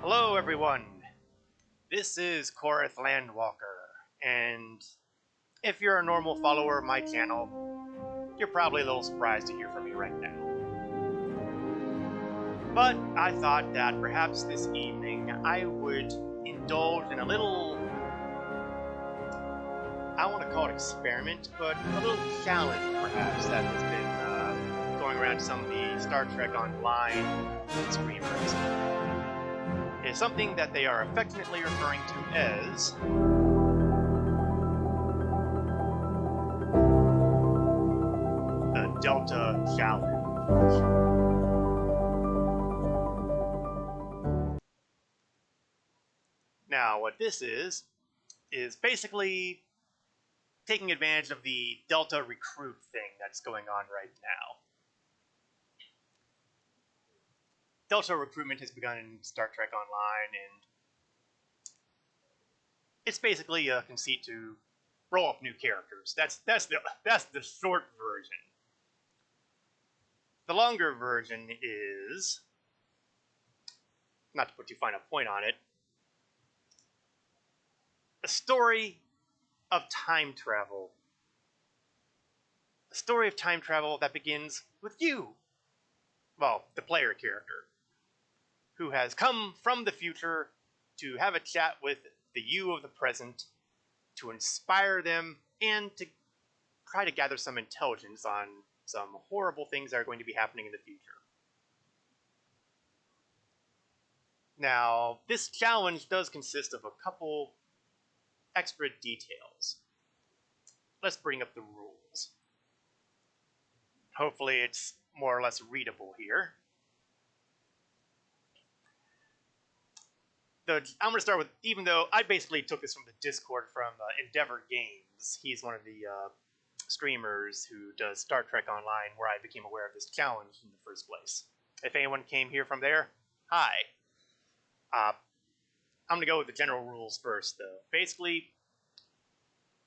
Hello everyone, this is Korith Landwalker, and if you're a normal follower of my channel, you're probably a little surprised to hear from me right now. But I thought that perhaps this evening I would indulge in a little, I don't want to call it experiment, but a little challenge perhaps that has been going around to some of the Star Trek Online streamers. Is something that they are affectionately referring to as the Delta Challenge. Now, what this is basically taking advantage of the Delta recruit thing that's going on right now. Delta recruitment has begun in Star Trek Online, and it's basically a conceit to roll up new characters. That's the short version. The longer version is, not to put too fine a point on it, a story of time travel. A story of time travel that begins with you. Well, the player character, who has come from the future to have a chat with the you of the present, to inspire them, and to try to gather some intelligence on some horrible things that are going to be happening in the future. Now, this challenge does consist of a couple extra details. Let's bring up the rules. Hopefully it's more or less readable here. I'm going to start with, even though I basically took this from the Discord from Endeavor Games. He's one of the streamers who does Star Trek Online, where I became aware of this challenge in the first place. If anyone came here from there, hi. I'm going to go with the general rules first, though. Basically,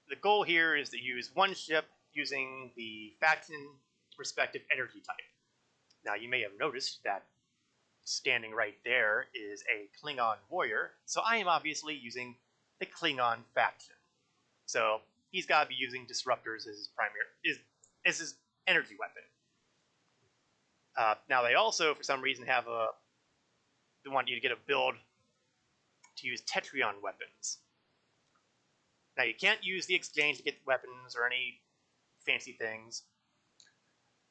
the goal here is to use one ship using the faction respective energy type. Now, you may have noticed that standing right there is a Klingon warrior, so I am obviously using the Klingon faction. So he's got to be using disruptors as his primary, as his energy weapon. Now they also, for some reason, have they want you to get a build to use Tetrion weapons. Now you can't use the exchange to get weapons or any fancy things.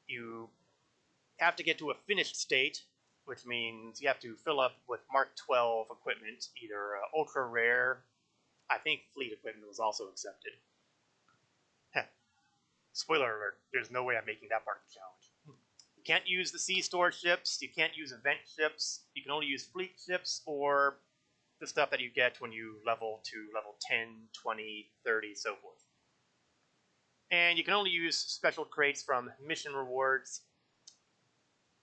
You have to get to a finished state, which means you have to fill up with Mark 12 equipment, either ultra rare. I think fleet equipment was also accepted. Spoiler alert, there's no way I'm making that part of the challenge. You can't use the sea store ships, you can't use event ships, you can only use fleet ships or the stuff that you get when you level to level 10, 20, 30, so forth. And you can only use special crates from mission rewards.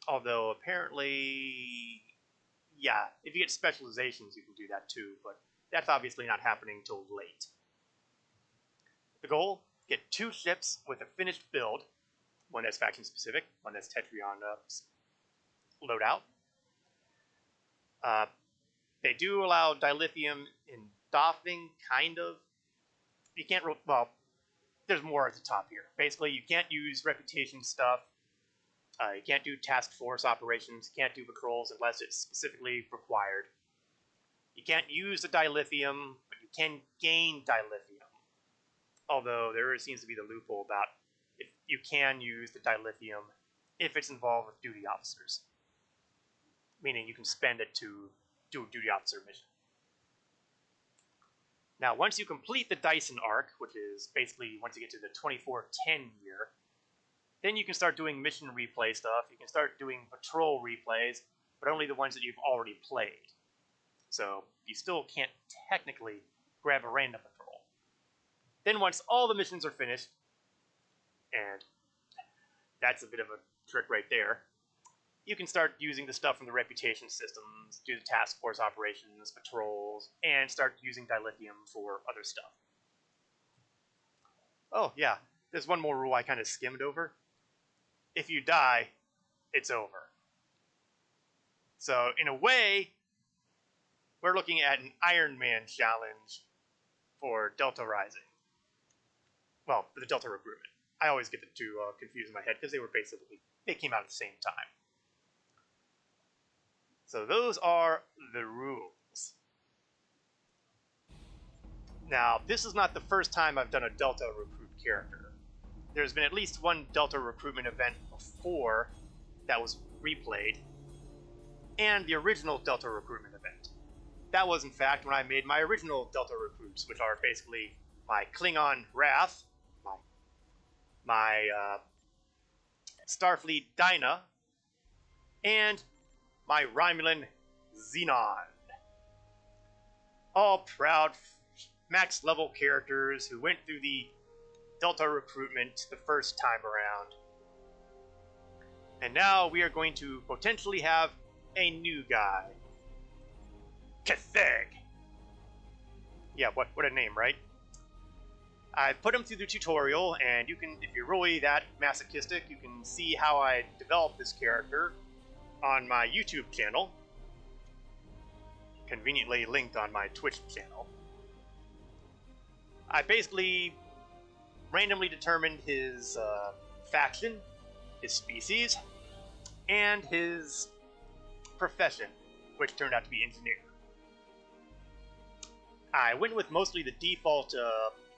Although, apparently, yeah, if you get specializations, you can do that too, but that's obviously not happening till late. The goal, get 2 ships with a finished build, one that's faction-specific, one that's Tetrion loadout. They do allow dilithium in doffing, kind of. You can't, well, there's more at the top here. Basically, you can't use reputation stuff. You can't do task force operations, you can't do patrols unless it's specifically required. You can't use the dilithium, but you can gain dilithium. Although there seems to be the loophole about if you can use the dilithium if it's involved with duty officers. Meaning you can spend it to do a duty officer mission. Now, once you complete the Dyson arc, which is basically once you get to the 2410 year, then you can start doing mission replay stuff. You can start doing patrol replays, but only the ones that you've already played. So you still can't technically grab a random patrol. Then once all the missions are finished, and that's a bit of a trick right there, you can start using the stuff from the reputation systems, do the task force operations, patrols, and start using dilithium for other stuff. Oh yeah, there's one more rule I kind of skimmed over. If you die, it's over. So in a way, we're looking at an Iron Man challenge for Delta Rising. Well, the Delta Recruitment. I always get the two confused in my head because they came out at the same time. So those are the rules. Now, this is not the first time I've done a Delta Recruit character. There's been at least one Delta Recruitment event before that was replayed, and the original Delta Recruitment event. That was, in fact, when I made my original Delta Recruits, which are basically my Klingon Wrath, my Starfleet Dinah, and my Romulan Xenon. All proud max level characters who went through the Delta Recruitment the first time around. And now we are going to potentially have a new guy. Catheg! Yeah, what a name, right? I put him through the tutorial, and you can, if you're really that masochistic, you can see how I developed this character on my YouTube channel. Conveniently linked on my Twitch channel. I basically randomly determined his faction, his species, and his profession, which turned out to be engineer. I went with mostly the default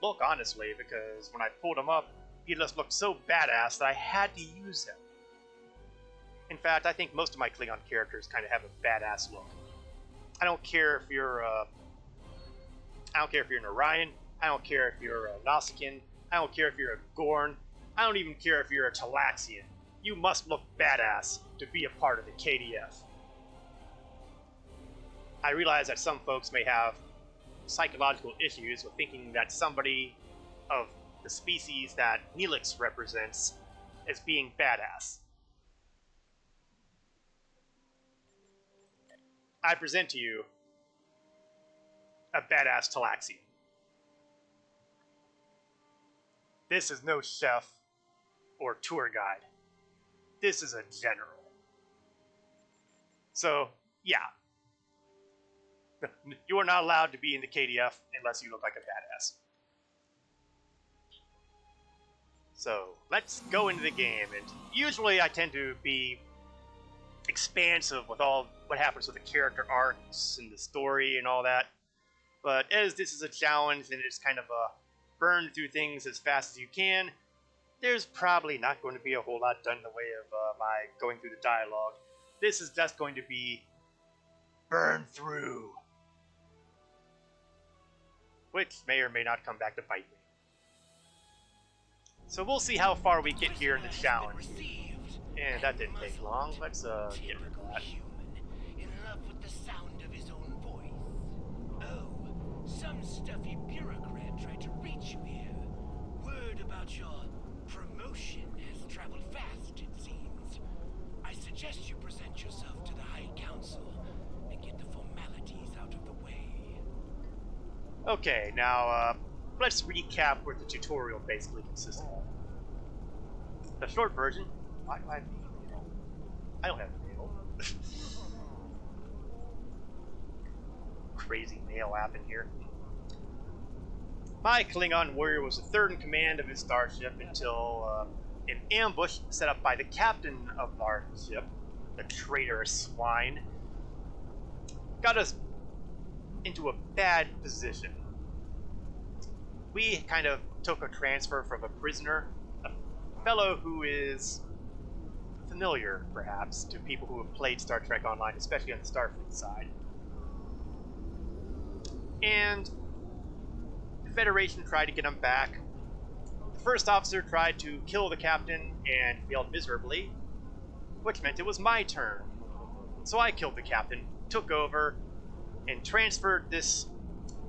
look, honestly, because when I pulled him up, he just looked so badass that I had to use him. In fact, I think most of my Klingon characters kind of have a badass look. I don't care if you're an Orion. I don't care if you're a Nausicaan. I don't care if you're a Gorn. I don't even care if you're a Talaxian. You must look badass to be a part of the KDF. I realize that some folks may have psychological issues with thinking that somebody of the species that Neelix represents as being badass. I present to you a badass Talaxian. This is no chef or tour guide. This is a general. So, yeah. You are not allowed to be in the KDF unless you look like a badass. So, let's go into the game. And usually I tend to be expansive with all what happens with the character arcs and the story and all that. But as this is a challenge and it's kind of a burn through things as fast as you can, there's probably not going to be a whole lot done in the way of my going through the dialogue. This is just going to be burn through, which may or may not come back to bite me. So we'll see how far we get here in the challenge. And that didn't take long. Let's get rid of that. In love with the sound of his own voice. Oh, some stuffy bureaucrat tried to reach you here. Word about your promotion has traveled fast, it seems. I suggest you present yourself to the High Council and get the formalities out of the way. Okay, now let's recap what the tutorial basically consisted of. The short version. Why do I have mail? I don't have mail. Crazy mail app in here. My Klingon warrior was the third in command of his starship until an ambush set up by the captain of our ship, the traitorous swine, got us into a bad position. We kind of took a transfer from a prisoner, a fellow who is familiar, perhaps, to people who have played Star Trek Online, especially on the Starfleet side. And the Federation tried to get him back. The first officer tried to kill the captain and failed miserably, which meant it was my turn. So I killed the captain, took over, and transferred this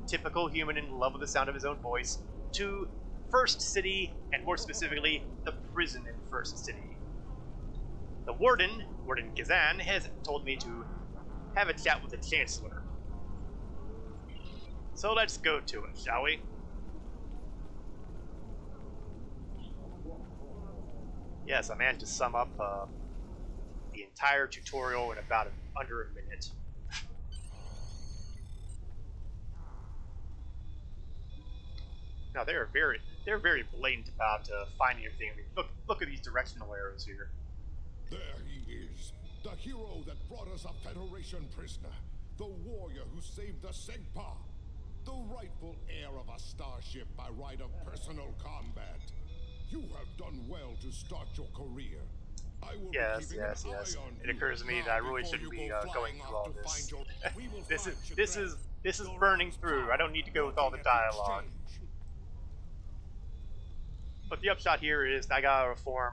typical human in love with the sound of his own voice to First City, and more specifically, the prison in First City. The Warden Gazan, has told me to have a chat with the Chancellor. So let's go to it, shall we? Yes, I managed to sum up the entire tutorial in about under a minute. Now they're very blatant about finding everything. I mean, look at these directional arrows here. There he is, the hero that brought us a Federation prisoner, the warrior who saved the Segpa, the rightful heir of a starship by right of personal combat. You have done well to start your career. I will Yes, be keeping yes, an yes. eye on It you occurs to me now that I really before shouldn't you be go going flying through off all to this. find your. We will This find is Chagrin, burning Doran's through. I don't need to go with all the working at dialogue. exchange. But the upshot here is I gotta reform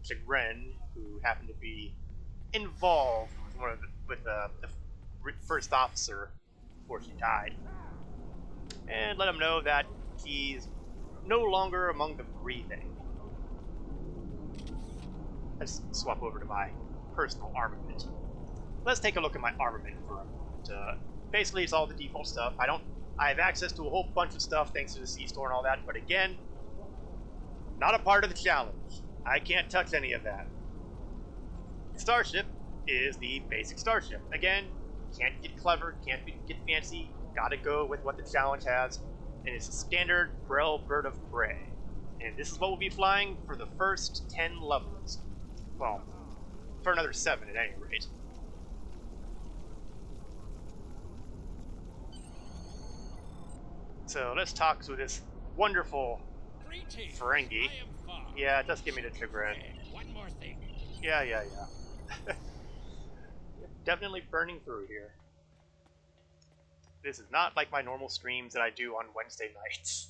Chagrin, who happened to be involved with the first officer before she died, and let him know that he's no longer among the breathing. Let's swap over to my personal armament. Let's take a look at my armament for a moment. Basically, it's all the default stuff. I have access to a whole bunch of stuff thanks to the C-Store and all that, but again, not a part of the challenge. I can't touch any of that. Starship is the basic starship. Again, can't get clever, can't get fancy, gotta go with what the challenge has, and it's a standard Brel bird of prey. And this is what we'll be flying for the first 10 levels. Well, for another 7 at any rate. So let's talk to this wonderful Ferengi. Yeah, just give me the Chagrin. One more thing. Yeah. Definitely burning through here. This is not like my normal streams that I do on Wednesday nights.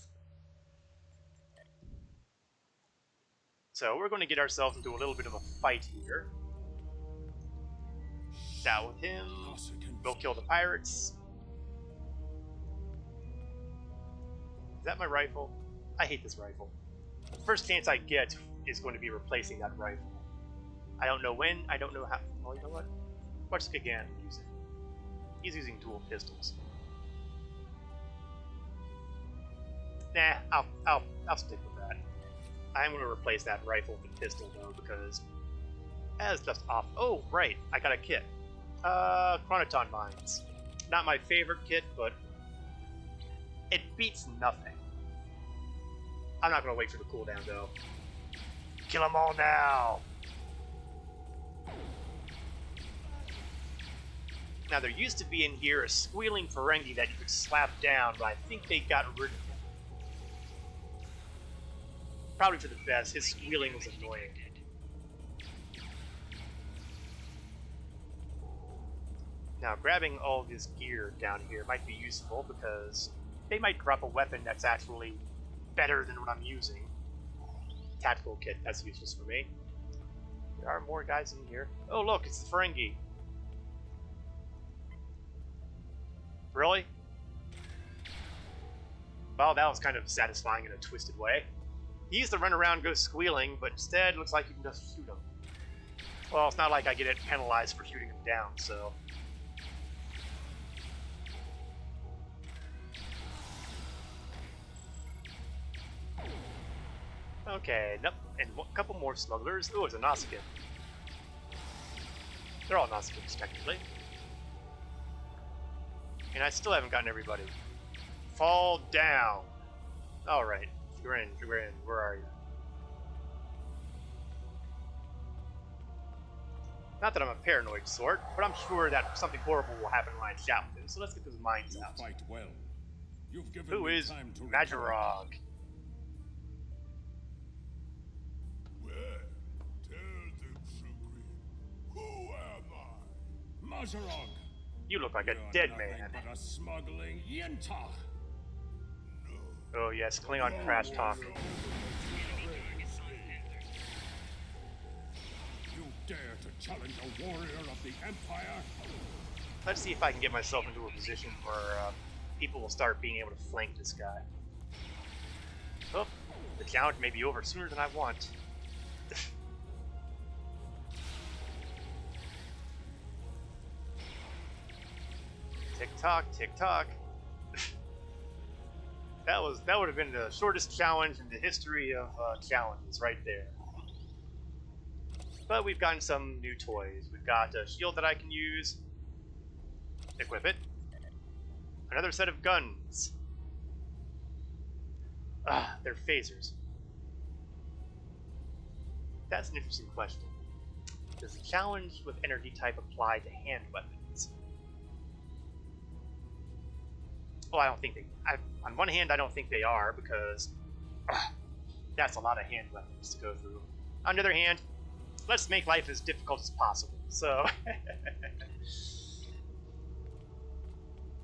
So we're going to get ourselves into a little bit of a fight here. Down with him. Go kill the pirates. Is that my rifle? I hate this rifle. The first chance I get is going to be replacing that rifle. I don't know when, I don't know how. Well, you know what? What's Kagan using? He's using dual pistols. Nah, I'll stick with that. I'm going to replace that rifle with a pistol though, because that's just off. Oh, right, I got a kit. Chronoton mines. Not my favorite kit, but it beats nothing. I'm not going to wait for the cooldown though. Kill them all now! Now there used to be in here a squealing Ferengi that you could slap down, but I think they got rid of him. Probably for the best, his squealing was annoying. Now grabbing all this gear down here might be useful because they might drop a weapon that's actually better than what I'm using. Tactical kit, that's useless for me. There are more guys in here. Oh look, it's the Ferengi. Really? Well, that was kind of satisfying in a twisted way. He used to run around and go squealing, but instead it looks like you can just shoot him. Well, it's not like I get it penalized for shooting him down, so... Okay, nope. And a couple more smugglers. Oh, it's a Nausicaan. They're all Nausicaans, technically. And I still haven't gotten everybody. Fall down. Alright. Chagrin, where are you? Not that I'm a paranoid sort, but I'm sure that something horrible will happen when I chat with him, so let's get those mines You out. fight well. You've given Who me is time to recover. Majorog? Well, tell them, Chagrin. Who am I? Mazarog. You look like a You're dead nothing man. but a smuggling yenta. Oh yes, Klingon trash talk. You dare to challenge a warrior of the Empire? Let's see if I can get myself into a position where people will start being able to flank this guy. Oh, the challenge may be over sooner than I want. Tick tock, tick tock. That would have been the shortest challenge in the history of challenges, right there. But we've gotten some new toys. We've got a shield that I can use. Equip it. Another set of guns. They're phasers. That's an interesting question. Does the challenge with energy type apply to hand weapons? Well, I don't think they... on one hand, I don't think they are, because that's a lot of hand weapons to go through. On the other hand, let's make life as difficult as possible. So...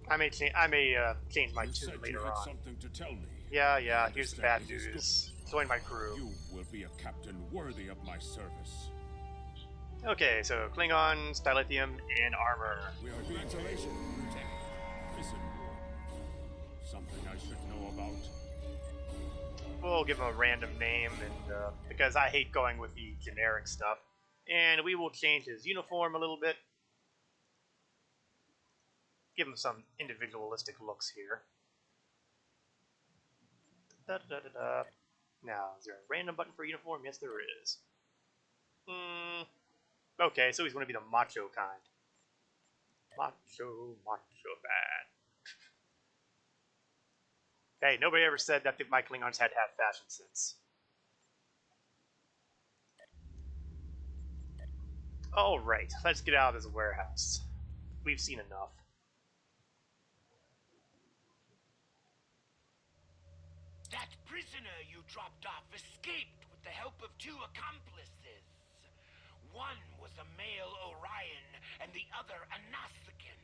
I may change my tune later on. Something to tell me. Yeah, here's the bad news. Join my crew. You will be a captain worthy of my service. Okay, so Klingons, dilithium, and armor. We are being ventilation. Protect. Prison. Something I should know about. We'll give him a random name, and because I hate going with the generic stuff. And we will change his uniform a little bit. Give him some individualistic looks here. Now, is there a random button for uniform? Yes, there is. Okay, so he's going to be the macho kind. Macho bad. Hey, nobody ever said that my Klingons had to have fashion sense. Alright, let's get out of this warehouse. We've seen enough. That prisoner you dropped off escaped with the help of 2 accomplices. One was a male Orion, and the other a Nausicaan.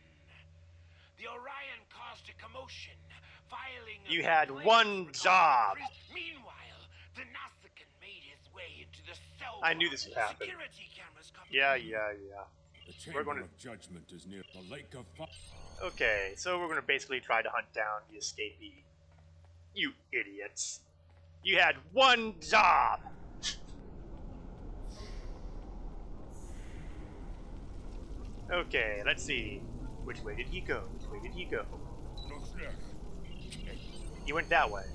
The Orion caused a commotion, filing... You had one job! Meanwhile, the Nausicaan made his way into the cell. I knew this would happen. Security cameras caught Yeah. The chamber of judgment is near the lake of fire. Okay, so we're going to basically try to hunt down the escapee. You idiots. You had one job! Okay, let's see. Which way did he go? He went that way.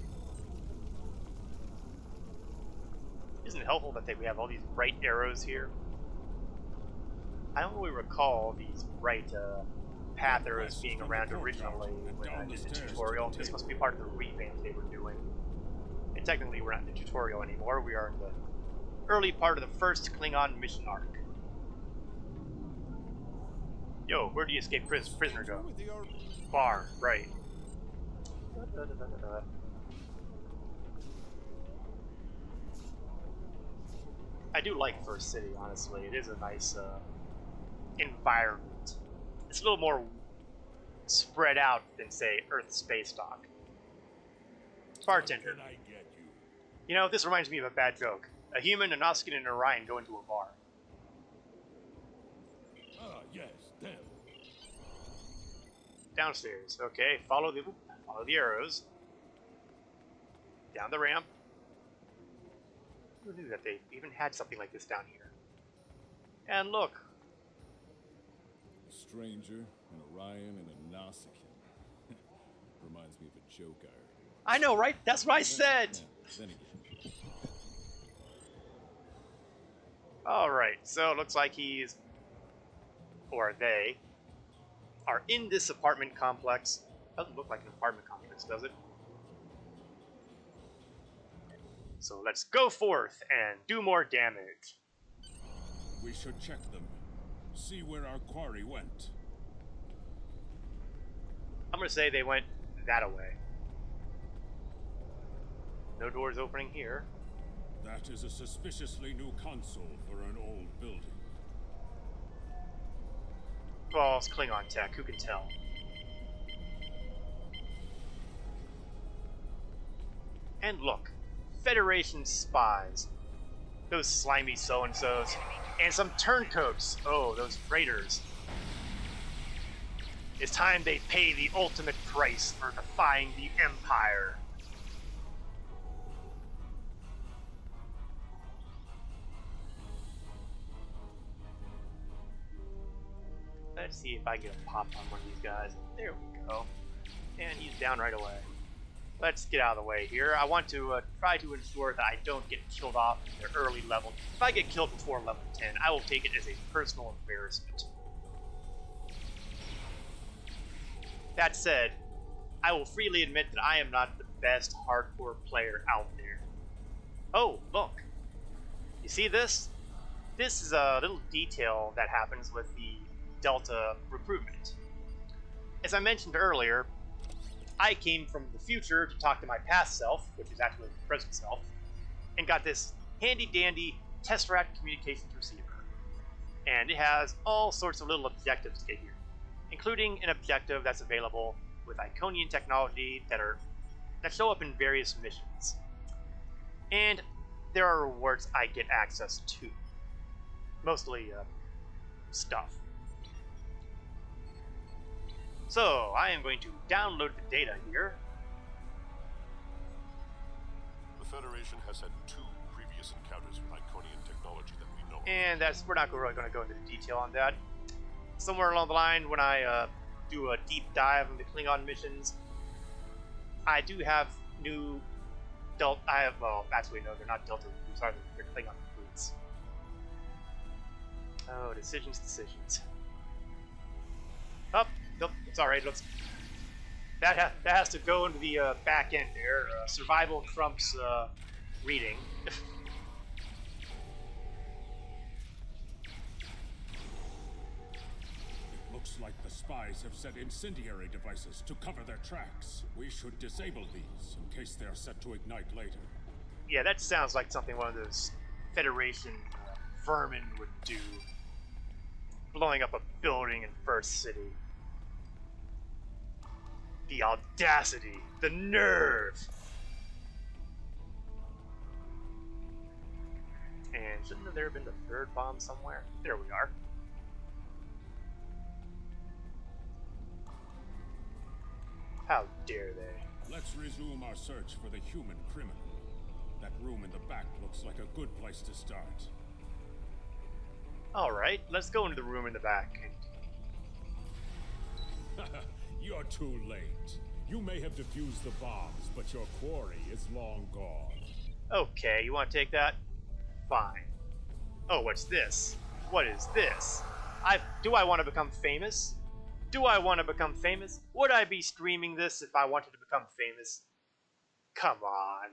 Isn't it helpful that we have all these bright arrows here? I don't really recall these bright path arrows being around originally when I did the tutorial. This must be part of the revamp they were doing. And technically we're not in the tutorial anymore, we are in the early part of the first Klingon mission arc. Yo, where do you escape prisoner go? Bar, right. I do like First City, honestly. It is a nice environment. It's a little more spread out than, say, Earth Space Dock. Bartender. You know, this reminds me of a bad joke. A human, a Nausicaan, and an Orion go into a bar. Ah, yes, them. Downstairs. Okay, follow the arrows. Down the ramp. Who knew that they even had something like this down here? And look. A stranger, an Orion, and a Nausicaan. Reminds me of a joke I heard. I know, right? That's what I said! Then again. Alright, so it looks like he's... or they... are in this apartment complex. Doesn't look like an apartment complex, does it? So let's go forth and do more damage. We should check them. See where our quarry went. I'm gonna say they went that-a-way. No doors opening here. That is a suspiciously new console for an old building. Well, it's Klingon tech, who can tell? And look, Federation spies. Those slimy so-and-sos. And some turncoats. Oh, those traitors. It's time they pay the ultimate price for defying the Empire. Let's see if I get a pop on one of these guys. There we go. And he's down right away. Let's get out of the way here. I want to try to ensure that I don't get killed off in the early level. If I get killed before level 10, I will take it as a personal embarrassment. That said, I will freely admit that I am not the best hardcore player out there. Oh, look. You see this? This is a little detail that happens with the Delta recruitment. As I mentioned earlier, I came from the future to talk to my past self, which is actually the present self, and got this handy-dandy Tesseract communications receiver. And it has all sorts of little objectives to get here, including an objective that's available with Iconian technology that show up in various missions. And there are rewards I get access to. Mostly, stuff. So, I am going to download the data here. The Federation has had 2 previous encounters with Iconian technology that we know of. And we're not really going to go into detail on that. Somewhere along the line, when I do a deep dive into Klingon missions, I do have new Delta. Well, actually, no, they're not Delta recruits, are they? They're Klingon recruits. Oh, decisions. Oh, nope, it's alright. That has to go into the back end there. Survival trumps reading. Looks like the spies have set incendiary devices to cover their tracks. We should disable these in case they are set to ignite later. Yeah, that sounds like something one of those Federation vermin would do. Blowing up a building in First City. The audacity, the nerve. And shouldn't there have been the 3rd bomb somewhere? There we are. How dare they? Let's resume our search for the human criminal. That room in the back looks like a good place to start. Alright, let's go into the room in the back. You're too late. You may have defused the bombs, but your quarry is long gone. Okay, you want to take that? Fine. Oh, what's this? What is this? Do I want to become famous? Do I want to become famous? Would I be streaming this if I wanted to become famous? Come on.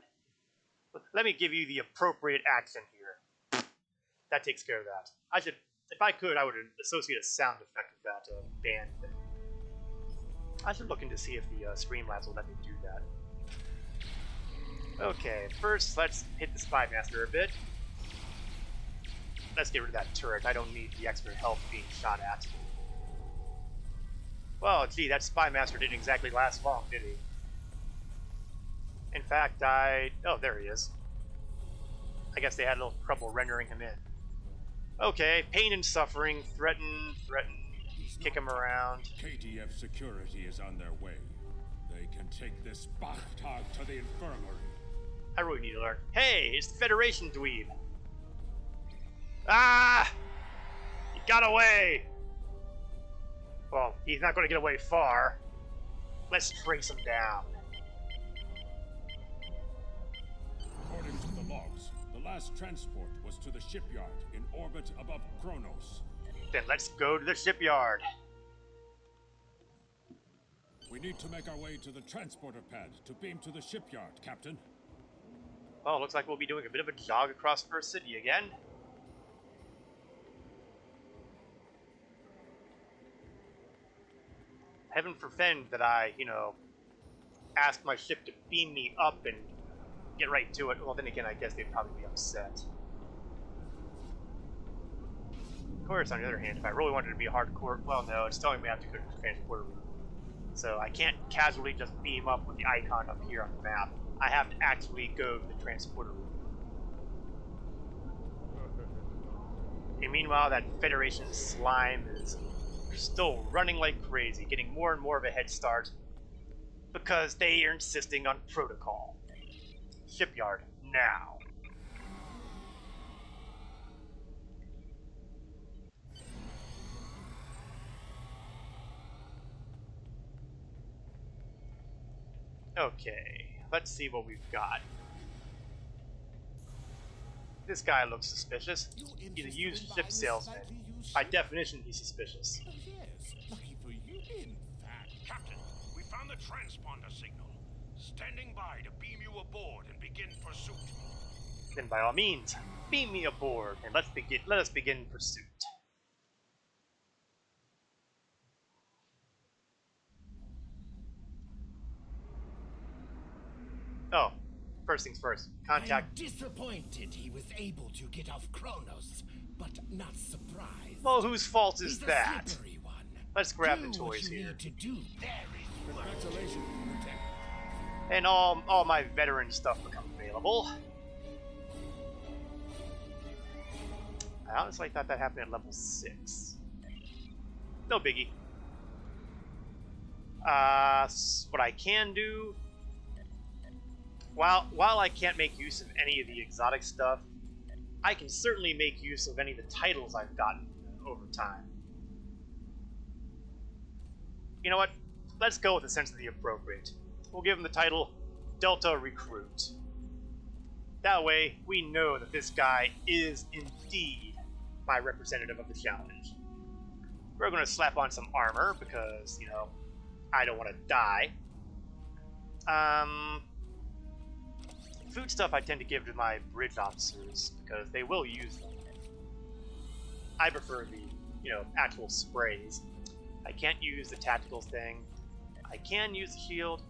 Let me give you the appropriate accent here. That takes care of that. If I could, I would associate a sound effect with that band thing. I should look into see if the Streamlabs will let me do that. Okay, first let's hit the Spy Master a bit. Let's get rid of that turret. I don't need the extra health being shot at. Well, gee, that Spy Master didn't exactly last long, did he? In fact, oh, there he is. I guess they had a little trouble rendering him in. Okay, pain and suffering, threaten, kick him around. KDF security is on their way. They can take this Bachtag to the infirmary. I really need to learn. Hey, it's the Federation dweeb. Ah! He got away! Well, he's not going to get away far. Let's trace him down. According to the logs, the last transport was to the shipyard in orbit above Kronos. Then let's go to the shipyard. We need to make our way to the transporter pad to beam to the shipyard, Captain. Well, looks like we'll be doing a bit of a jog across First City again. Heaven forfend that I, asked my ship to beam me up and get right to it. Well, then again, I guess they'd probably be upset. Of course, on the other hand, if I really wanted to be a hardcore, well, no, it's telling me I have to go to the transporter room. So I can't casually just beam up with the icon up here on the map. I have to actually go to the transporter room. And meanwhile, that Federation slime is still running like crazy, getting more and more of a head start because they are insisting on protocol. Shipyard, now. Okay, let's see what we've got. This guy looks suspicious. He's a used ship salesman. By definition, he's suspicious. Yes, lucky for you, in fact. Captain, we found the transponder signal. Standing by to beam you aboard and begin pursuit. Then by all means, beam me aboard and let us begin pursuit. Oh, first things first. I'm Contact. disappointed he was able to get off Kronos, but not surprised. Well, whose fault is He's a that? slippery one. Let's grab Do the what toys you here. need to do. There is work. Congratulations, Lieutenant. And all my veteran stuff become available. I honestly thought that happened at level 6. No biggie. What I can do, while I can't make use of any of the exotic stuff, I can certainly make use of any of the titles I've gotten over time. You know what? Let's go with the sense of the appropriate. We'll give him the title Delta Recruit. That way, we know that this guy is indeed my representative of the challenge. We're going to slap on some armor because, you know, I don't want to die. Food stuff I tend to give to my bridge officers because they will use them. I prefer the, you know, actual sprays. I can't use the tactical thing. I can use the shield.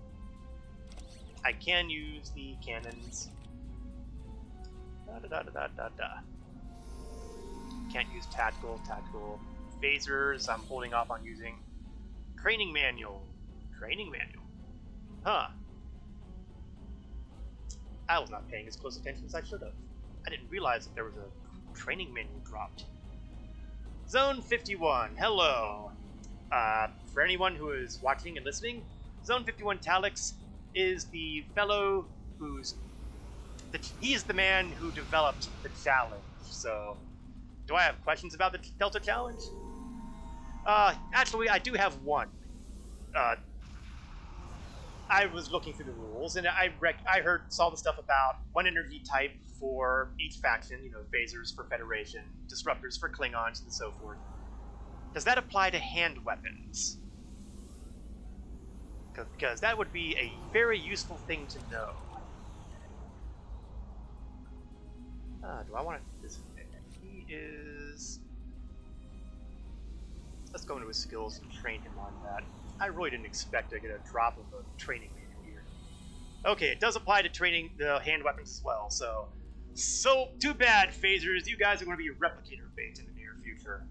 I can use the cannons. Can't use tactical. Phasers, I'm holding off on using. Training manual. Huh. I was not paying as close attention as I should have. I didn't realize that there was a training manual dropped. Zone 51, hello. For anyone who is watching and listening, Zone 51 Talix is the fellow he's the man who developed the challenge. So, do I have questions about the Delta Challenge? Actually, I do have one. I was looking through the rules, and I saw the stuff about one energy type for each faction. You know, phasers for Federation, disruptors for Klingons, and so forth. Does that apply to hand weapons? Because that would be a very useful thing to know. Do I want to... He is... Let's go into his skills and train him on that. I really didn't expect to get a drop of a training manual here. Okay, it does apply to training the hand weapons as well, so too bad, phasers. You guys are going to be replicator bait in the near future.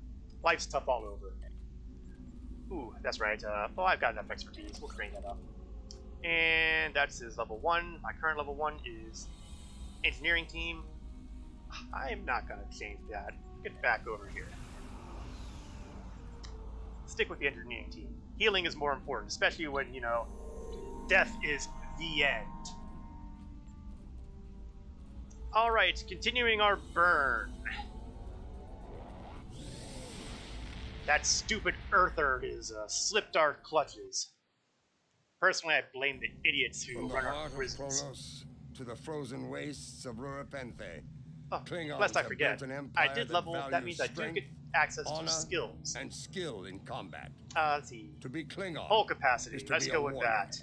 Life's tough all over. Ooh, that's right. Well, I've got enough expertise. We'll train that up. And that's his level 1. My current level 1 is engineering team. I'm not going to change that. Get back over here. Stick with the engineering team. Healing is more important, especially when, you know, death is the end. Alright, continuing our burn. That stupid Earther is slipped our clutches. Personally, I blame the idiots who run our prisons. Kronos to the frozen wastes of Rurapenthe. Oh, Klingons lest I have forget, built an empire I did that level. That values means I do strength, get access to honor, skills. and skill in combat. Let's see. To be Klingon Whole capacity. is to Let's be go a with warrior. that.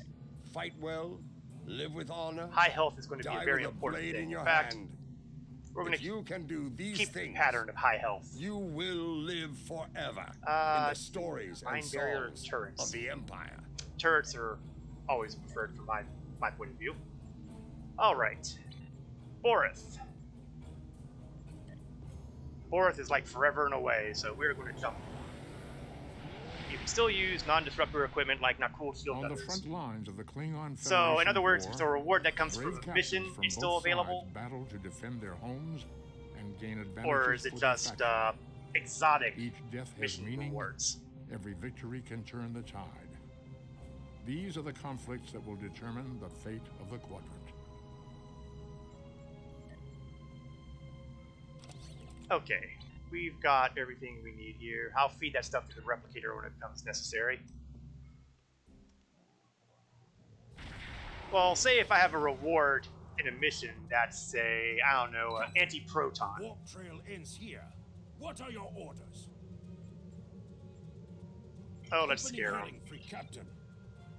Fight well, live with honor. High health is going to be die a very with important blade thing. in your In fact, hand. we're going If to you can do these keep the things, pattern of high health. you will live forever in the stories and Mind barrier songs turrets. of the Empire. Turrets are always preferred from my point of view. Alright. Borith. Borith is like forever and away, so we're going to jump. You can still use non-disruptor equipment like Nakul Shield On the does. front lines of the Klingon So, in Federation other words, war, if it's a reward that comes brave from a captains mission, from it's still both available? sides battle to defend their homes and gain advantages Or is it for their just faction. exotic Each death has mission meaning. rewards? Every victory can turn the tide. These are the conflicts that will determine the fate of the quadrant. Okay, we've got everything we need here. I'll feed that stuff to the replicator when it becomes necessary. Well, say if I have a reward in a mission that's, say, I don't know, anti-proton. Warp trail ends here. What are your orders? Oh, let's Opening scare him. heading, free captain.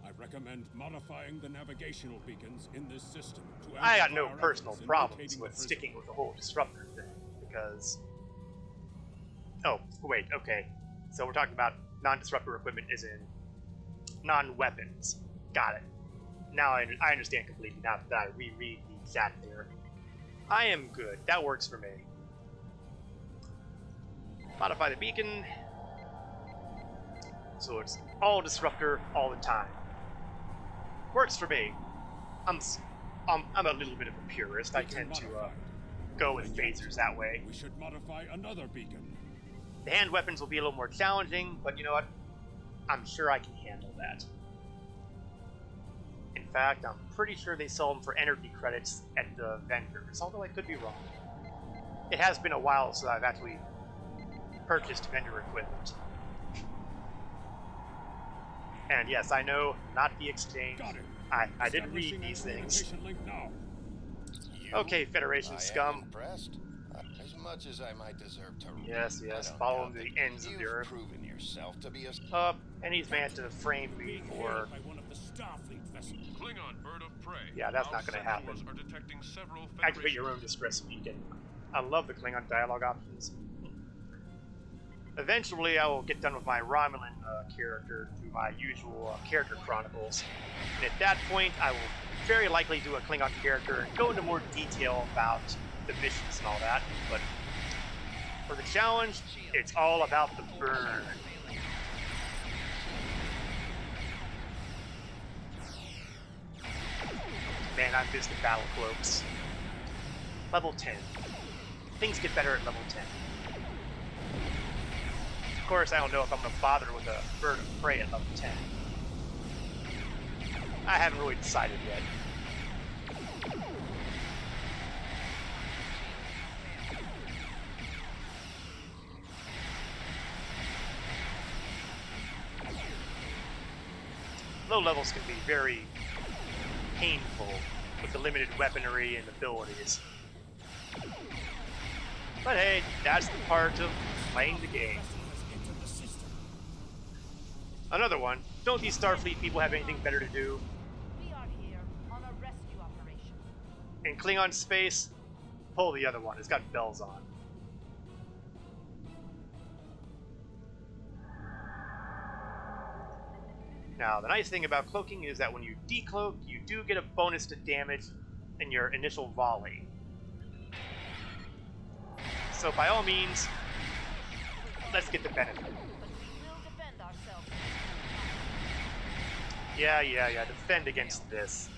I recommend modifying the navigational beacons in this system to I got no amplify our personal efforts in problems locating with the sticking prisoner. with the whole disruptor thing, because... Oh, wait, okay. So we're talking about non-disruptor equipment as in non-weapons. Got it. Now I understand completely, now that I reread the chat there. I am good. That works for me. Modify the beacon. So it's all disruptor all the time. Works for me. I'm a little bit of a purist. I tend to go with phasers that way. We should modify another beacon. The hand weapons will be a little more challenging, but you know what? I'm sure I can handle that. In fact, I'm pretty sure they sell them for energy credits at the vendors, although I could be wrong. It has been a while since I've actually purchased vendor equipment. And yes, I know, not the exchange. Got it. I did read these things. Communication link now. Okay, Federation scum. Impressed. As much as I might deserve to. Yes, I don't following doubt the that ends of the you've earth. proven yourself to be a. And he's meant to frame me for... By one of the Starfleet vessels. Klingon bird of prey. Yeah, that's Our not gonna happen. sensors are detecting several Activate your Federation- own distress beacon. I love the Klingon dialogue options. Eventually, I will get done with my Romulan character through my usual character chronicles. And at that point, I will very likely do a Klingon character and go into more detail about the missions and all that. But for the challenge, it's all about the burn. Man, I missed the battle cloaks. Level 10. Things get better at level 10. Of course, I don't know if I'm going to bother with a bird of prey at level 10. I haven't really decided yet. Low levels can be very painful with the limited weaponry and abilities. But hey, that's the part of playing the game. Another one. Don't these Starfleet people have anything better to do? We are here on a rescue operation. In Klingon space, pull the other one. It's got bells on. Now, the nice thing about cloaking is that when you decloak, you do get a bonus to damage in your initial volley. So by all means, let's get the benefit. But we will defend ourselves. Yeah, defend against this.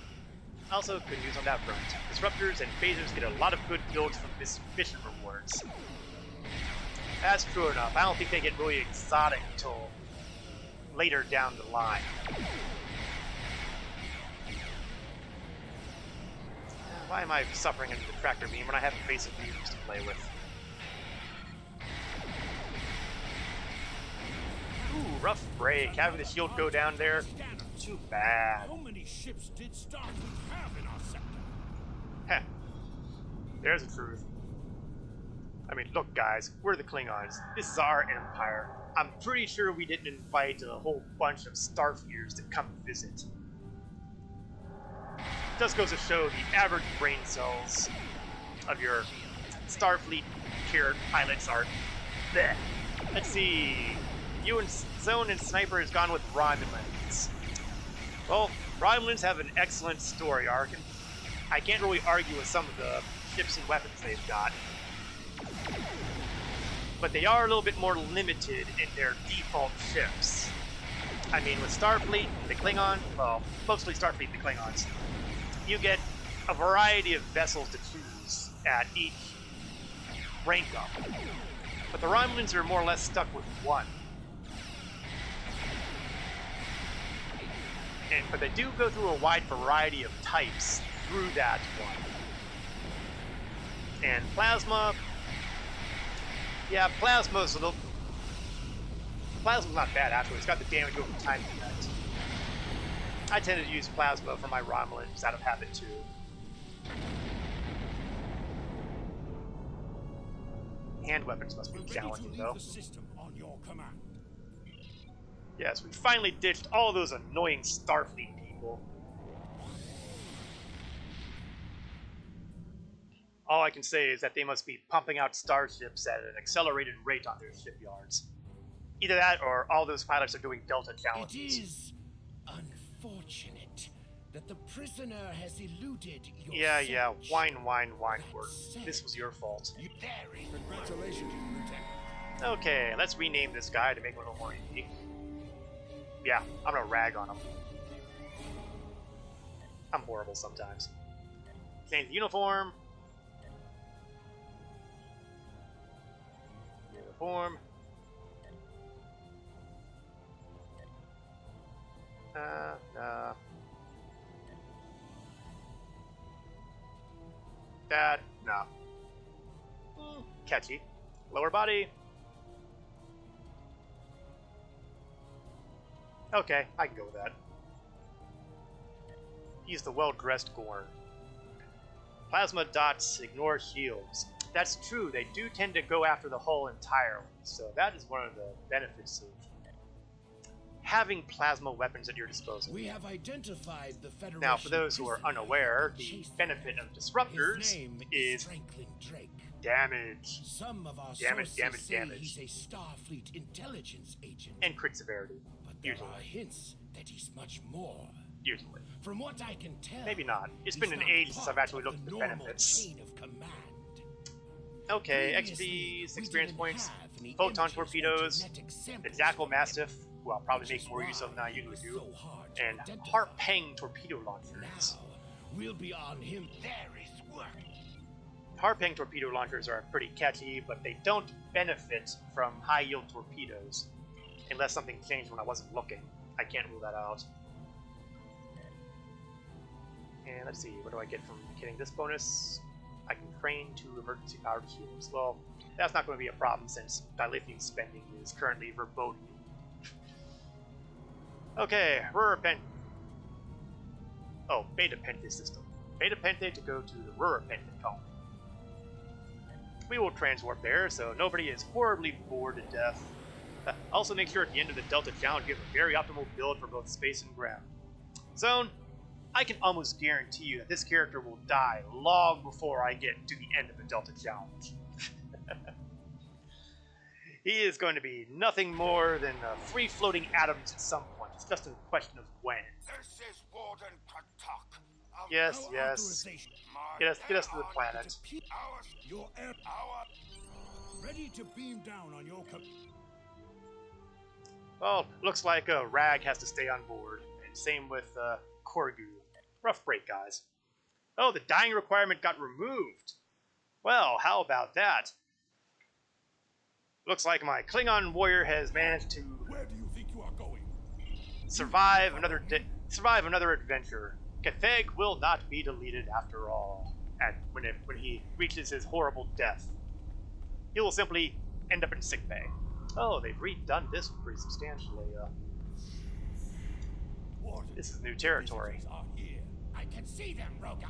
Also, good news on that front. Disruptors and phasers get a lot of good builds from this mission rewards. That's true enough. I don't think they get really exotic until later down the line. Why am I suffering under the tractor beam when I have basic beams to play with? Ooh, rough break. Having the shield go down there, too bad. How many ships did Starfleet have in our sector? Heh. There's the truth. I mean, look guys, we're the Klingons. This is our empire. I'm pretty sure we didn't invite a whole bunch of Starfleeters to come visit. It does go to show the average brain cells of your Starfleet pilots are bleh. Let's see. You and Zone and Sniper has gone with Romulans. Well, Romulans have an excellent story arc, and I can't really argue with some of the ships and weapons they've got. But they are a little bit more limited in their default ships. I mean, with Starfleet, the Klingon, well, mostly Starfleet, the Klingons, you get a variety of vessels to choose at each rank up. But the Romulans are more or less stuck with one. But they do go through a wide variety of types through that one. And Plasma, yeah, Plasma's not bad actually. It's got the damage over time effect. I tend to use Plasma for my Romulans out of habit too. Hand weapons must be challenging though. The system on your command. Yes, we finally ditched all those annoying Starfleet people. All I can say is that they must be pumping out starships at an accelerated rate on their shipyards. Either that, or all those pilots are doing Delta challenges. It is unfortunate that the prisoner has eluded your Yeah, search. whine, word. Said, This was your fault. There is Congratulations, Lieutenant. Okay, let's rename this guy to make him a little more unique. Yeah, I'm gonna rag on him. I'm horrible sometimes. Change the uniform. Uniform. That, no. Catchy. Lower body. Okay, I can go with that. He's the well-dressed Gorn. Plasma dots ignore shields. That's true, they do tend to go after the hull entirely, so that is one of the benefits of having plasma weapons at your disposal. We have identified the Federation. Now, for those who are unaware, the benefit of disruptors is damage. Some of our damage. He's a Starfleet intelligence agent. And crit severity. But there are hints that he's much more. Usually. From what I can tell, maybe not. It's been an age since I've actually looked at the benefits. Chain of command. Okay, XPs, experience points, photon torpedoes, the Jackal Mastiff, who I'll probably make more use of than I usually do, and Harpang torpedo launchers. Now, we'll be on him. There is work. Harpang torpedo launchers are pretty catchy, but they don't benefit from high-yield torpedoes. Unless something changed when I wasn't looking. I can't rule that out. And let's see, what do I get from getting this bonus? I can crane to emergency powered shields. Well, that's not going to be a problem since dilithium spending is currently verboten. Okay, Beta Pente system. Beta Pente to go to the Pente colony. We will transwarp there, so nobody is horribly bored to death. Also make sure at the end of the Delta Challenge you have a very optimal build for both space and ground. Zone, I can almost guarantee you that this character will die long before I get to the end of the Delta Challenge. He is going to be nothing more than free-floating atoms at some point. It's just a question of when. This is Warden Katak. Yes. Get us to the planet. Ready to beam down on your Well, looks like Rag has to stay on board, and same with Korgu. Rough break, guys. Oh, the dying requirement got removed. Well, how about that? Looks like my Klingon warrior has managed to Where do you think you are going? survive another adventure. Catheg will not be deleted after all. When he reaches his horrible death, he will simply end up in sickbay. Oh, they've redone this pretty substantially. This is new territory. I can see them, Rogas.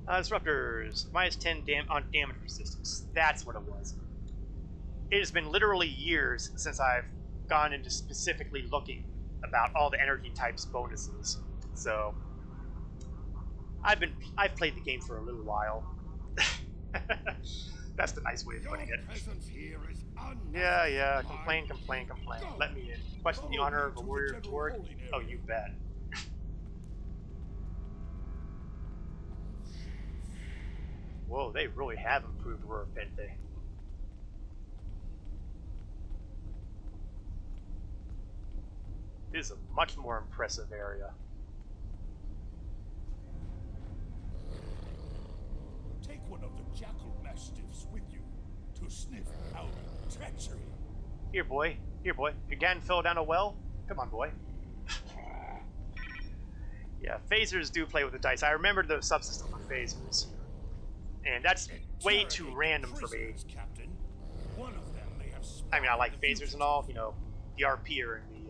Disruptors, minus 10 on damage resistance. That's what it was. It has been literally years since I've gone into specifically looking about all the energy types bonuses. So I've played the game for a little while. That's the nice way of putting it. Yeah. Complain. Let me in. Question the honor of a warrior toward. Oh, you bet. Whoa, they really have improved Pente. This is a much more impressive area. Take one of the Jackal Mastiffs with you to sniff out treachery. Here, boy. Your gan fell down a well? Come on, boy. Yeah, phasers do play with the dice. I remembered the subsystem for phasers. And that's way too random for me. Captain. One of them may have I mean, I like phasers and all, you know, the RPer and the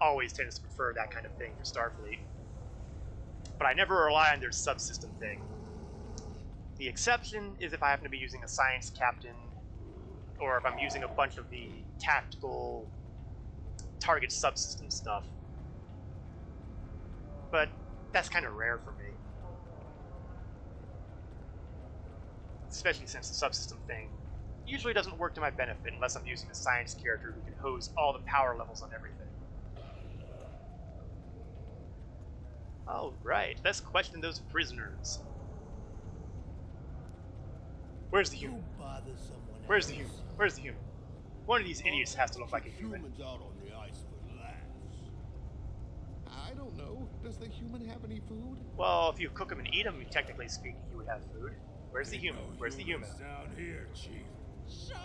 always tends to prefer that kind of thing for Starfleet. But I never rely on their subsystem thing. The exception is if I happen to be using a science captain, or if I'm using a bunch of the tactical target subsystem stuff. But that's kind of rare for me. Especially since the subsystem thing usually doesn't work to my benefit unless I'm using a science character who can hose all the power levels on everything. Alright, let's question those prisoners. Where's the human? Where's the human? Where's the human? One of these idiots has to look like a human. Humans out on the ice for laughs. I don't know. Does the human have any food? Well, if you cook him and eat him, technically speaking, he would have food. Where's the human? Where's the human? Down here, Chief. So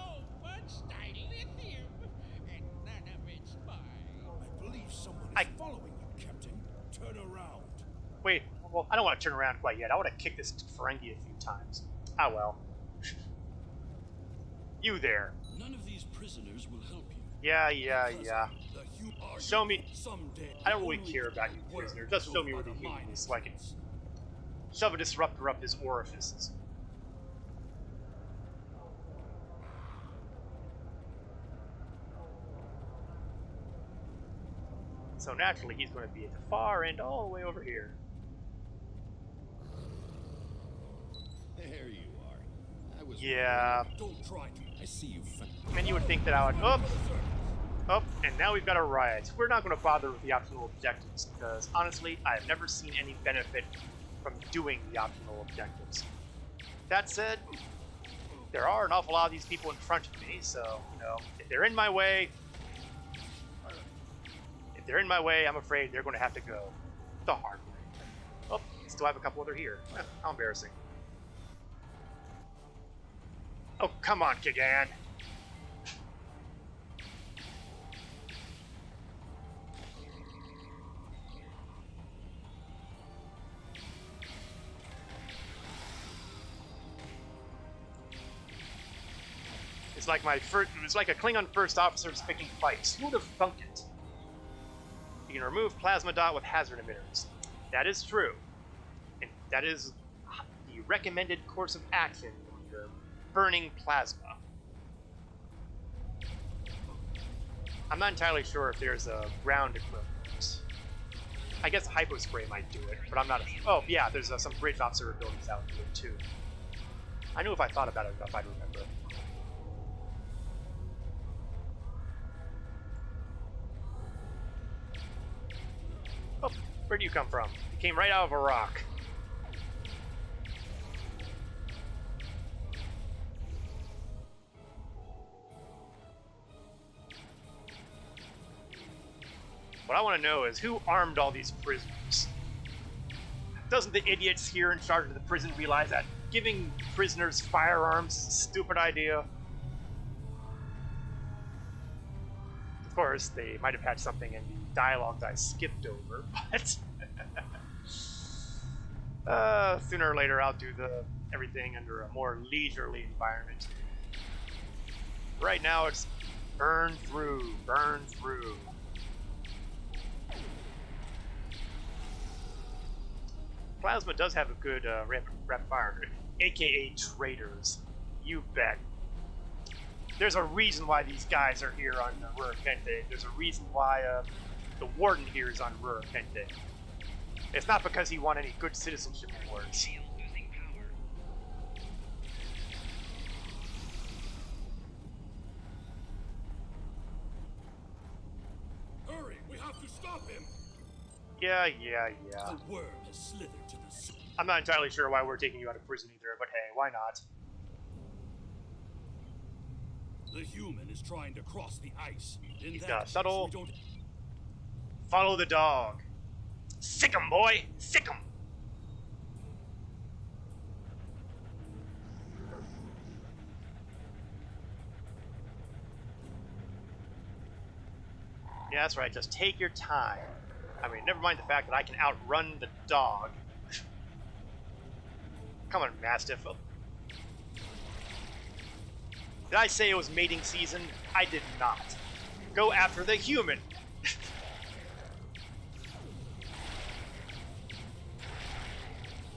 much dilithium, and none of it's mine. I believe someone is following you, Captain. Turn around. Wait, well, I don't want to turn around quite yet. I want to kick this Ferengi a few times. Ah, well. You there. None of these prisoners will help you. Yeah. Show me. I don't really care about you, prisoner. Just show me where the human is so I can shove a disruptor up his orifices. So naturally, he's going to be at the far end, all the way over here. There you are. I was Don't try to. I see you. And you would think that I would. Up, and now we've got a riot. We're not going to bother with the optional objectives because honestly, I have never seen any benefit from doing the optional objectives. That said, there are an awful lot of these people in front of me, so you know, if they're in my way, I'm afraid they're going to have to go the hard way. Oh, still have a couple other here. How embarrassing. Oh, come on, Kigan. It's like a Klingon first officer's picking fights. Who would have thunk it? You can remove plasma dot with hazard emitters. That is true. And that is the recommended course of action when you're burning plasma. I'm not entirely sure if there's a ground equivalent. I guess hypospray might do it, but I'm not. Oh, yeah, there's some bridge officer abilities out here too. I knew if I thought about it enough, I'd remember. Oh, where do you come from? You came right out of a rock. What I want to know is who armed all these prisoners? Doesn't the idiots here in charge of the prison realize that giving prisoners firearms is a stupid idea? Of course, they might have had something in the dialogue that I skipped over, but sooner or later I'll do everything under a more leisurely environment. Right now it's burn through. Plasma does have a good rapid fire, aka traitors. You bet. There's a reason why these guys are here on Rurikente. There's a reason why the warden here is on Rurikente. It's not because he won any good citizenship awards. Hurry, we have to stop him. Yeah. The worm has slithered to the sea. I'm not entirely sure why we're taking you out of prison either, but hey, why not? The human is trying to cross the ice. He's got a subtle. Follow the dog. Sick 'em, boy! Sick 'em! Yeah, that's right. Just take your time. I mean, never mind the fact that I can outrun the dog. Come on, Mastiff. Did I say it was mating season? I did not. Go after the human.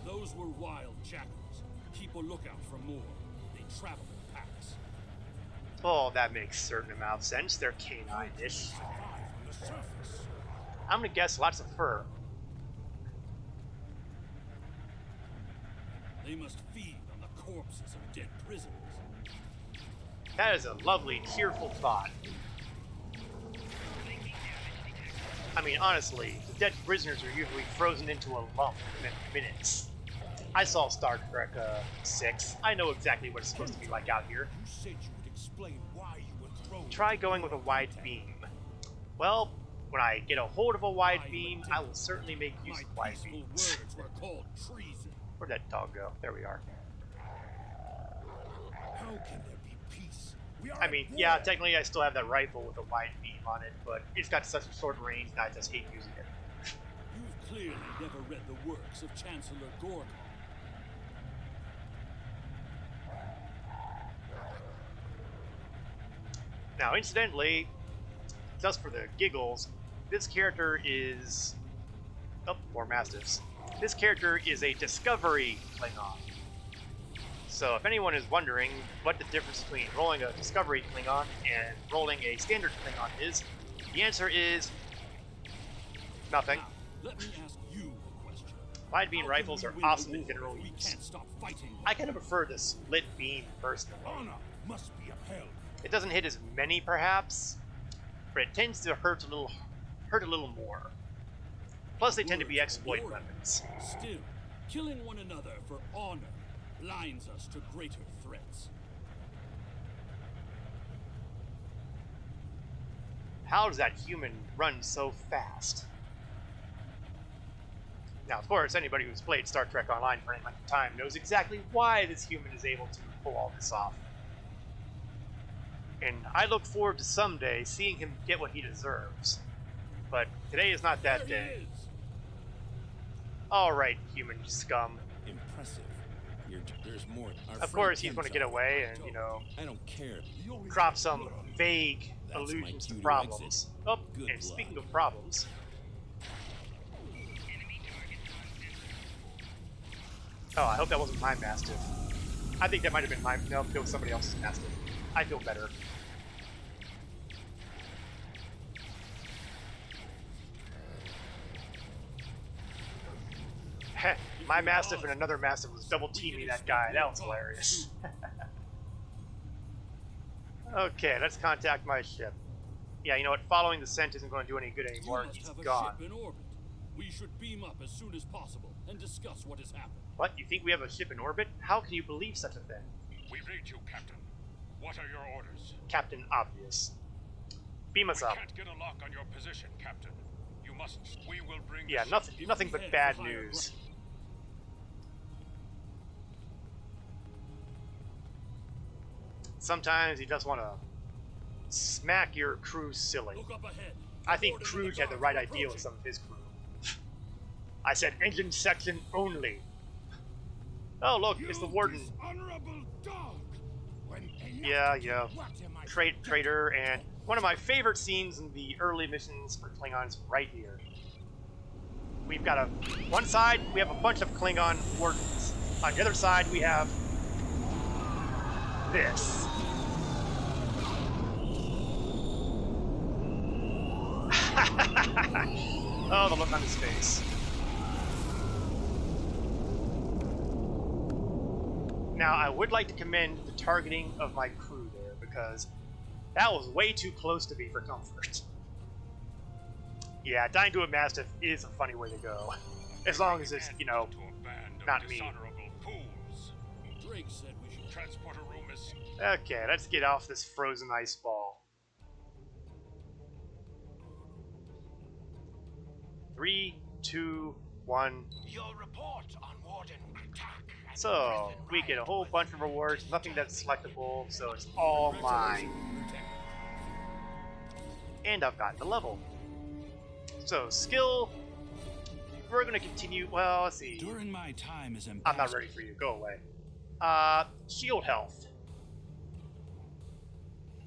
Those were wild jackals. Keep a lookout for more. They travel in packs. Oh, that makes certain amount of sense. They're canine-ish. Survive on the surface. I'm gonna guess lots of fur. They must feed on the corpses of dead prisoners. That is a lovely, cheerful thought. I mean, honestly, the dead prisoners are usually frozen into a lump in minutes. I saw Star Trek 6. I know exactly what it's supposed to be like out here. You said you would explain why you were thrown. Try going with a wide beam. Well, when I get a hold of a wide beam, I will certainly make use of wide beams. Words were called treason. Where'd that dog go? There we are. How can there be peace? I mean, yeah, technically I still have that rifle with a wide beam on it, but it's got such a short range that I just hate using it. You've clearly never read the works of Chancellor Gorgon. Now, incidentally, just for the giggles, this character is... Oh, more Mastiffs. This character is a Discovery Klingon. So if anyone is wondering what the difference between rolling a Discovery Klingon and rolling a standard Klingon is, the answer is... nothing. Now, let me ask you a question. Wide beam rifles are awesome in general We use. can't stop fighting. I kind of prefer the split beam personally. Honor must be upheld. It doesn't hit as many, perhaps, but it tends to hurt a little more. Plus, they tend to be exploit weapons. Still, killing one another for honor blinds us to greater threats. How does that human run so fast? Now, of course, anybody who's played Star Trek Online for any length of time knows exactly why this human is able to pull all this off. And I look forward to someday seeing him get what he deserves. But today is not that day. Alright, human scum. Impressive. There's more. Of course, he's going to get away and, you know, I don't care. drop some vague That's my allusions to cue to problems. exit. Oh, Good and luck. speaking of problems... Oh, I hope that wasn't my Mastiff. I think that might have been my... No, it was somebody else's Mastiff. I feel better. Heh, my Mastiff and another Mastiff was double teaming that guy. That was hilarious. Okay, let's contact my ship. Yeah, you know what? Following the scent isn't going to do any good anymore. You must It's have a gone. ship in orbit. We should beam up as soon as possible and discuss what has happened. What? You think we have a ship in orbit? How can you believe such a thing? We read you, Captain. What are your orders? Captain Obvious. Beam us We up. can't get a lock on your position, Captain. You mustn't. We will bring Yeah, the nothing, ship- nothing but head bad for higher news. Sometimes you just want to smack your crew silly. Look up ahead. I think Orders Crude in the had the guards right are idea with approaching. some of his crew. I said engine section only. Oh look, it's the warden. Dishonorable dog. When Yeah, yeah. what am I Traitor, and one of my favorite scenes in the early missions for Klingons right here. We've got one side, we have a bunch of Klingon wardens. On the other side, we have this. Oh, the look on his face. Now, I would like to commend the targeting of my crew there, because that was way too close to me for comfort. Yeah, dying to a Mastiff is a funny way to go. As long as it's, you know, To a band of not me. dishonorable fools. Drake said we should Transporter room is... Okay, let's get off this frozen ice ball. 3, 2, 1. Your report on Warden Kratak. So, we get a whole bunch of rewards, nothing that's selectable, so it's all mine. And I've got the level. So, skill, we're going to continue, well, let's see. During my time as I'm not ready for you, go away. Shield health.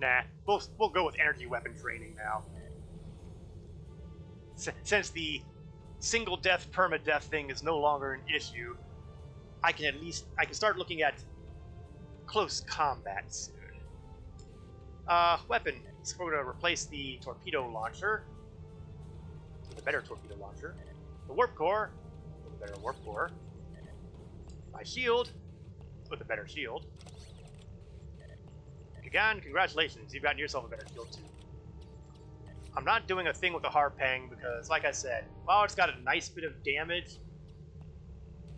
Nah, we'll go with energy weapon training now. Since the single death permadeath thing is no longer an issue, I can start looking at close combat soon. Weapon. So we're going to replace the torpedo launcher. with a better torpedo launcher. The warp core with a better warp core. My shield with a better shield. Again, congratulations, you've gotten yourself a better shield too. I'm not doing a thing with the Harpang because, like I said, while it's got a nice bit of damage,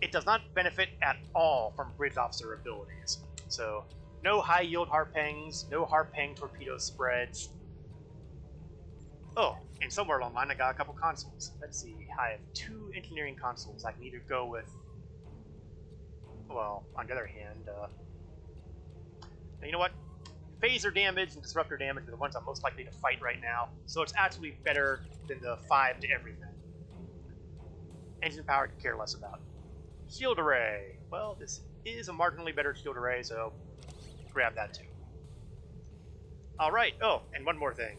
it does not benefit at all from bridge officer abilities. So, no high yield Harpangs, no Harpang torpedo spreads. Oh, and somewhere along the line I got a couple consoles. Let's see, I have 2 engineering consoles. I can either go with, well, on the other hand, you know what? Phaser damage and disruptor damage are the ones I'm most likely to fight right now, so it's actually better than the 5 to everything. Engine power I could care less about. Shield array. Well, this is a marginally better shield array, so grab that too. Alright, oh, and one more thing.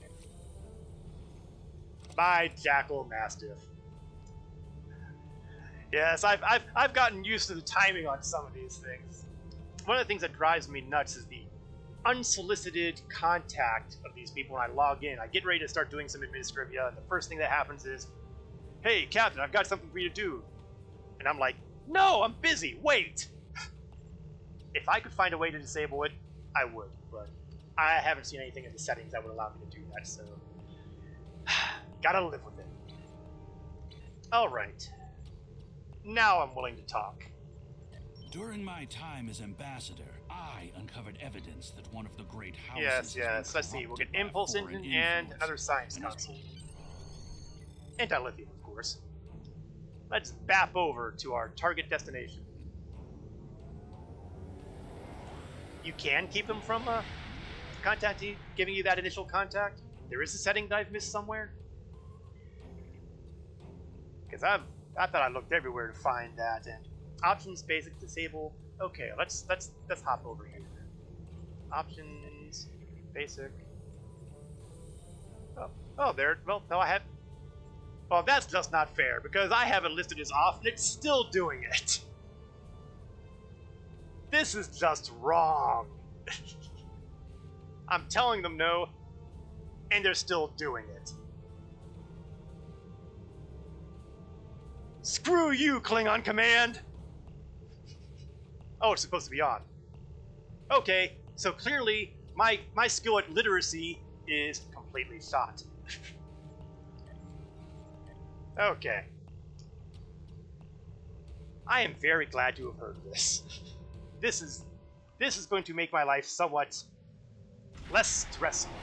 My Jackal Mastiff. Yes, I've gotten used to the timing on some of these things. One of the things that drives me nuts is the unsolicited contact of these people when I log in. I get ready to start doing some administrivia, and the first thing that happens is, hey, Captain, I've got something for you to do. And I'm like, no, I'm busy, wait! If I could find a way to disable it, I would, but I haven't seen anything in the settings that would allow me to do that, so gotta live with it. Alright. Now I'm willing to talk. During my time as ambassador, I uncovered evidence that one of the great houses... Yes. Let's see. We'll get Impulse Engine and another science console. Anti-lithium, of course. Let's bap over to our target destination. You can keep them from contacting, giving you that initial contact. There is a setting that I've missed somewhere. Because I thought I looked everywhere to find that, and options, basic, disable. Okay, let's hop over here. Options, basic. Oh, there. Well, no, I have. Well, that's just not fair because I have it listed as off, and it's still doing it. This is just wrong. I'm telling them no, and they're still doing it. Screw you, Klingon Command! Oh, it's supposed to be on. Okay, so clearly my skill at literacy is completely shot. Okay. I am very glad to have heard this. This is going to make my life somewhat less stressful.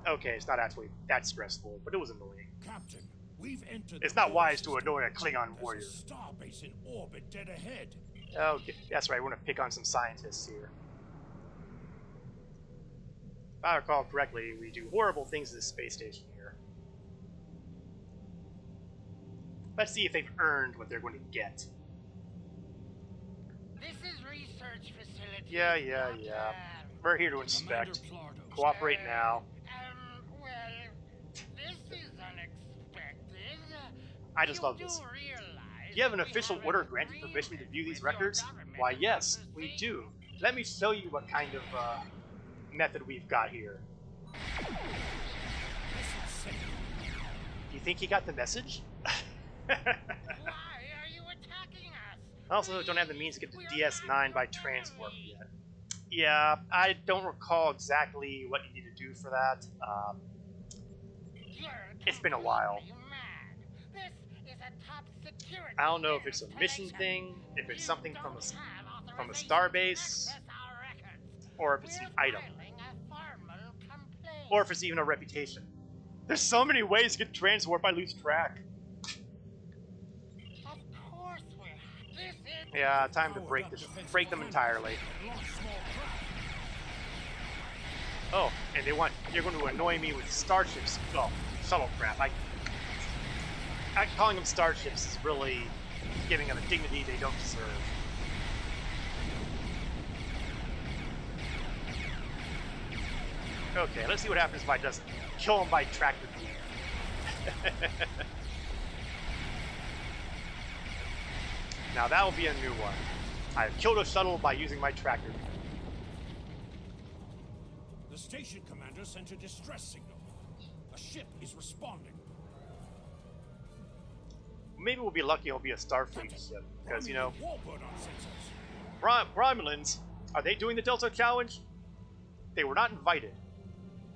Okay, it's not actually that stressful, but it was annoying. Captain, we've entered. It's not wise to annoy a Klingon warrior. There's a starbase in orbit dead ahead. Okay, that's right. We're gonna pick on some scientists here. If I recall correctly, we do horrible things to this space station here. Let's see if they've earned what they're going to get. This is research facility. Yeah. We're here to inspect. Cooperate now. Well, this is unexpected. I just love this. Do you have an official order granting permission to view these records? Why, yes, we do. Let me show you what kind of method we've got here. Do you think he got the message? Why are you attacking us? I also don't have the means to get to DS9 by transwarp yet. Yeah, I don't recall exactly what you need to do for that. It's been a while. I don't know if it's a mission thing, if it's something from a starbase, or if it's an item, or if it's even a reputation. There's so many ways to get transwarp, I lose track. Yeah, time to break them entirely. Oh, and you're going to annoy me with starships. Oh, shuttlecraft. Calling them starships is really giving them a dignity they don't deserve. Okay, let's see what happens if I just kill them by tractor beam. Now that will be a new one. I've killed a shuttle by using my tractor beam. The station commander sent a distress signal. A ship is responding. Maybe we'll be lucky it'll be a Starfleet ship, because, you know, Warbird on sensors. Romulans, are they doing the Delta Challenge? They were not invited.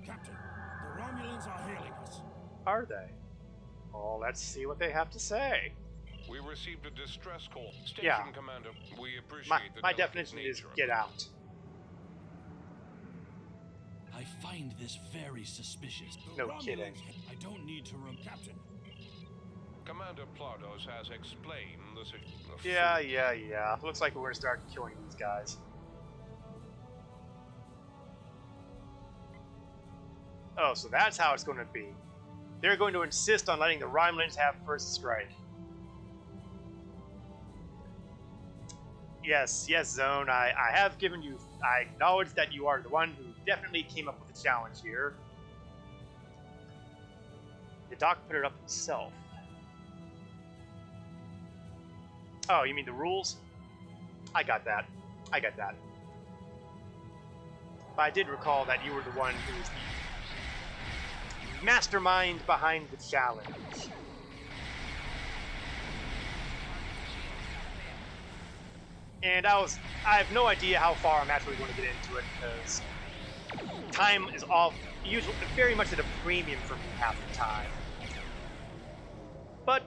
Captain, the Romulans are hailing us. Are they? Well, let's see what they have to say. We received a distress call. Station Yeah. Commander, we appreciate My the delicate definition is nature of get it. out. I find this very suspicious. No Romulans- kidding. I don't need to Captain, Commander Plardos has explained the Yeah. Looks like we're gonna start killing these guys. Oh, so that's how it's going to be. They're going to insist on letting the Romulans have first strike. Yes, Zone, I have given you... I acknowledge that you are the one who definitely came up with the challenge here. The Doc put it up himself. Oh, you mean the rules? I got that. But I did recall that you were the one who was the mastermind behind the challenge. And I have no idea how far I'm actually going to get into it, because time is usually very much at a premium for me half the time. But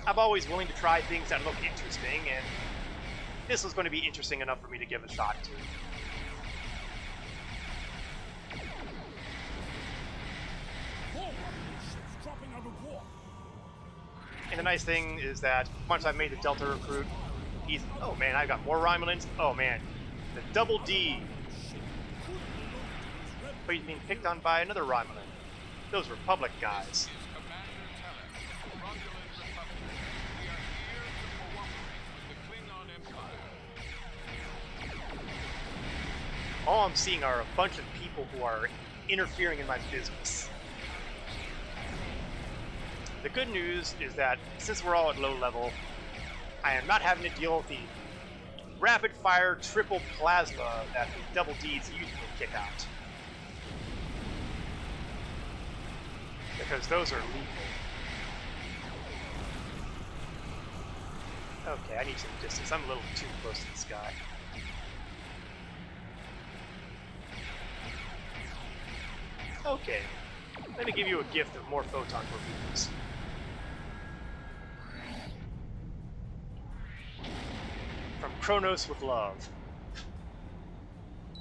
I'm always willing to try things that look interesting, and this was going to be interesting enough for me to give a shot to. more Romulan ships dropping out of war. And the nice thing is that once I've made the Delta recruit, he's... Oh man, I've got more Romulans. Oh man, the double D. But he's being picked on by another Romulan. Those Republic guys. All I'm seeing are a bunch of people who are interfering in my business. The good news is that since we're all at low level, I am not having to deal with the rapid fire triple plasma that the double Ds usually kick out. Because those are lethal. Okay, I need some distance. I'm a little too close to this guy. Okay, let me give you a gift of more photon torpedoes. From Kronos with love.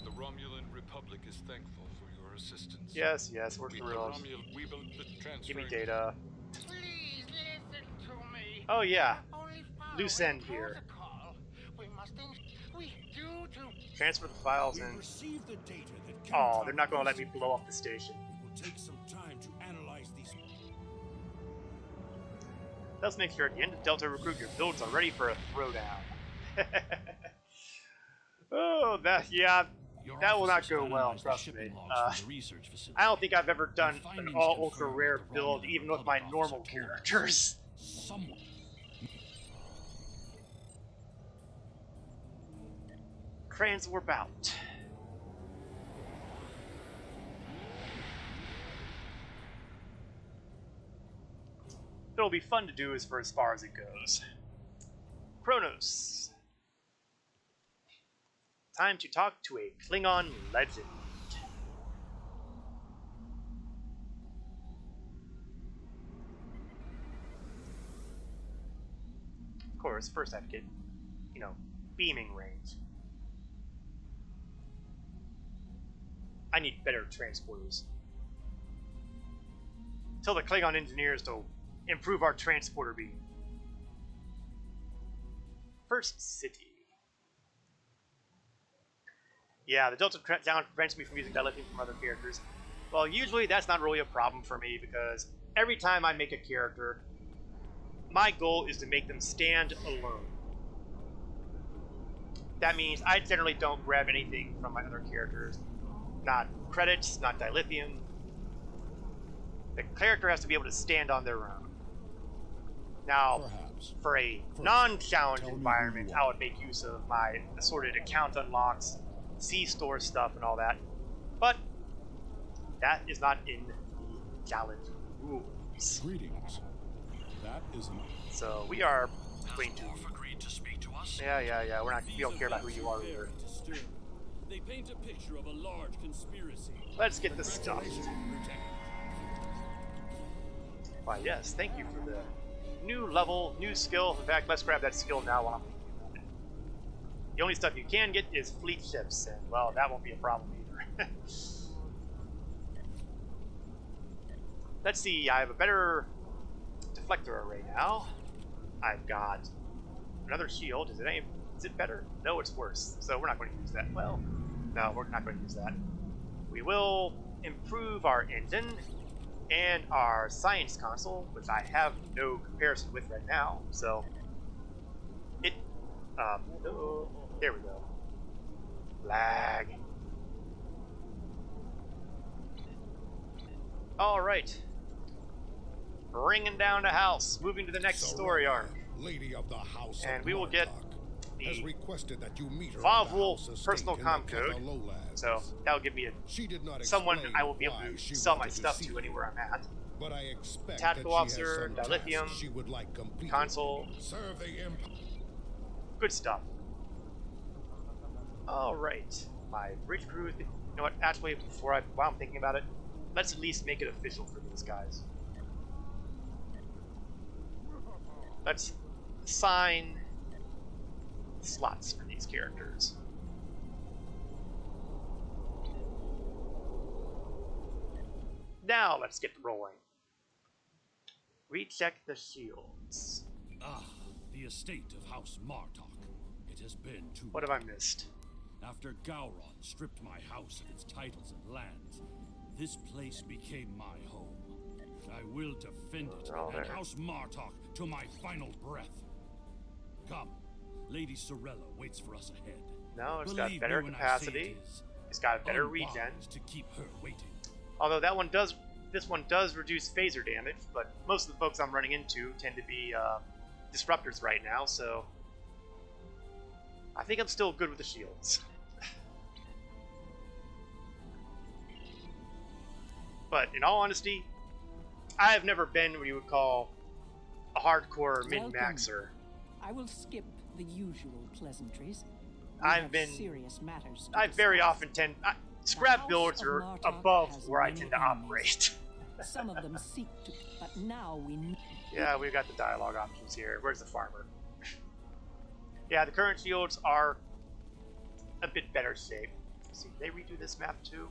The Romulan Republic is thankful for your assistance. Yes, we're thrilled. We will transfer. Give me data. Please listen to me. Oh yeah, Only loose end here. protocol. We do to Transfer the files We in. received the data that Oh, they're not going to let me blow up the station. It will take some time to analyze these. Let's make sure at the end of Delta Recruit your builds are ready for a throwdown. Oh, that will not go well, trust me. I don't think I've ever done an all ultra rare build even with my normal characters. Someone. Transwarp out. It'll be fun to do for as far as it goes. Kronos. Time to talk to a Klingon legend. Of course, first I have to get, beaming range. I need better transporters. Tell the Klingon engineers to improve our transporter beam. First city. Yeah, the Delta Challenge prevents me from using dilithium from other characters. Well, usually that's not really a problem for me because every time I make a character, my goal is to make them stand alone. That means I generally don't grab anything from my other characters. Not credits, not dilithium. The character has to be able to stand on their own. Now, for a non-challenge environment, I would make use of my assorted account unlocks, C-store stuff, and all that. But that is not in the challenge rules. Greetings. That is an... So we are going to. Dwarf agreed to speak to us. Yeah. We These don't care about who events you are are very either. disturbing. They paint a picture of a large conspiracy. Let's get this stuff. Why, yes, thank you for the new level, new skill. In fact, let's grab that skill now while I'm thinking about it. The only stuff you can get is fleet ships, and, well, that won't be a problem either. Let's see, I have a better deflector array now. I've got another shield. Is it better? No, it's worse. So we're not going to use that. Well, no, we're not going to use that. We will improve our engine and our science console, which I have no comparison with right now. So it, there we go. Lag. All right. Bringing down the house, moving to the next story arc. Lady of the House and of we will get has the requested that you meet her Vavul at the house personal estate in com the code. Kether Lowlands. So that'll give me She did not someone explain I will be able why to she sell my wanted stuff see to you, anywhere I'm at. but I expect Tactical that she has officer, some dilithium, tasks she would like completed. console. Serve the Empire. Good stuff. All right, my bridge crew. You know what? Actually, while I'm thinking about it, let's at least make it official for these guys. Let's assign slots for these characters. Now let's get rolling. Recheck the shields. Ah, the estate of House Martok. It has been too What have I missed? After Gowron stripped my house of its titles and lands, this place became my home. I will defend it and House Martok to my final breath. Come, Lady Sorella waits for us ahead. No, it's Believe got better me when I say capacity. It's got better unwise regen. to keep her waiting. Although this one does reduce phaser damage, but most of the folks I'm running into tend to be disruptors right now, so I think I'm still good with the shields. But in all honesty, I have never been what you would call a hardcore min-maxer. I will skip the usual pleasantries. Serious matters. I very often tend scrap builds are above where I tend to operate. Some of them seek to, but now we. Yeah, we've got the dialogue options here. Where's the farmer? Yeah, the current shields are a bit better shape. Let's see, did they redo this map too?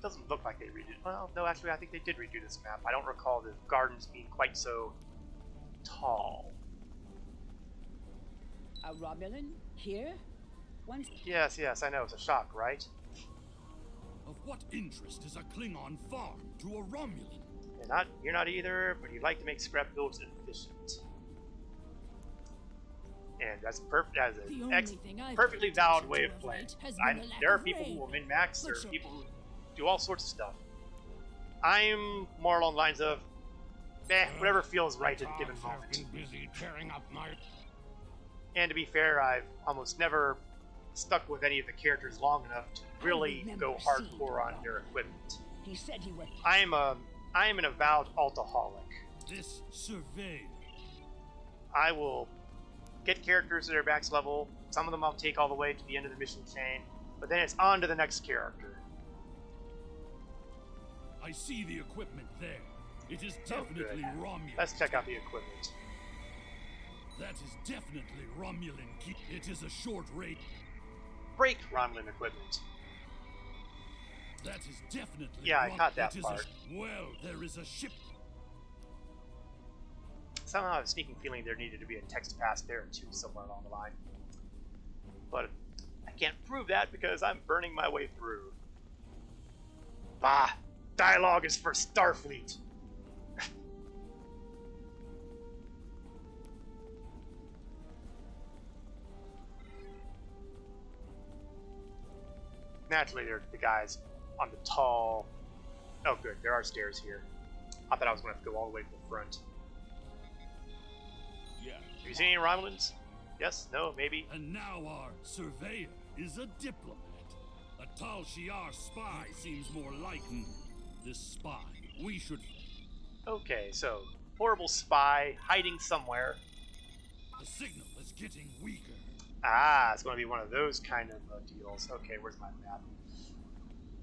Doesn't look like they redid. Well, no, actually, I think they did redo this map. I don't recall the gardens being quite so tall. A Romulan here? Once. Yes, I know. It's a shock, right? Of what interest is a Klingon farm to a Romulan? You're not either, but you'd like to make scrap builds efficient. And that's perfect as a perfectly valid way of playing. There are people who will min-max, there are people who do all sorts of stuff. I'm more along the lines of, whatever feels right at a given moment. And to be fair, I've almost never stuck with any of the characters long enough to really go hardcore on their equipment. He said he would. I am an avowed altaholic. This survey. I will get characters at their max level. Some of them I'll take all the way to the end of the mission chain, but then it's on to the next character. I see the equipment there. It is definitely Romulan. Let's check out the equipment. That is definitely Romulan. It is a short range. Break Romulan equipment. That is definitely. Yeah, I caught that part. Well, there is a ship. Somehow I have a sneaking feeling there needed to be a text pass there too, somewhere along the line. But I can't prove that because I'm burning my way through. Bah! Dialogue is for Starfleet! Naturally, they're the guys on the tall... Oh good, there are stairs here. I thought I was going to have to go all the way to the front. Yeah. Have you seen any Romulans? Yes? No? Maybe? And now our surveyor is a diplomat. A Tal Shiar spy seems more like this spy. We should... Okay, so horrible spy hiding somewhere. The signal is getting weaker. Ah, it's going to be one of those kind of deals. Okay, where's my map?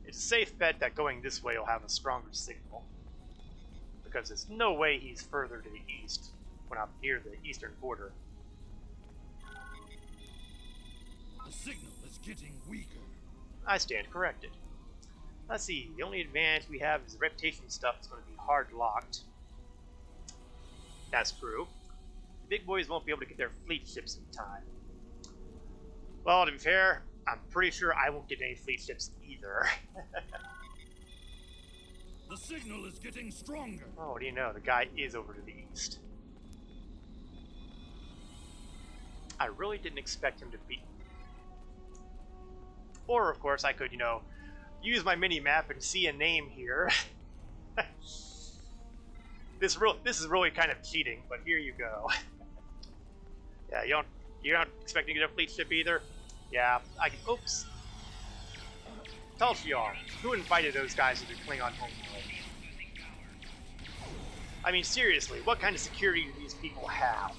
It's a safe bet that going this way will have a stronger signal, because there's no way he's further to the east when I'm near the eastern border. The signal is getting weaker. I stand corrected. Let's see, the only advantage we have is the reputation stuff is going to be hard locked. That's true. The big boys won't be able to get their fleet ships in time. Well, to be fair, I'm pretty sure I won't get any fleet ships either. The signal is getting stronger. Oh, what do you know? The guy is over to the east. I really didn't expect him to be. Or, of course, I could, you know, use my mini-map and see a name here. This is really kind of cheating, but here you go. Yeah, you're not expecting to get a fleet ship either? Yeah, oops. Talchion, who invited those guys to the Klingon homeworld? I mean, seriously, what kind of security do these people have?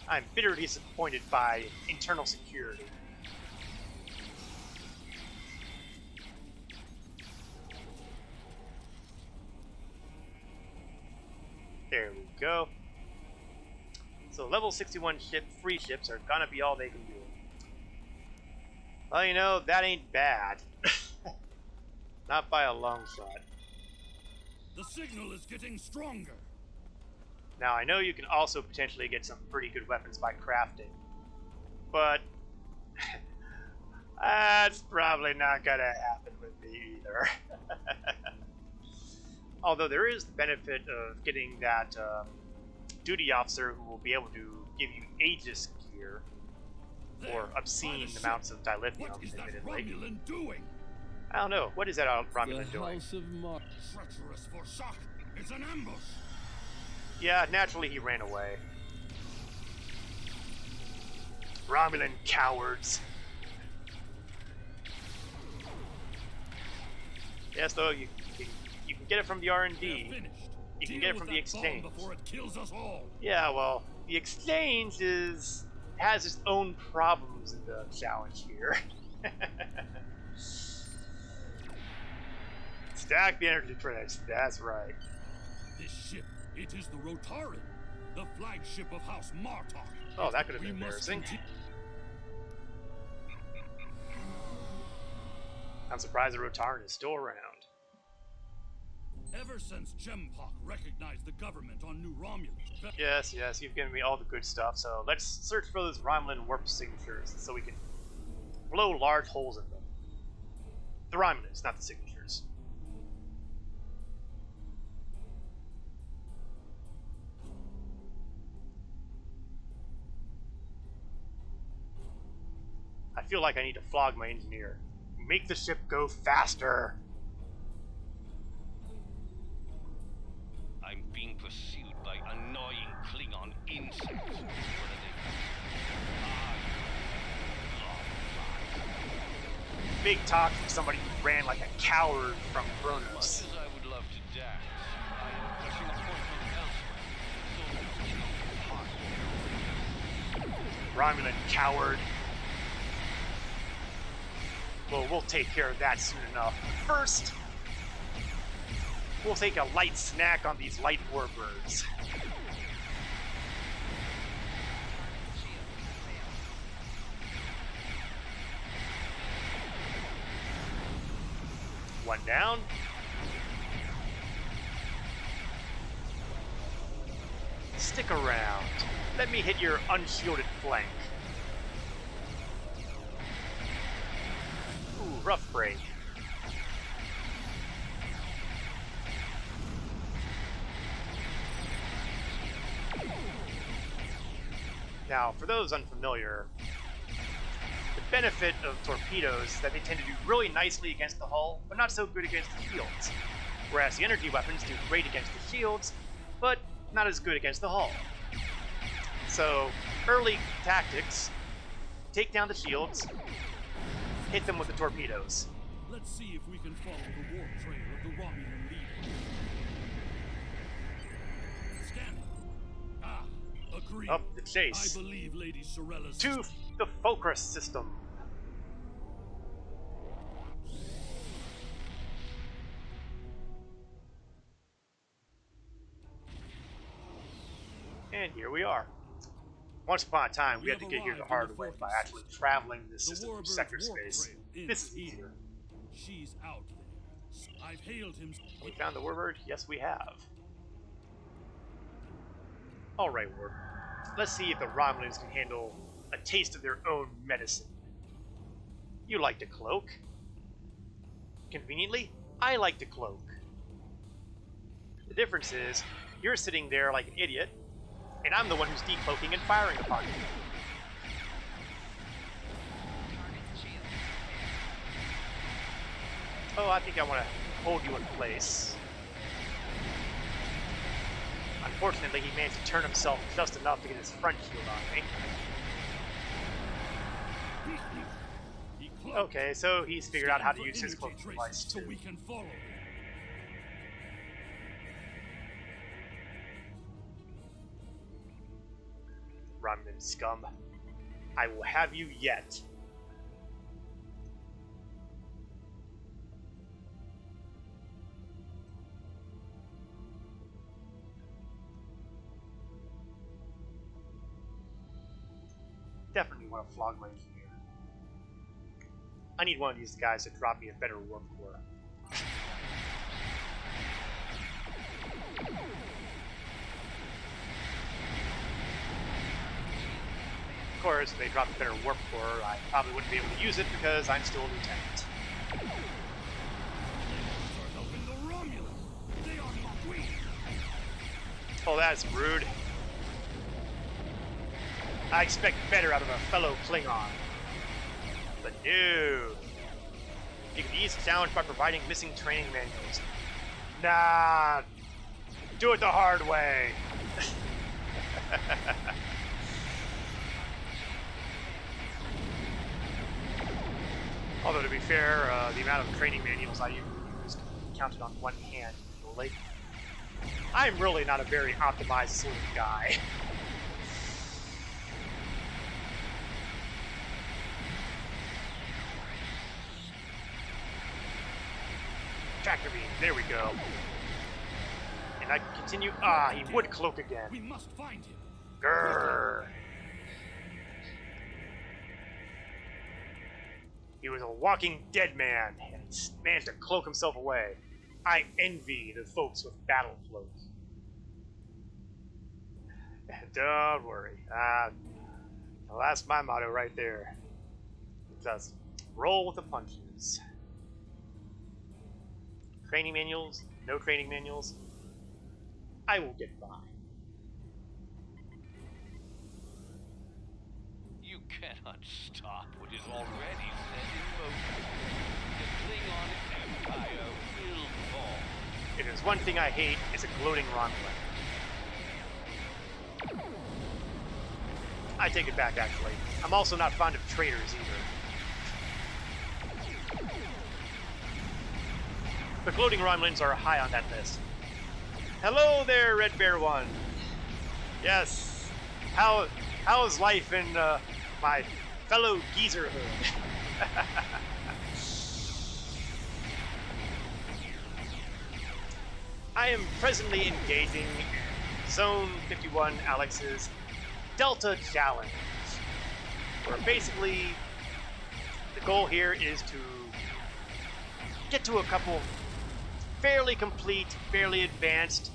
I'm bitterly disappointed by internal security. There we go. So level 61 free ships are gonna be all they can do. Well, you know, that ain't bad. Not by a long shot. The signal is getting stronger. Now, I know you can also potentially get some pretty good weapons by crafting, but that's probably not gonna happen with me either. Although there is the benefit of getting that duty officer who will be able to give you Aegis gear or obscene amounts of dilithium. What is that Romulan doing? I don't know. What is that Romulan doing? Treacherous for shock. It's an ambush. Yeah, naturally he ran away. Romulan cowards. Yes, though you can get it from the R&D. You can get it from the exchange. Before it kills us all. Yeah, well, the exchange has its own problems in the challenge here. Stack the energy credits. That's right. This ship, it is the Rotaran, the flagship of House Martok. Oh, that could have been embarrassing. I'm surprised the Rotaran is still around. Ever since Gempok recognized the government on New Romulus. Yes, you've given me all the good stuff, so let's search for those Romulan warp signatures so we can blow large holes in them. The Romulans, not the signatures. I feel like I need to flog my engineer. Make the ship go faster! I'm being pursued by annoying Klingon insects. Big talk from somebody who ran like a coward from Kronos. Much as I would love to dance, I am pushing a point from elsewhere. Romulan coward. Well, we'll take care of that soon enough. First, we'll take a light snack on these light warbirds. One down. Stick around. Let me hit your unshielded flank. Ooh, rough break. Now, for those unfamiliar, the benefit of torpedoes is that they tend to do really nicely against the hull, but not so good against the shields. Whereas the energy weapons do great against the shields, but not as good against the hull. So, early tactics, take down the shields, hit them with the torpedoes. Let's see if we can follow the warp trail of the Romulan leader. agree. Up the chase. I believe Lady Sorella's To the FotR's system. And here we are. Once upon a time, we had to get here the hard way by actually traveling this system from sector space. This is easier. She's out there. I've hailed him. We found the warbird? Yes, we have. Alright, Warbird. Let's see if the Romulans can handle a taste of their own medicine. You like to cloak. Conveniently, I like to cloak. The difference is, you're sitting there like an idiot, and I'm the one who's decloaking and firing upon you. Oh, I think I want to hold you in place. Unfortunately, he managed to turn himself just enough to get his front shield on me. Okay, so he's figured out how to use his cloaking device too. So we can follow him. Romulan scum. I will have you yet. Definitely want to flog my engineer. I need one of these guys to drop me a better warp core. Of course, if they dropped a better warp core, I probably wouldn't be able to use it because I'm still a lieutenant. Oh, that's rude. I expect better out of a fellow Klingon. But no. You can ease the challenge by providing missing training manuals. Nah. Do it the hard way. Although, to be fair, the amount of training manuals I use can be counted on one hand usually. I'm really not a very optimized sort of guy. Tractor beam, there we go. And I can continue. Ah, he would cloak again. We must find him. Grrr. He was a walking dead man and managed to cloak himself away. I envy the folks with battle cloak. Don't worry. Well, that's my motto right there. Just roll with the punches. Training manuals, no training manuals. I will get by. You cannot stop what is already set in motion. The Klingon Empire will fall. If there's one thing I hate, it's a gloating Romulan. I take it back, actually. I'm also not fond of traitors either. The gloating Romulans are high on that list. Hello there, Red Bear One. Yes. How's life in my fellow geezerhood? I am presently engaging Zone 51 Alex's Delta Challenge, where basically the goal here is to get to a couple fairly complete, fairly advanced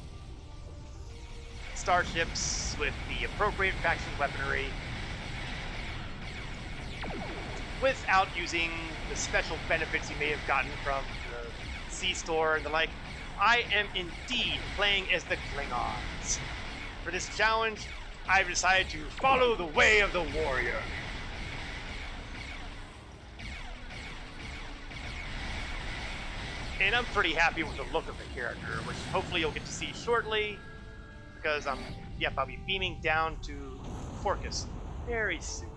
starships with the appropriate faction weaponry without using the special benefits you may have gotten from the C-Store and the like. I am indeed playing as the Klingons. For this challenge, I've decided to follow the way of the warrior. And I'm pretty happy with the look of the character, which hopefully you'll get to see shortly, because I'll be beaming down to Forcus very soon.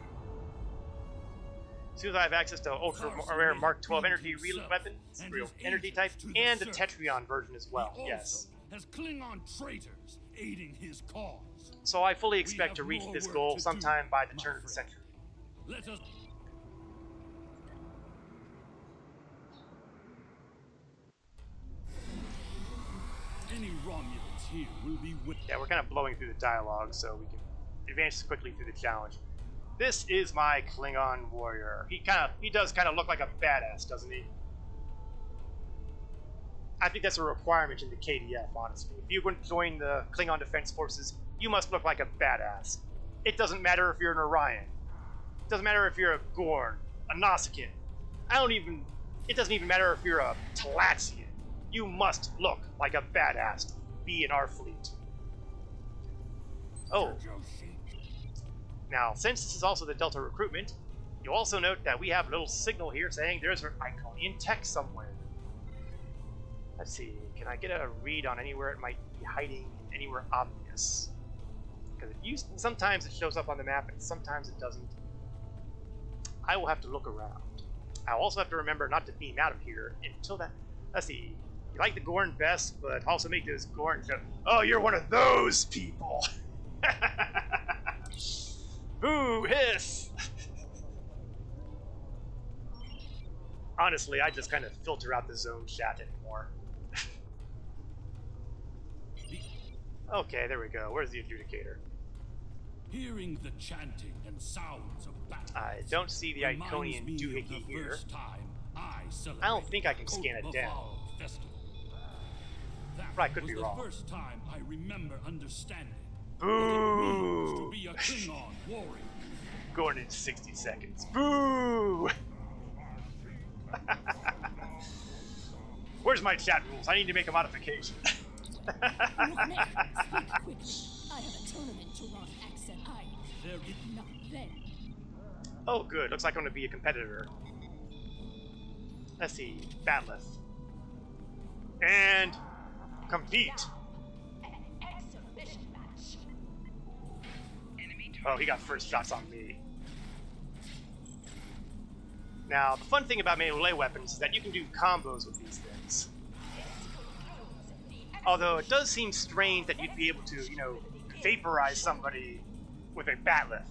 As soon as I have access to ultra rare Mark 12 energy weapons, real energy type, and the Tetrion version as well. Yes, has Klingon traitors aiding his cause. So I fully expect to reach this goal sometime by the turn of the century. Let us. Any Romulans here will be with. Yeah, we're kind of blowing through the dialogue, so we can advance quickly through the challenge. This is my Klingon warrior. He does kind of look like a badass, doesn't he? I think that's a requirement in the KDF, honestly. If you want to join the Klingon Defense Forces, you must look like a badass. It doesn't matter if you're an Orion. It doesn't matter if you're a Gorn, a Nausicaan. It doesn't even matter if you're a Talaxian. You must look like a badass to be in our fleet. Oh. Now, since this is also the Delta recruitment, you'll also note that we have a little signal here saying there's an Iconian tech somewhere. Let's see, can I get a read on anywhere it might be hiding, anywhere obvious? Because sometimes it shows up on the map and sometimes it doesn't. I will have to look around. I'll also have to remember not to beam out of here until that. Let's see, you like the Gorn best, but also make those Gorn show. Oh, you're one of those people! Boo, hiss! Honestly, I just kind of filter out the zone chat anymore. Okay, there we go. Where's the adjudicator? Hearing the chanting and sounds of battle. I don't see the Iconian doohickey here. I don't think I can scan it down. But I could be wrong. The first time I remember understanding. Boo! To be a Klingon warrior. Going in 60 seconds. Boo! Where's my chat rules? I need to make a modification. Look, Nick, speak quickly. I have a tournament to run accent. There is not then. Oh, good. Looks like I'm going to be a competitor. Let's see. Batleth. And compete. Oh, he got first shots on me. Now, the fun thing about melee weapons is that you can do combos with these things. Although it does seem strange that you'd be able to, you know, vaporize somebody with a batleth.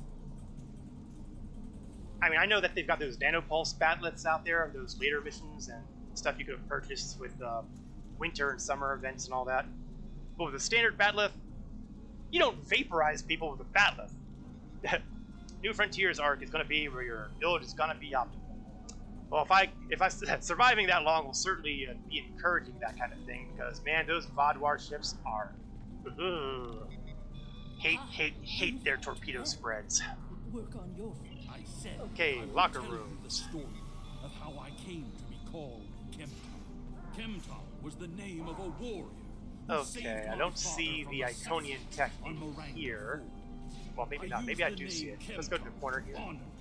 I mean, I know that they've got those nanopulse batleths out there, and those later missions and stuff you could have purchased with winter and summer events and all that. But with a standard batleth, you don't vaporize people with a batleth. New Frontiers arc is going to be where your build is going to be optimal. Well, if I surviving that long will certainly be encouraging that kind of thing, because man, those Vodwar ships are hate their torpedo spreads. Work on your. I said. Okay, locker room. The story of how I came to be called Chemtom. Chemtom was the name of a warrior. Okay, I don't see the Iconian tech in here. Well, maybe not. Maybe I do see it. Let's go to the corner here.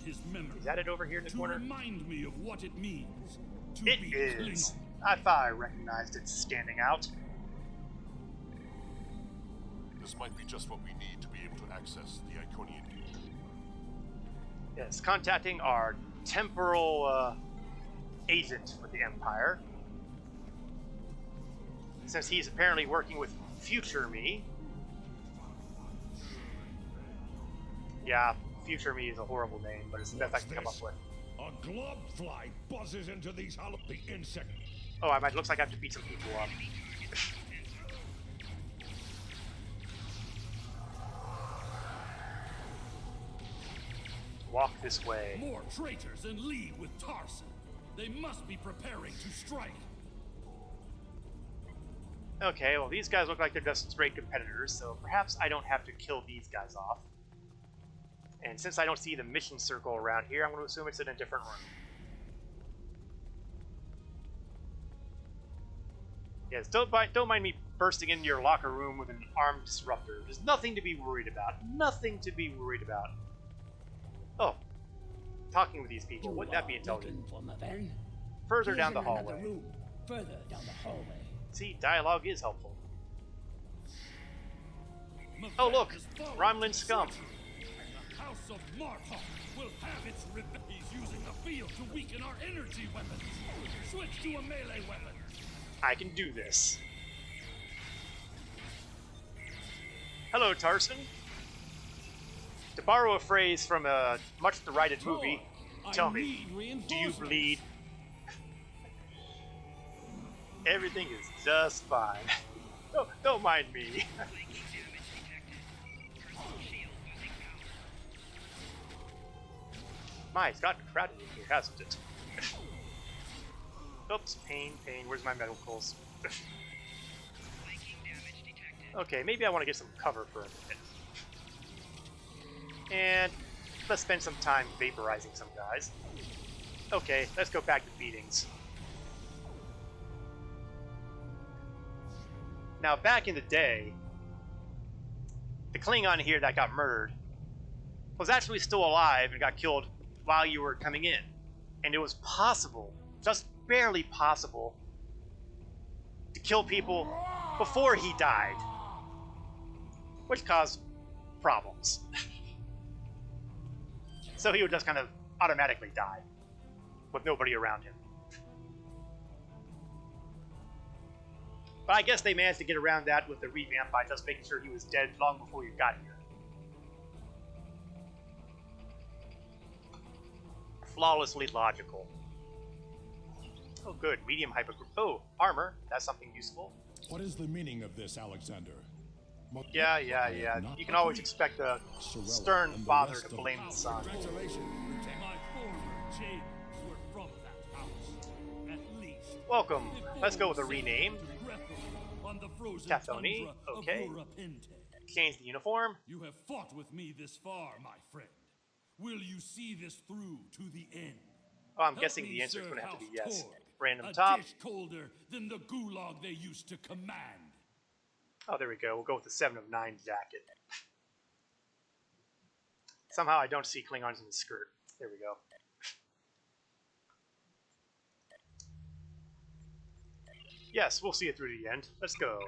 Is that it over here in the corner? Remind me of what it means. It is. I thought I recognized it standing out. This might be just what we need to be able to access the Iconian. Yes, contacting our temporal agent with the Empire. Since he's apparently working with future me. Yeah, future me is a horrible name, but it's the best I can come up with. A globfly buzzes into these hollow the insect. Oh, looks like I have to beat some people up. Walk this way. More traitors in league with Tarson. They must be preparing to strike. Okay, well these guys look like they're just straight competitors, so perhaps I don't have to kill these guys off. And since I don't see the mission circle around here, I'm going to assume it's in a different room. Yes, don't mind me bursting into your locker room with an armed disruptor. There's nothing to be worried about. Nothing to be worried about. Oh, talking with these people, wouldn't that be intelligent? Further down the hallway. Further down the hallway. See, dialogue is helpful. Oh look, Romulan scum. The House of Martok will have its revenge. He's using the field to weaken our energy weapons. Switch to a melee weapon. I can do this. Hello, Tarson. To borrow a phrase from a much derided movie, tell me, do you bleed? Everything is just fine. Don't mind me. My, it's gotten crowded in here, hasn't it? Oops, pain. Where's my medicals? Okay, maybe I want to get some cover for a minute. And let's spend some time vaporizing some guys. Okay, let's go back to beatings. Now, back in the day, the Klingon here that got murdered was actually still alive and got killed while you were coming in. And it was possible, just barely possible, to kill people before he died, which caused problems. So he would just kind of automatically die with nobody around him. But I guess they managed to get around that with the revamp by just making sure he was dead long before you got here. Flawlessly logical. Oh, good. Medium hyper. Oh, armor. That's something useful. What is the meaning of this, Alexander? Yeah. You can always expect a stern father to blame the son. Congratulations, Lieutenant. My former James were from that house. At least. Welcome. Let's go with a rename. On the frozen Cathoni. tundra of Okay. Urapente. Change the uniform. You have fought with me this far, my friend. Will you see this through to the end? Oh, I'm Help guessing me the answer is serve going to have to be House yes. Torg, Random a top. dish colder than the gulag they used to command. Oh, there we go. We'll go with the 7 of 9 jacket. Somehow I don't see Klingons in the skirt. There we go. Yes, we'll see it through to the end. Let's go.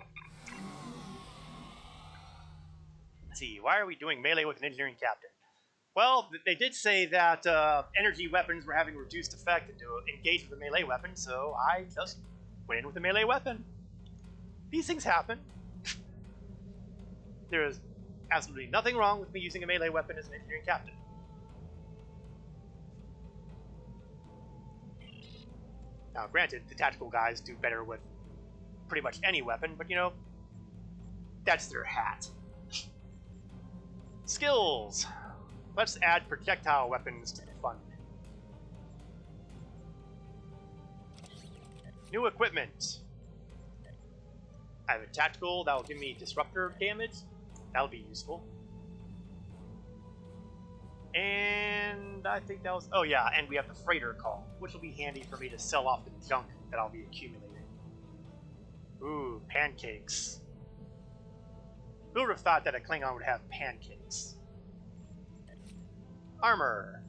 Let's see, why are we doing melee with an engineering captain? Well, they did say that energy weapons were having reduced effect to engage with a melee weapon, so I just went in with a melee weapon. These things happen. There is absolutely nothing wrong with me using a melee weapon as an engineering captain. Now, granted, the tactical guys do better with pretty much any weapon, but you know, that's their hat. Skills! Let's add projectile weapons to the fun. New equipment. I have a tactical that will give me disruptor damage. That'll be useful. And I think that was... Oh yeah, and we have the freighter call, which will be handy for me to sell off the junk that I'll be accumulating. Ooh, pancakes. Who would have thought that a Klingon would have pancakes? Armor.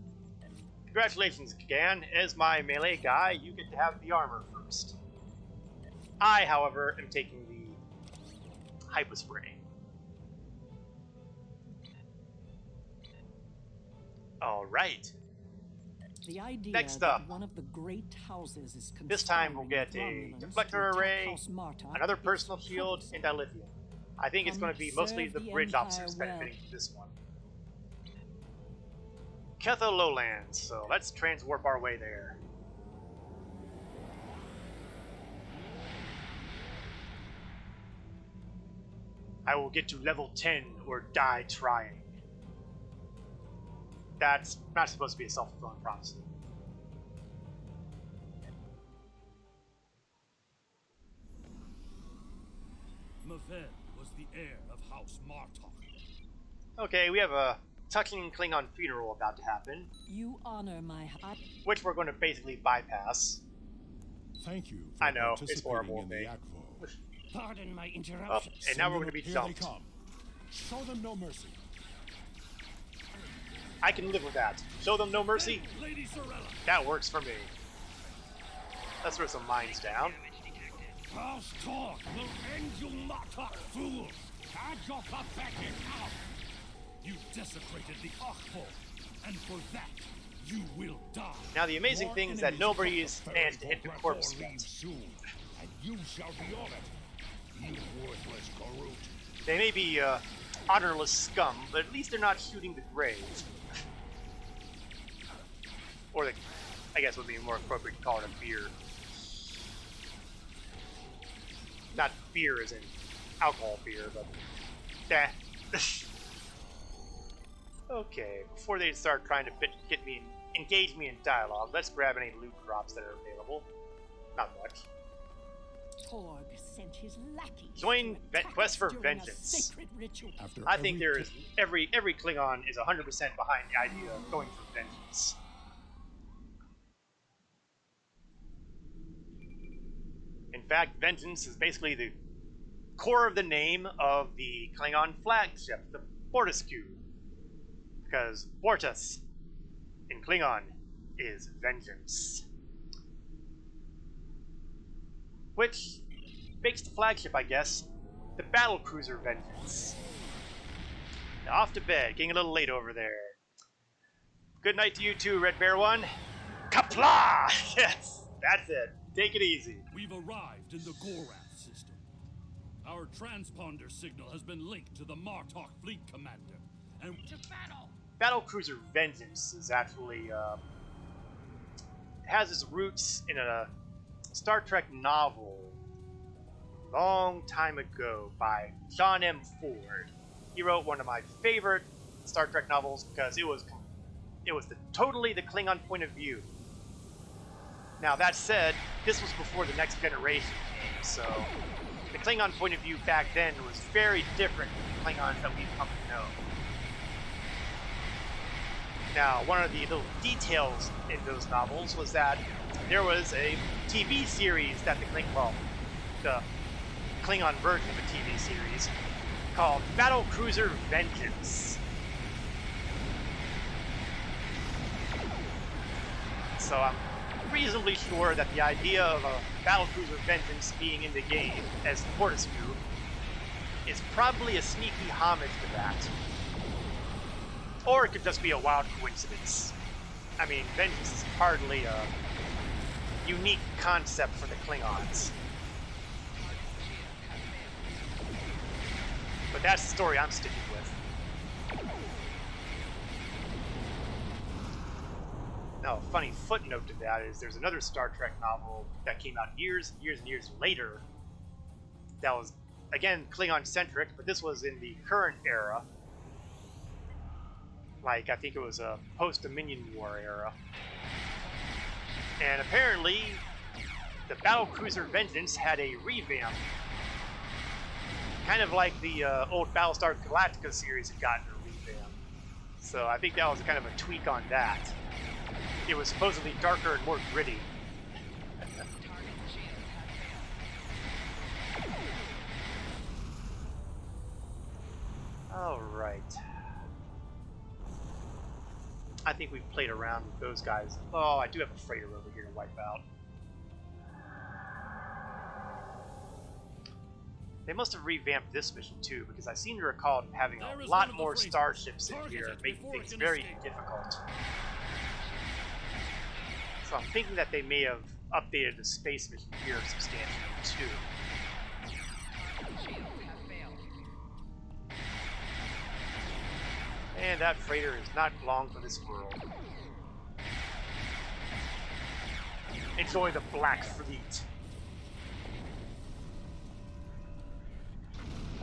Congratulations, Gan. As my melee guy, you get to have the armor first. I, however, am taking the hypospray. Alright. The idea Next up. that one of the great houses is This time we'll get a conspiring with deflector Romulans to array, attack House Martok another is personal shield, troublesome. and dilithium. I think it's going to be mostly the Serve bridge the officers Empire benefiting from this one. Ketha Lowlands, so let's transwarp our way there. I will get to level 10 or die trying. That's not supposed to be a self-fulfilling prophecy. Maven was the heir of House Martok. Okay, we have a touching Klingon funeral about to happen, You honor my which we're going to basically bypass. Thank you for I know, it's participating horrible, in the mate. Akvo. Pardon my Oh, interruption. and now we're going to be Here jumped. they come. Show them no mercy. I can live with that. Show them no mercy? Lady Sorella. That works for me. Let's throw some mines down. House Torg will end you Martok fools. Add your pathetic out. You desecrated the Akvo, and for that, you will die. Now the amazing More thing is that enemies nobody's will managed to hit the before corpse leave yet. soon, and you shall be on it. You worthless Garut. They may be honorless scum, but at least they're not shooting the grave. Or the, I guess would be more appropriate to call it a beer. Not beer as in alcohol beer, but Okay, before they start trying to engage me in dialogue, let's grab any loot drops that are available. Not much. Torg sent his lackeys Join to attack Quest us for during a Vengeance. sacred ritual. I think there is every Klingon is 100% behind the idea of going for vengeance. In fact, vengeance is basically the core of the name of the Klingon flagship, the Fortescue. Because Fortus in Klingon is vengeance. Which makes the flagship, I guess, the battlecruiser Vengeance. Now off to bed, getting a little late over there. Good night to you too, Red Bear One. Kapla! Yes, that's it. Take it easy. We've arrived in the Gorath system. Our transponder signal has been linked to the Martok fleet commander, and to battle. Battlecruiser Vengeance is actually has its roots in a Star Trek novel long time ago by John M. Ford. He wrote one of my favorite Star Trek novels because it was totally the Klingon point of view. Now that said, this was before the Next Generation came, so the Klingon point of view back then was very different from the Klingons that we've come to know. Now, one of the little details in those novels was that there was a TV series that the Klingon version of a TV series called Battlecruiser Vengeance. So I'm reasonably sure that the idea of a Battlecruiser Vengeance being in the game as Fortescue is probably a sneaky homage to that. Or it could just be a wild coincidence. I mean, vengeance is hardly a unique concept for the Klingons. But that's the story I'm sticking with. Now, a funny footnote to that is there's another Star Trek novel that came out years and years and years later that was, again, Klingon-centric, but this was in the current era. Like, I think it was a post-Dominion War era. And apparently, the Battlecruiser Vengeance had a revamp. Kind of like the old Battlestar Galactica series had gotten a revamp. So I think that was kind of a tweak on that. It was supposedly darker and more gritty. Alright. I think we've played around with those guys. Oh, I do have a freighter over here to wipe out. They must have revamped this mission too, because I seem to recall having a lot more starships in here, making things very difficult. So I'm thinking that they may have updated the space mission here substantially too. And that freighter is not long for this world. Enjoy the Black Fleet.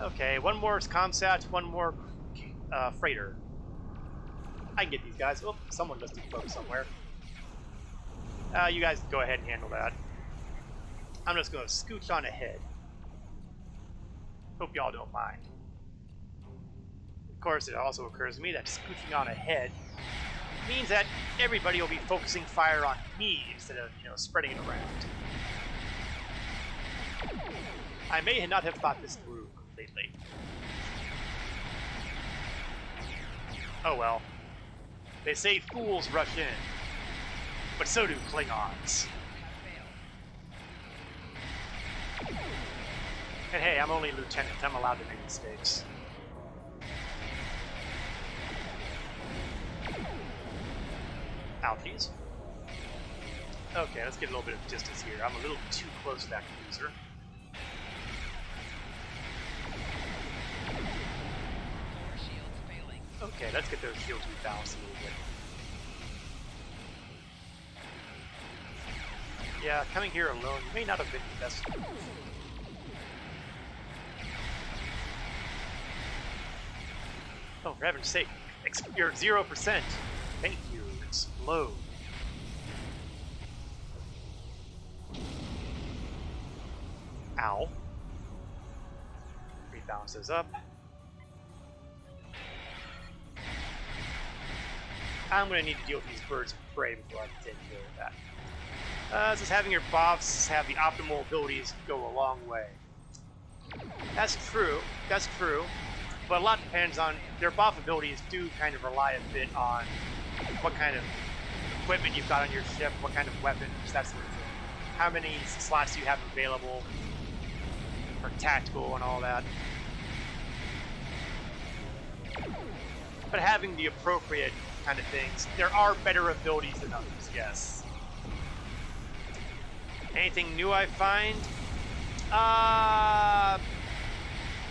Okay, one more ComSat, one more freighter. I can get these guys. Oh, someone must have broke somewhere. You guys go ahead and handle that. I'm just going to scooch on ahead. Hope y'all don't mind. Of course, it also occurs to me that scooching on ahead means that everybody will be focusing fire on me instead of, spreading it around. I may not have thought this through completely. Oh well. They say fools rush in, but so do Klingons. And hey, I'm only lieutenant. I'm allowed to make mistakes. Ouchies. Okay, let's get a little bit of distance here. I'm a little too close to that cruiser. Okay, let's get those shields rebalanced a little bit. Yeah, coming here alone may not have been the best. Oh, for heaven's sake. You're 0%. Thank you. Explode. Ow. Rebalance those up. I'm going to need to deal with these birds of prey before I can take care of that. Just having your buffs have the optimal abilities go a long way. That's true. That's true. But a lot depends on their buff abilities. Do kind of rely a bit on what kind of equipment you've got on your ship, what kind of weapons, that sort of thing. How many slots do you have available for tactical and all that. But having the appropriate kind of things, there are better abilities than others, yes. Anything new I find?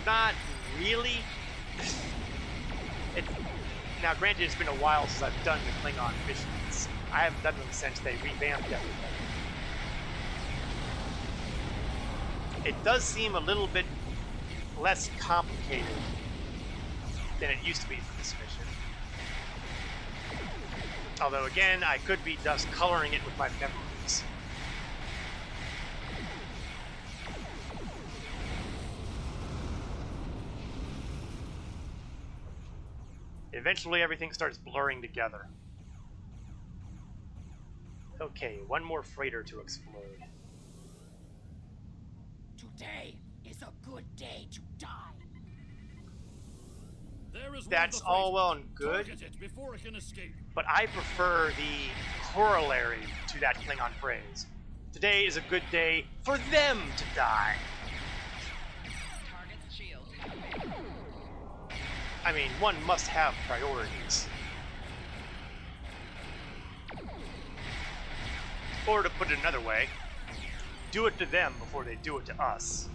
Not really. Now, granted, it's been a while since I've done the Klingon missions. I haven't done them since they revamped everything. It does seem a little bit less complicated than it used to be for this mission. Although, again, I could be just coloring it with my memories. Eventually, everything starts blurring together. Okay, one more freighter to explode. Today is a good day to die. That's all well and good, before it can escape. but I prefer the corollary to that Klingon phrase. Today is a good day for them to die. Target's shield. I mean, one must have priorities. Or to put it another way, do it to them before they do it to us.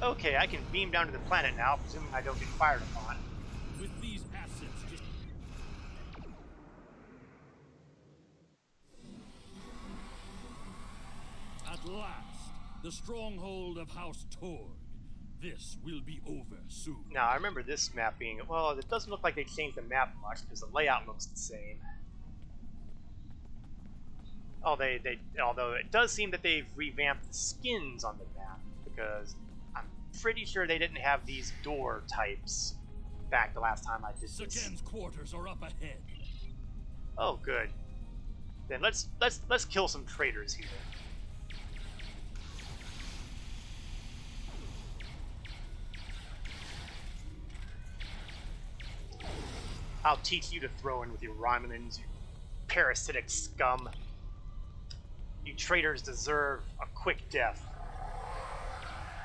Okay, I can beam down to the planet now, presuming I don't get fired upon. With these assets, just... At last, the stronghold of House Torg. This will be over soon. Now, I remember this map being... Well, it doesn't look like they changed the map much, because the layout looks the same. Oh, although it does seem that they've revamped the skins on the map, because I'm pretty sure they didn't have these door types back the last time I did this. Sagan's quarters are up ahead. Oh, good. Then let's kill some traitors here. I'll teach you to throw in with your Romulans, you parasitic scum. You traitors deserve a quick death.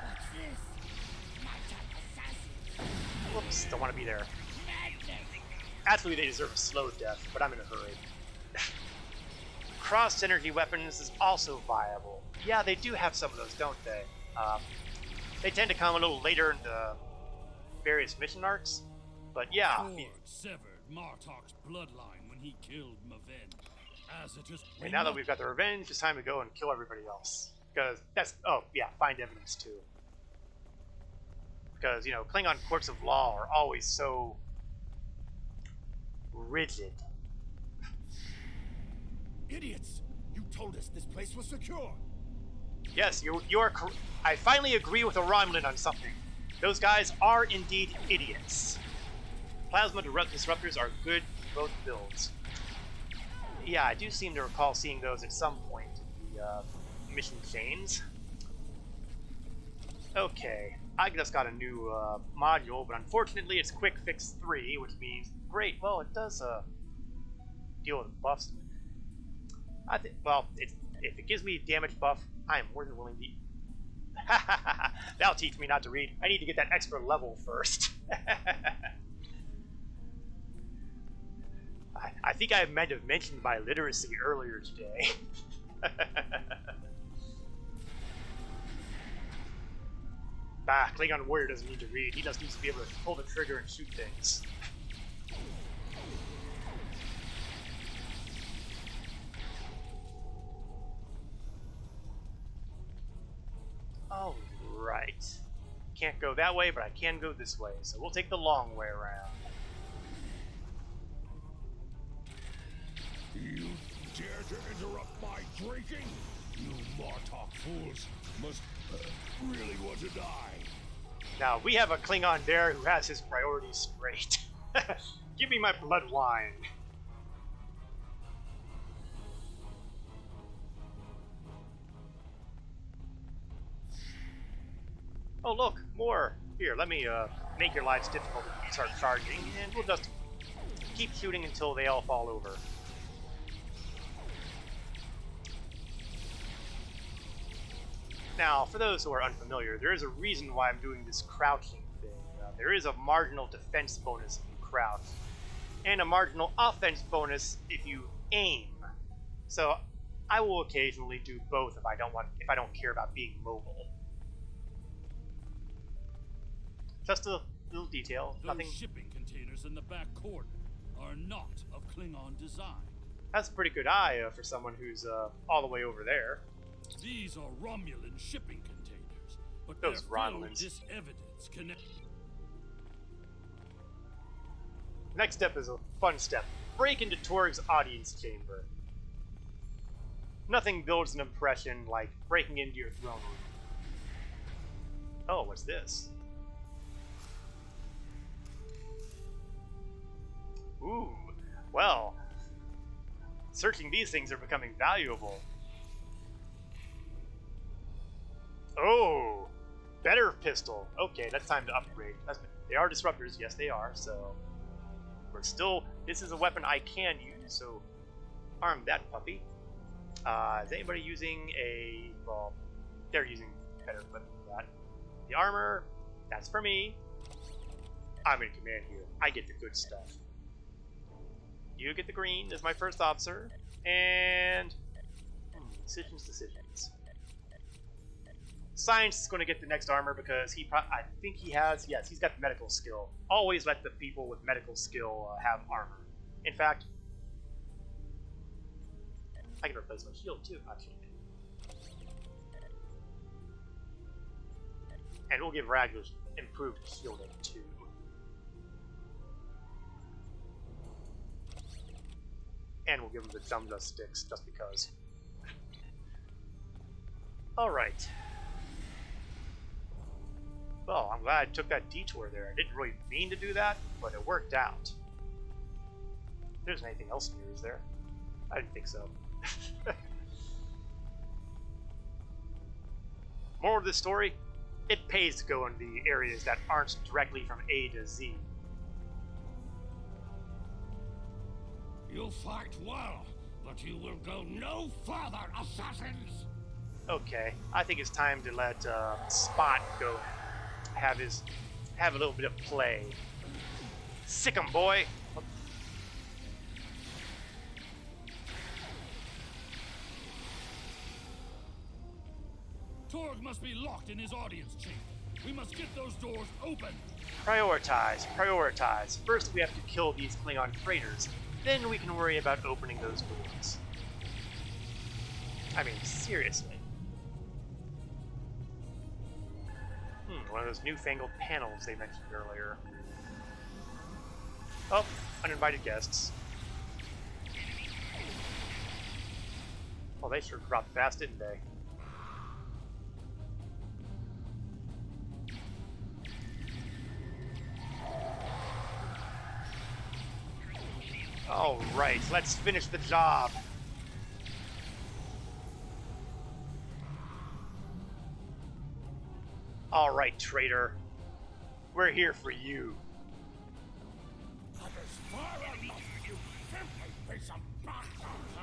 What's this? My type assassin. Whoops, don't want to be there. Actually, they deserve a slow death, but I'm in a hurry. Cross-energy weapons is also viable. Yeah, they do have some of those, don't they? They tend to come a little later in the various mission arcs, but yeah. Torg severed Martok's bloodline when he killed Maven. As it is, And now that we've got the revenge, it's time to go and kill everybody else. Because that's... Oh, yeah, find evidence, too. Because, you know, Klingon courts of law are always so... rigid. Idiots! You told us this place was secure. Yes, you are correct. I finally agree with a Romulan on something. Those guys are indeed idiots. Plasma disruptors are good for both builds. Yeah, I do seem to recall seeing those at some point in the mission chains. Okay, I just got a new module, but unfortunately it's Quick Fix 3, which means, great, well, it does deal with buffs. Well, if it gives me a damage buff, I am more than willing to... That'll teach me not to read. I need to get that extra level first. I think I might have mentioned my literacy earlier today. Bah, Klingon Warrior doesn't need to read. He just needs to be able to pull the trigger and shoot things. Alright. Can't go that way, but I can go this way, so we'll take the long way around. You dare to interrupt my drinking? You Martok fools must really want to die. Now, we have a Klingon there who has his priorities straight. Give me my blood wine. Oh look, more! Here, let me make your lives difficult if you start charging, and we'll just keep shooting until they all fall over. Now, for those who are unfamiliar, there is a reason why I'm doing this crouching thing. There is a marginal defense bonus if you crouch, and a marginal offense bonus if you aim. So, I will occasionally do both if I don't care about being mobile. Just a little detail, Those nothing. shipping containers in the back corner are not of Klingon design. That's a pretty good eye for someone who's all the way over there. These are Romulan shipping containers, but Those they're filled with Romulans. this evidence connect. Next step is a fun step. Break into Torg's audience chamber. Nothing builds an impression like breaking into your throne room. Oh, what's this? Ooh, well, searching these things are becoming valuable. Oh, better pistol. Okay, that's time to upgrade. They are disruptors, yes they are, so we're still, this is a weapon I can use, so arm that puppy. Is anybody using a, well, they're using better equipment than that. The armor, that's for me. I'm in command here. I get the good stuff. You get the green as my first officer, and decisions. Science is going to get the next armor because I think he has, yes, he's got medical skill. Always let the people with medical skill have armor. In fact, I can replace my shield too, actually. And we'll give Ragnar improved shielding too. And we'll give him the Dumda sticks, just because. Alright. Well, I'm glad I took that detour there. I didn't really mean to do that, but it worked out. If there's anything else here, is there? I didn't think so. Moral of this story, it pays to go in the areas that aren't directly from A to Z. You fight well, but you will go no further, assassins! Okay, I think it's time to let Spot go have a little bit of play. Sick 'em, boy! Torg must be locked in his audience chamber. We must get those doors open. Prioritize. First we have to kill these Klingon freighters. Then we can worry about opening those doors. I mean, seriously. One of those newfangled panels they mentioned earlier. Oh, uninvited guests. Well, they sure dropped fast, didn't they? Alright, let's finish the job. Alright, traitor. We're here for you.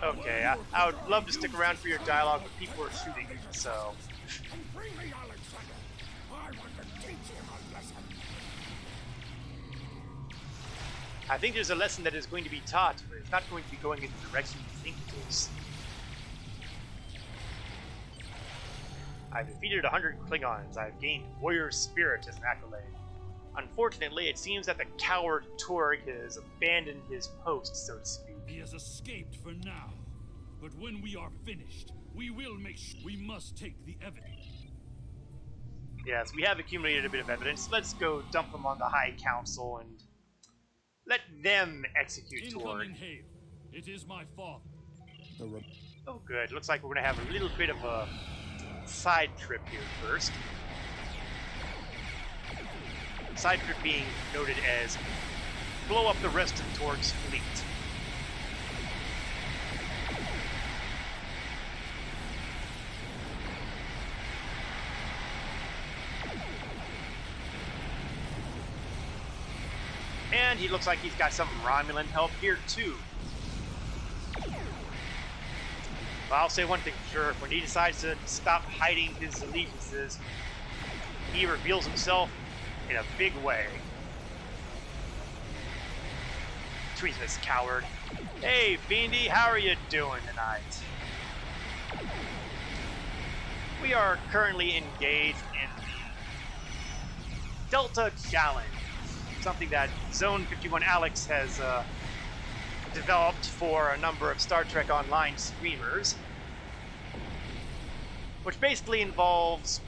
Okay, I would love to stick around for your dialogue, but people are shooting, so... I think there's a lesson that is going to be taught, but it's not going to be going in the direction you think it is. I've defeated 100 Klingons. I've gained warrior spirit as an accolade. Unfortunately, it seems that the coward Torg has abandoned his post, so to speak. He has escaped for now. But when we are finished, we will make sure we must take the evidence. Yes, we have accumulated a bit of evidence. Let's go dump them on the High Council and let them execute Torg. Incoming hail. It is my father. Oh good, looks like we're gonna have a little bit of a side trip here first. Side trip being noted as blow up the rest of Torg's fleet. And he looks like he's got some Romulan help here too. Well, I'll say one thing for sure, when he decides to stop hiding his allegiances, he reveals himself in a big way. Treasonous coward. Hey, Fiendy, how are you doing tonight? We are currently engaged in the Delta Challenge, something that Zone 51 Alex has developed for a number of Star Trek Online streamers, which basically involves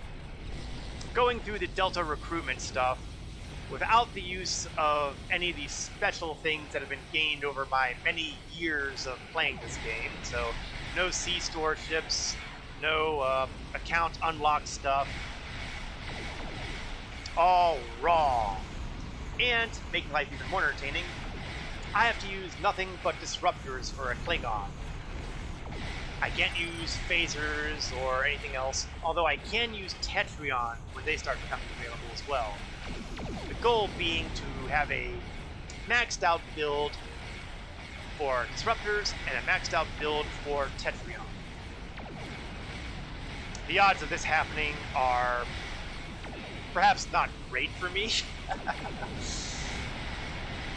going through the Delta recruitment stuff without the use of any of these special things that have been gained over my many years of playing this game. So, no C-store ships, no account unlock stuff. All wrong. And, making life even more entertaining, I have to use nothing but disruptors for a Klingon. I can't use phasers or anything else, although I can use Tetrion when they start becoming available as well. The goal being to have a maxed out build for disruptors and a maxed out build for Tetrion. The odds of this happening are perhaps not great for me,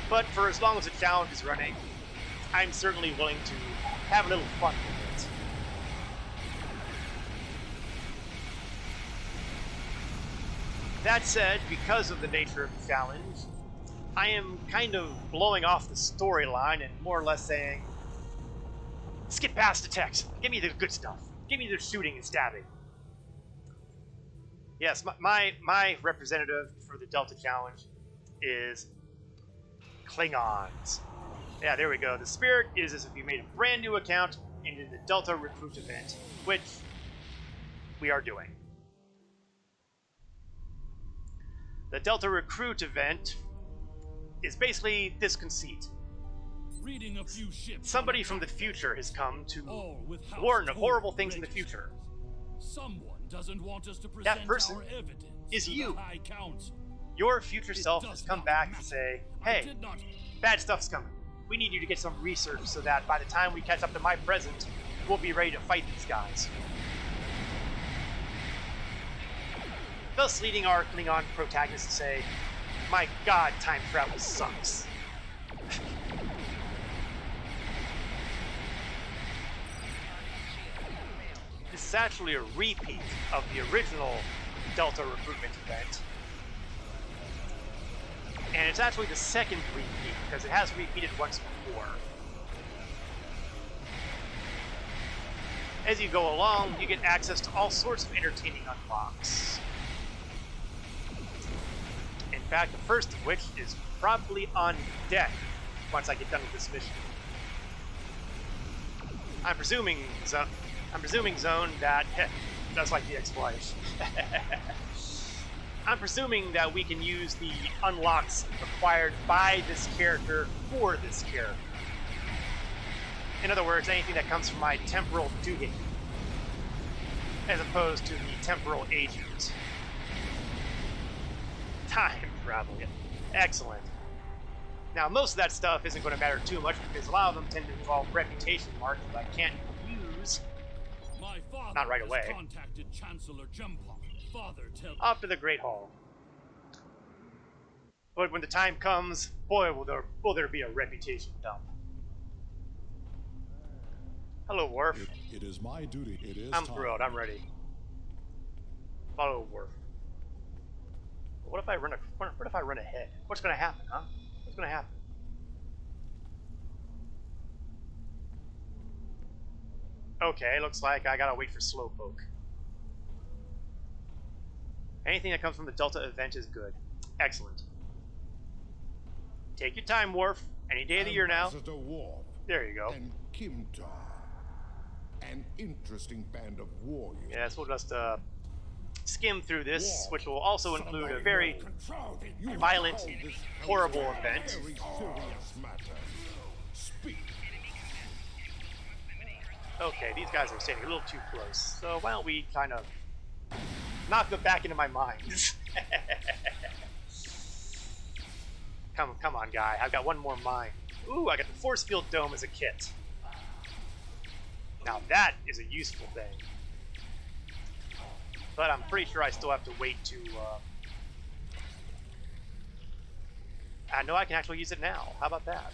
but for as long as the challenge is running, I'm certainly willing to have a little fun with it. That said, because of the nature of the challenge, I am kind of blowing off the storyline and more or less saying, skip past the text, give me the good stuff, give me the shooting and stabbing. Yes, my representative for the Delta Challenge is Klingons. Yeah, there we go. The spirit is as if you made a brand new account and did the Delta Recruit event, which we are doing. The Delta Recruit event is basically this conceit. Reading a few ships. Somebody from the future has come to warn of horrible things in the future. Someone doesn't want us to present that person our evidence is to you. The High Council. Your future self has come back and say, hey, bad stuff's coming. We need you to get some research so that by the time we catch up to my present, we'll be ready to fight these guys. Thus leading our Klingon protagonist to say, my god, time travel sucks. This is actually a repeat of the original Delta recruitment event. And it's actually the second repeat, because it has repeated once before. As you go along, you get access to all sorts of entertaining unlocks. In fact, the first of which is probably on deck once I get done with this mission. I'm presuming, Zone, that that's like the exploit. I'm presuming that we can use the unlocks required by this character for this character. In other words, anything that comes from my temporal doohickey, as opposed to the temporal agent. Time travel. Excellent. Now, most of that stuff isn't going to matter too much because a lot of them tend to involve reputation marks that I can't use. My father not right away. has contacted Chancellor Jumpon. Father tells off to the Great Hall. But when the time comes, boy, will there be a reputation dump. Hello, Worf. It is my duty. It is I'm time. thrilled. I'm ready. Follow Worf. What if I run ahead? What's gonna happen, huh? What's gonna happen? Okay, looks like I gotta wait for Slowpoke. Anything that comes from the Delta event is good. Excellent. Take your time, Worf. Any day of the year now. Ambassador Worf There you go. and Kimtar. An interesting band of warriors. Yes, we'll just skim through this, which will also include a very violent, horrible event. Very serious matter. Speak. Okay, these guys are standing a little too close, so why don't we kind of knock them back into my mind? Come on, guy. I've got one more mind. Ooh, I got the force field dome as a kit. Now that is a useful thing. But I'm pretty sure I still have to wait to... I know I can actually use it now. How about that?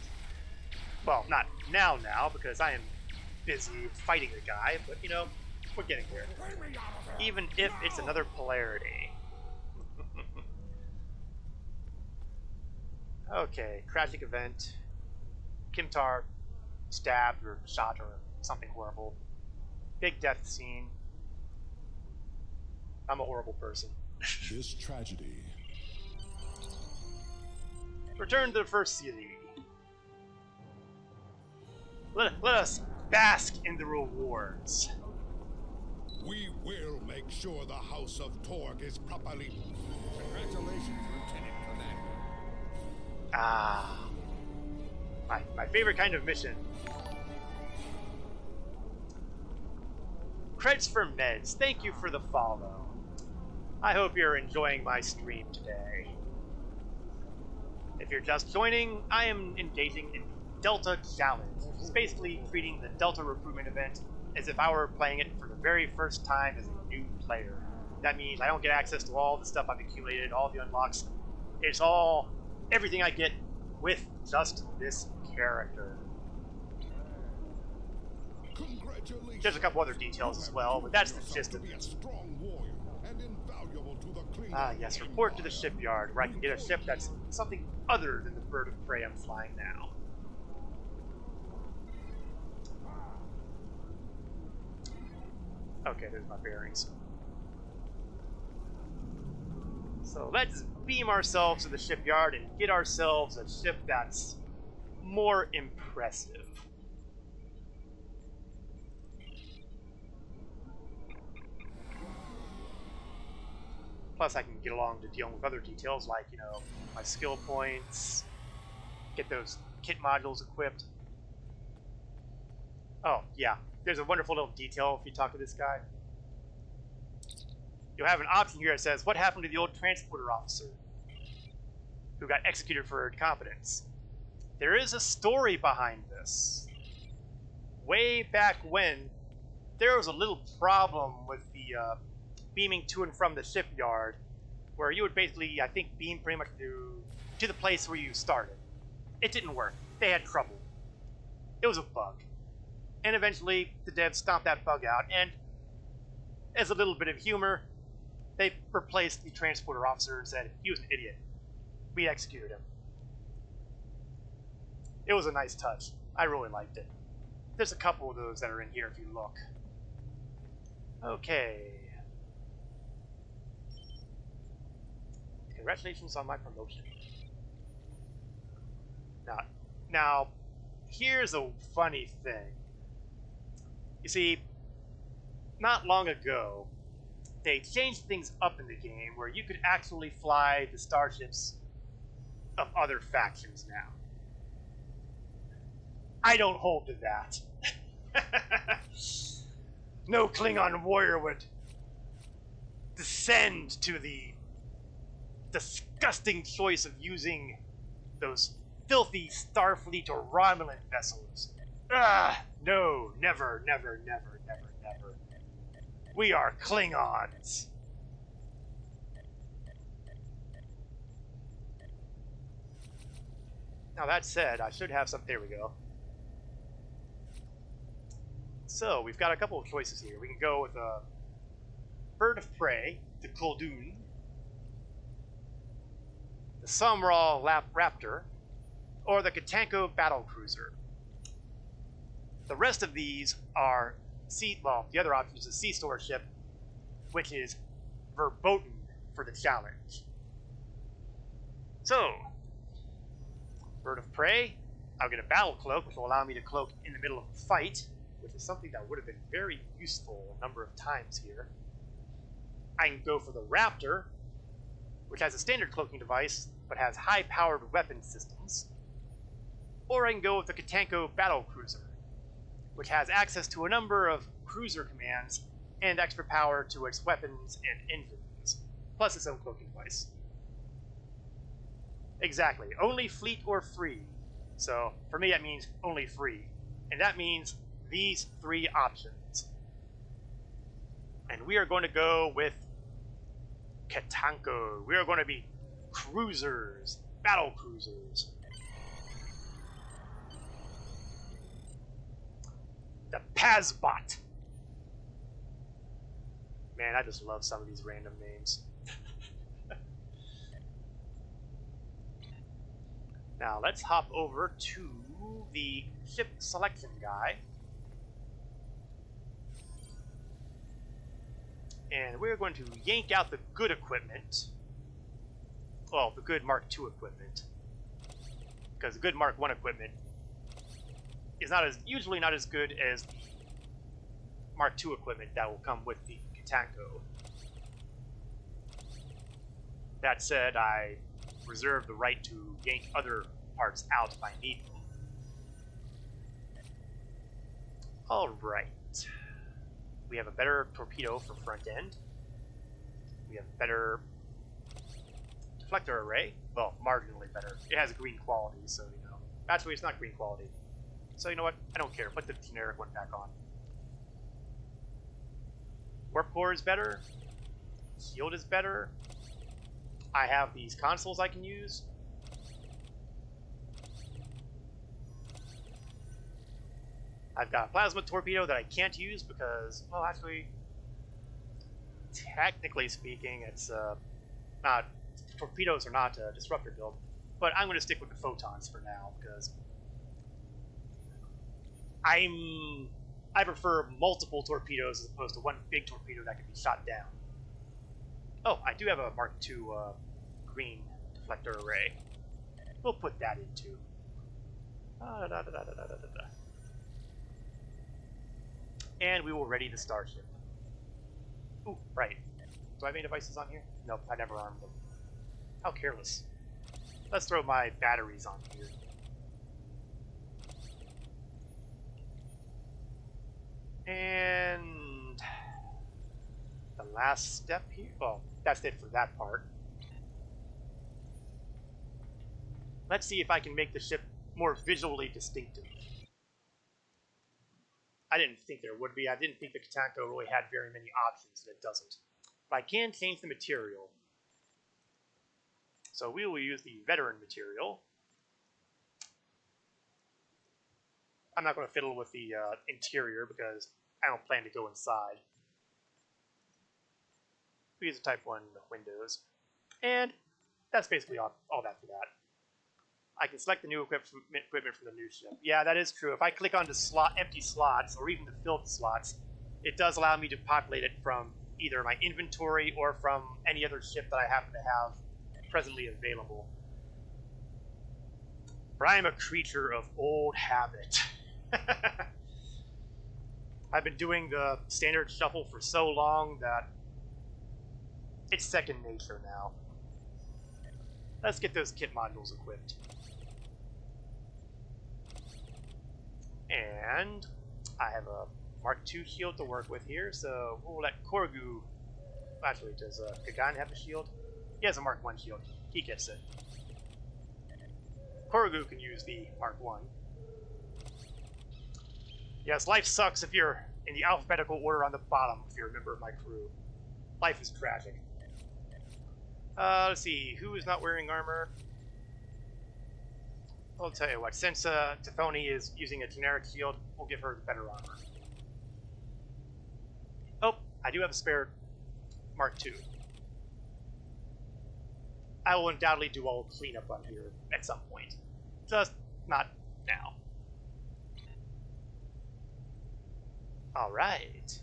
Well, not now, because I am busy fighting the guy, but, you know, we're getting there. Even if it's another polarity. Okay, tragic event. Kimtar stabbed or shot or something horrible. Big death scene. I'm a horrible person. This tragedy. Return to the first city. Let us bask in the rewards. We will make sure the House of Torg is properly... Congratulations, Lieutenant Commander. Ah. My favorite kind of mission. Creds for Meds, thank you for the follow. I hope you're enjoying my stream today. If you're just joining, I am engaging in the Delta Challenge, which is basically treating the Delta recruitment event as if I were playing it for the very first time as a new player. That means I don't get access to all the stuff I've accumulated, all the unlocks. It's all, everything I get with just this character. There's a couple other details as well, but that's the gist of it. Ah, yes, report to the shipyard, where I can get a ship that's something other than the bird of prey I'm flying now. Okay, there's my bearings. So let's beam ourselves to the shipyard and get ourselves a ship that's more impressive. Plus, I can get along to dealing with other details like, you know, my skill points, get those kit modules equipped. Oh, yeah. There's a wonderful little detail if you talk to this guy. You'll have an option here that says, what happened to the old transporter officer who got executed for incompetence? There is a story behind this. Way back when, there was a little problem with the beaming to and from the shipyard, where you would basically, I think, beam pretty much to the place where you started. It didn't work. They had trouble. It was a bug. And eventually, the devs stomped that bug out, and as a little bit of humor, they replaced the transporter officer and said he was an idiot. We executed him. It was a nice touch. I really liked it. There's a couple of those that are in here if you look. Okay. Congratulations on my promotion. Now, here's a funny thing. You see, not long ago, they changed things up in the game where you could actually fly the starships of other factions now. I don't hold to that. No Klingon warrior would descend to the disgusting choice of using those filthy Starfleet or Romulan vessels. No, never, never, never, never, never. We are Klingons. Now that said, I should have some. There we go. So we've got a couple of choices here. We can go with a bird of prey, the Kuldoon, the Sumral Raptor, or the Katanko Battlecruiser. The rest of these are the other option is a sea store ship, which is verboten for the challenge. So, Bird of Prey, I'll get a battle cloak, which will allow me to cloak in the middle of a fight, which is something that would have been very useful a number of times here. I can go for the Raptor, which has a standard cloaking device, but has high-powered weapon systems. Or I can go with the Katanko Battlecruiser, which has access to a number of cruiser commands and extra power to its weapons and engines, plus its own cloaking device. Exactly, only fleet or free. So, for me that means only free. And that means these three options. And we are going to go with Katanko. We are going to be cruisers, battle cruisers. The Pazbot. Man, I just love some of these random names. Now, let's hop over to the ship selection guy. And we're going to yank out the good equipment. Well, the good Mark II equipment. Because the good Mark I equipment is usually not as good as the Mark II equipment that will come with the Katanko. That said, I reserve the right to yank other parts out if I need them. Alright. We have a better torpedo for front end. We have better deflector array. Well, marginally better. It has green quality, so you know. Actually, it's not green quality. So you know what? I don't care. Put the generic one back on. Warp core is better. Shield is better. I have these consoles I can use. I've got a plasma torpedo that I can't use because, well, actually, technically speaking, it's not. Torpedoes are not a disruptor build, but I'm going to stick with the photons for now because I prefer multiple torpedoes as opposed to one big torpedo that can be shot down. Oh, I do have a Mark II green deflector array. We'll put that in too. And we will ready the starship. Ooh, right. Do I have any devices on here? Nope, I never armed them. How careless. Let's throw my batteries on here. And the last step here, well, that's it for that part. Let's see if I can make the ship more visually distinctive. I didn't think there would be. I didn't think the Katanko really had very many options, and it doesn't. But I can change the material. So we will use the veteran material. I'm not going to fiddle with the interior because I don't plan to go inside. We use a Type 1 windows. And that's basically all that for that. I can select the new equipment from the new ship. Yeah, that is true. If I click on the empty slots, or even the filled slots, it does allow me to populate it from either my inventory or from any other ship that I happen to have presently available. For I am a creature of old habit. I've been doing the standard shuffle for so long that it's second nature now. Let's get those kit modules equipped. And I have a Mark II shield to work with here, so we'll let Korgu... Actually, does Kagan have a shield? He has a Mark I shield. He gets it. Korgu can use the Mark I. Yes, life sucks if you're in the alphabetical order on the bottom, if you're a member of my crew. Life is tragic. Let's see, who is not wearing armor? I'll tell you what, since Tifoni is using a generic shield, we'll give her the better armor. Oh, I do have a spare Mark II. I will undoubtedly do all cleanup on here at some point. Just not now. Alright.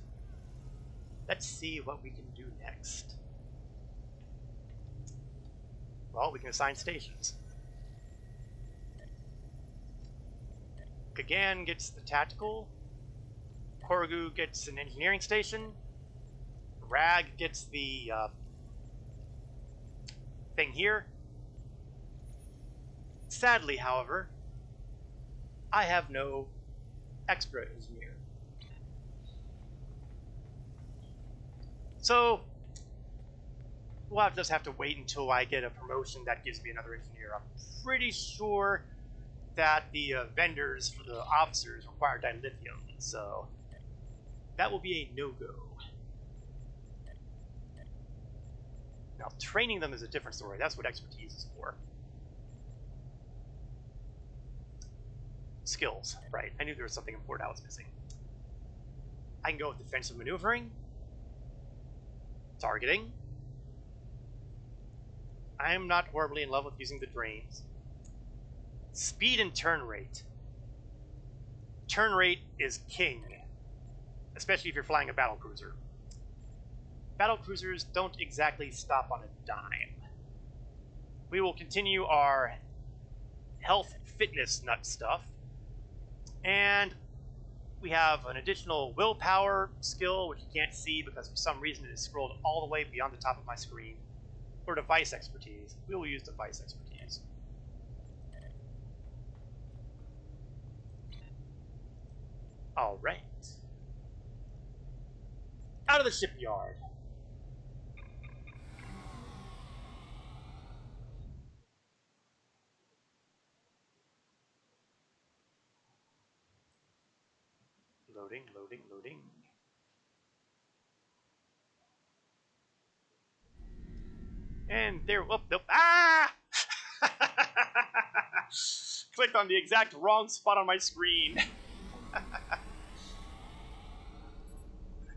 Let's see what we can do next. Well, we can assign stations. Kagan gets the tactical. Korgu gets an engineering station. Rag gets the thing here. Sadly, however, I have no extra engineer. So, we'll just have to wait until I get a promotion that gives me another engineer. I'm pretty sure that the vendors for the officers require dilithium, so that will be a no-go. Now, training them is a different story. That's what expertise is for. Skills, right. I knew there was something important I was missing. I can go with defensive maneuvering. Targeting. I am not horribly in love with using the drains. Speed and turn rate. Turn rate is king, especially if you're flying a battlecruiser. Battlecruisers don't exactly stop on a dime. We will continue our health fitness nut stuff, and we have an additional willpower skill, which you can't see because for some reason it is scrolled all the way beyond the top of my screen. For device expertise, we will use device expertise. Alright. Out of the shipyard. Loading, loading, loading. And there, oh, nope, ah! Clicked on the exact wrong spot on my screen.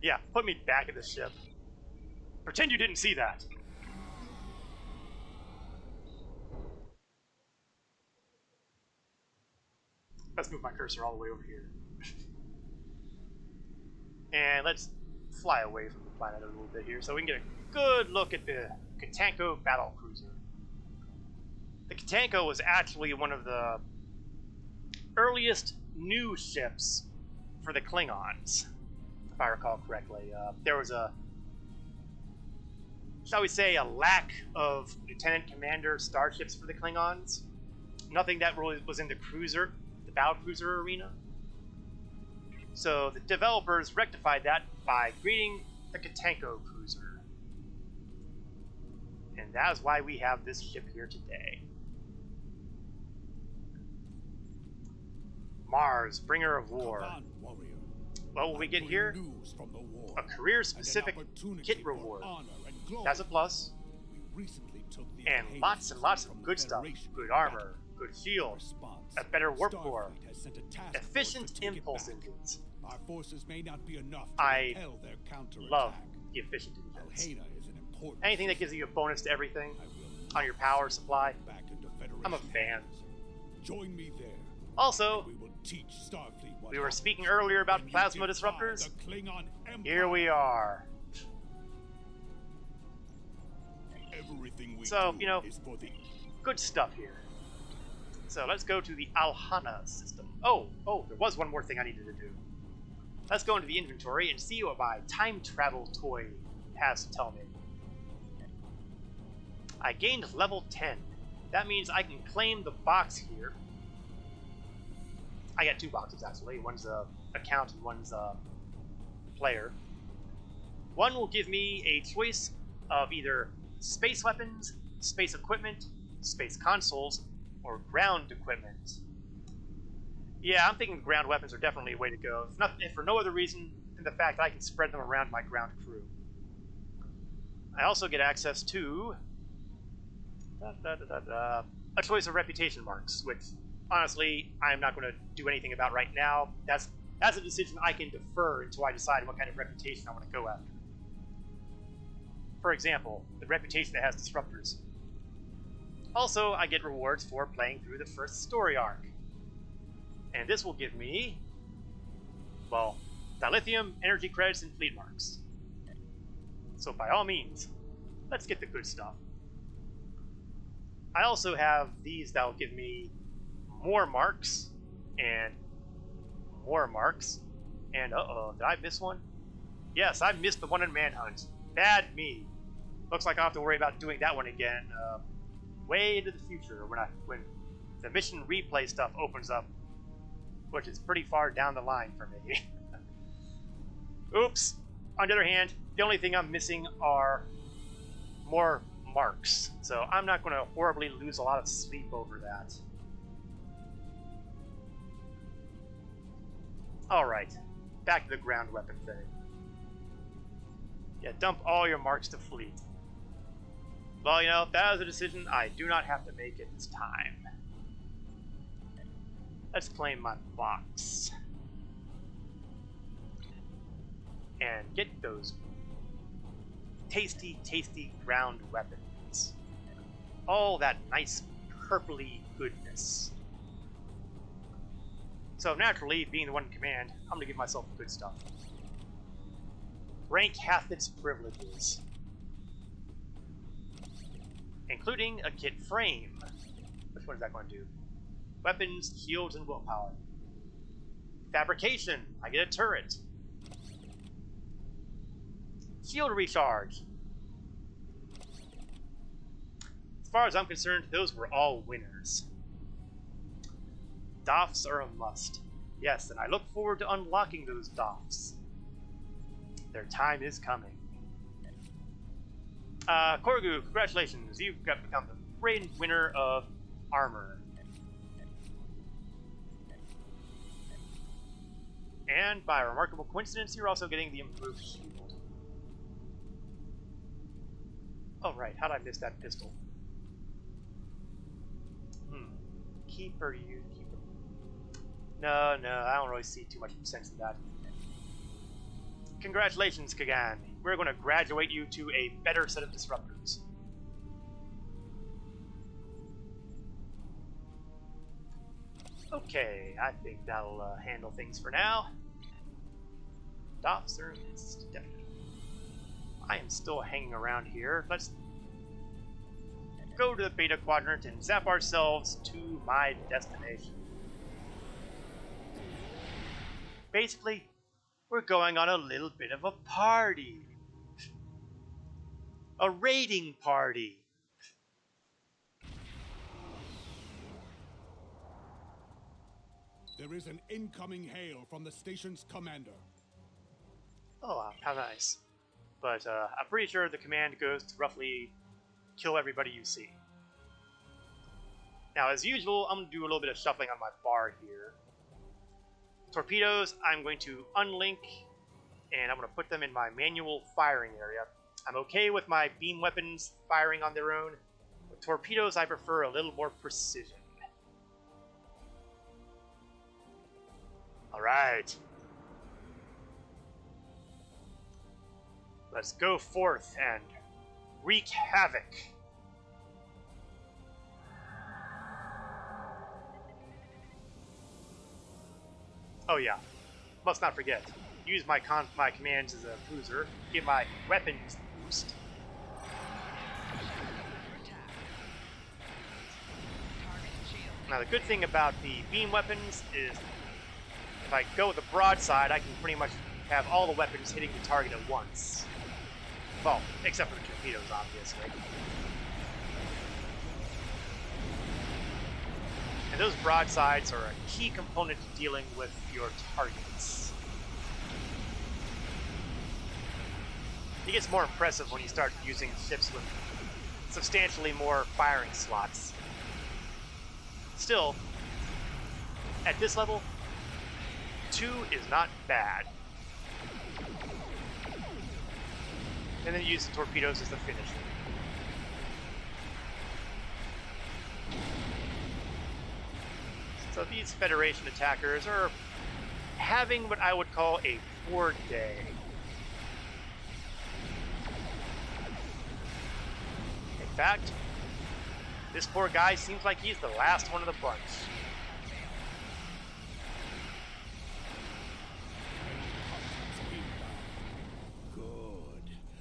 Yeah, put me back in the ship. Pretend you didn't see that. Let's move my cursor all the way over here. And let's fly away from the planet a little bit here so we can get a good look at the Katanko battlecruiser. The Katanko was actually one of the earliest new ships for the Klingons, if I recall correctly. There was a, shall we say, a lack of lieutenant commander starships for the Klingons. Nothing that really was in the cruiser, the battlecruiser arena. So the developers rectified that by creating the Katanko cruiser. And that is why we have this ship here today. Mars, bringer of war. What will we get here? A career-specific kit reward. That's a plus. And lots of good stuff. Good armor, good shield, a better warp core, efficient impulse engines. Our forces may not be enough to I repel their counterattack. love the efficient engines. Anything that gives you a bonus to everything on your power supply, I'm a fan. Join me there. Also, We will teach Starfleet what we were happens speaking earlier about when you plasma defy disruptors. the Klingon Empire. Here we are. Everything we So, do you know, is for the good stuff here. So let's go to the Alhana system. Oh, there was one more thing I needed to do. Let's go into the inventory and see what my time travel toy has to tell me. I gained level 10. That means I can claim the box here. I got two boxes actually. One's a account and one's a player. One will give me a choice of either space weapons, space equipment, space consoles, or ground equipment. Yeah, I'm thinking ground weapons are definitely a way to go, if for no other reason than the fact that I can spread them around my ground crew. I also get access to a choice of reputation marks, which honestly I'm not going to do anything about right now. That's a decision I can defer until I decide what kind of reputation I want to go after. For example, the reputation that has disruptors. Also, I get rewards for playing through the first story arc. And this will give me, well, dilithium, energy credits, and fleet marks. So by all means, let's get the good stuff. I also have these that will give me more marks, and more marks. And uh-oh, did I miss one? Yes, I missed the one in Manhunt. Bad me. Looks like I'll have to worry about doing that one again way into the future when the mission replay stuff opens up, which is pretty far down the line for me. Oops. On the other hand, the only thing I'm missing are more marks, so I'm not going to horribly lose a lot of sleep over that. Alright, back to the ground weapon thing. Yeah, dump all your marks to fleet. Well, you know, that is a decision I do not have to make at this time. Let's claim my box. And get those tasty, tasty ground weapons. All that nice purpley goodness. So naturally, being the one in command, I'm going to give myself the good stuff. Rank hath its privileges, including a kit frame. Which one is that going to do? Weapons, shields, and willpower. Fabrication, I get a turret. Shield recharge. As far as I'm concerned, those were all winners. Doffs are a must. Yes, and I look forward to unlocking those doffs. Their time is coming. Korgu, congratulations. You've become the great winner of armor. And by a remarkable coincidence, you're also getting the improved shield. Oh right, how'd I miss that pistol? Keeper, you keeper. No, I don't really see too much sense in that. Congratulations, Kagan. We're going to graduate you to a better set of disruptors. Okay, I think that'll handle things for now. Officer, I am still hanging around here. Let's go to the Beta Quadrant and zap ourselves to my destination. Basically, we're going on a little bit of a party. A raiding party. There is an incoming hail from the station's commander. Oh, how nice. But I'm pretty sure the command goes to roughly kill everybody you see. Now, as usual, I'm going to do a little bit of shuffling on my bar here. Torpedoes, I'm going to unlink, and I'm going to put them in my manual firing area. I'm okay with my beam weapons firing on their own. With torpedoes, I prefer a little more precision. Alright. Let's go forth and wreak havoc. Oh yeah, must not forget. Use my commands as a cruiser. Get my weapons boost. Now the good thing about the beam weapons is if I go with the broadside, I can pretty much have all the weapons hitting the target at once. Well, except for the torpedoes, obviously. And those broadsides are a key component to dealing with your targets. It gets more impressive when you start using ships with substantially more firing slots. Still, at this level, 2 is not bad. And then use the torpedoes as the finish. So these Federation attackers are having what I would call a poor day. In fact, This poor guy seems like he's the last one of the bunch. Good.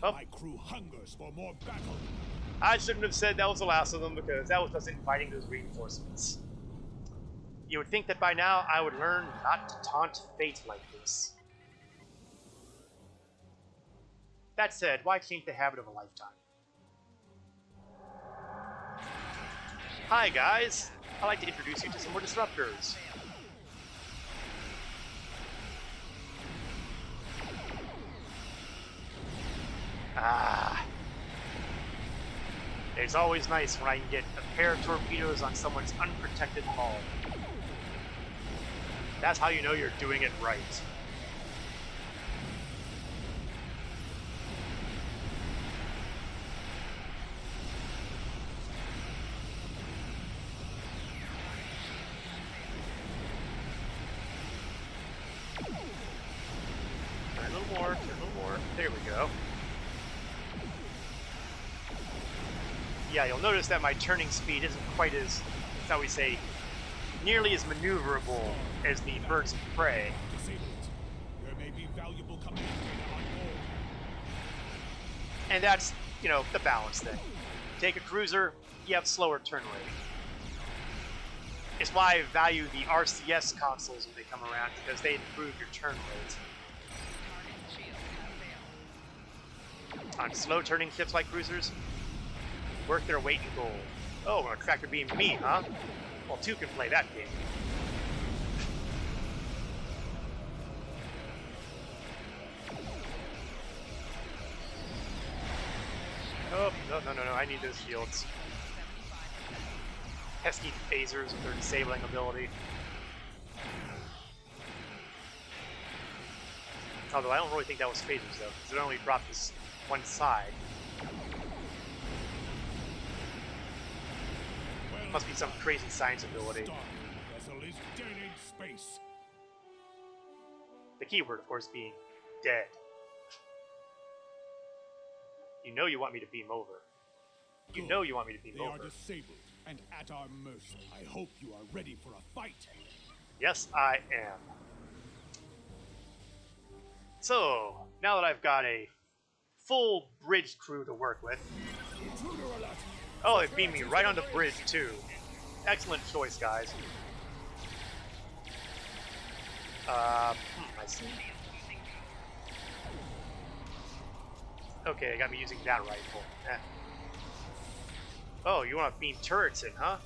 Oh. My crew hungers for more battle. I shouldn't have said that was the last of them because that was us inviting those reinforcements. You would think that by now I would learn not to taunt fate like this. That said, why change the habit of a lifetime? Hi guys! I'd like to introduce you to some more disruptors. Ah. It's always nice when I can get a pair of torpedoes on someone's unprotected hull. That's how you know you're doing it right. Turn a little more, turn a little more. There we go. Yeah, you'll notice that my turning speed isn't quite as, how we say, nearly as maneuverable as the birds of prey. There may be valuable command data on board. And that's, you know, the balance thing. Take a cruiser, you have slower turn rate. It's why I value the RCS consoles when they come around, because they improve your turn rate. On slow turning ships like cruisers, worth their weight in gold. Oh, a tractor beam me, huh? Well, two can play that game. Oh, no, I need those shields. Pesky phasers with their disabling ability. Although I don't really think that was phasers, though, because it only dropped this one side. Must be some crazy science ability. Vessel is dead in space. The keyword, of course, being dead. You know you want me to beam over. You know you want me to beam over. They are disabled and at our mercy. I hope you are ready for a fight. Yes, I am. So, now that I've got a full bridge crew to work with. Oh, it beamed me right on the bridge, too. Excellent choice, guys. I see. Okay, I got me using that rifle. Eh. Oh, you want to beam turrets in, huh?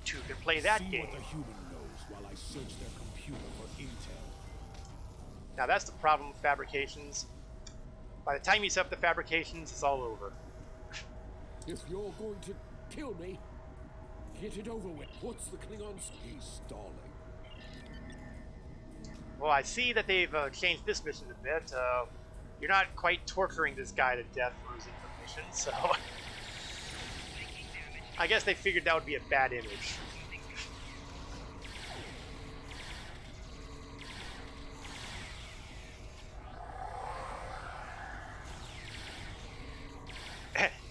Two can play that See game. what the human knows while I search their computer for intel. Now that's the problem with fabrications. By the time you set up the fabrications, it's all over. If you're going to kill me, get it over with. What's the Klingons? He's stalling. Well, I see that they've changed this mission a bit. You're not quite torturing this guy to death for his information, so... I guess they figured that would be a bad image.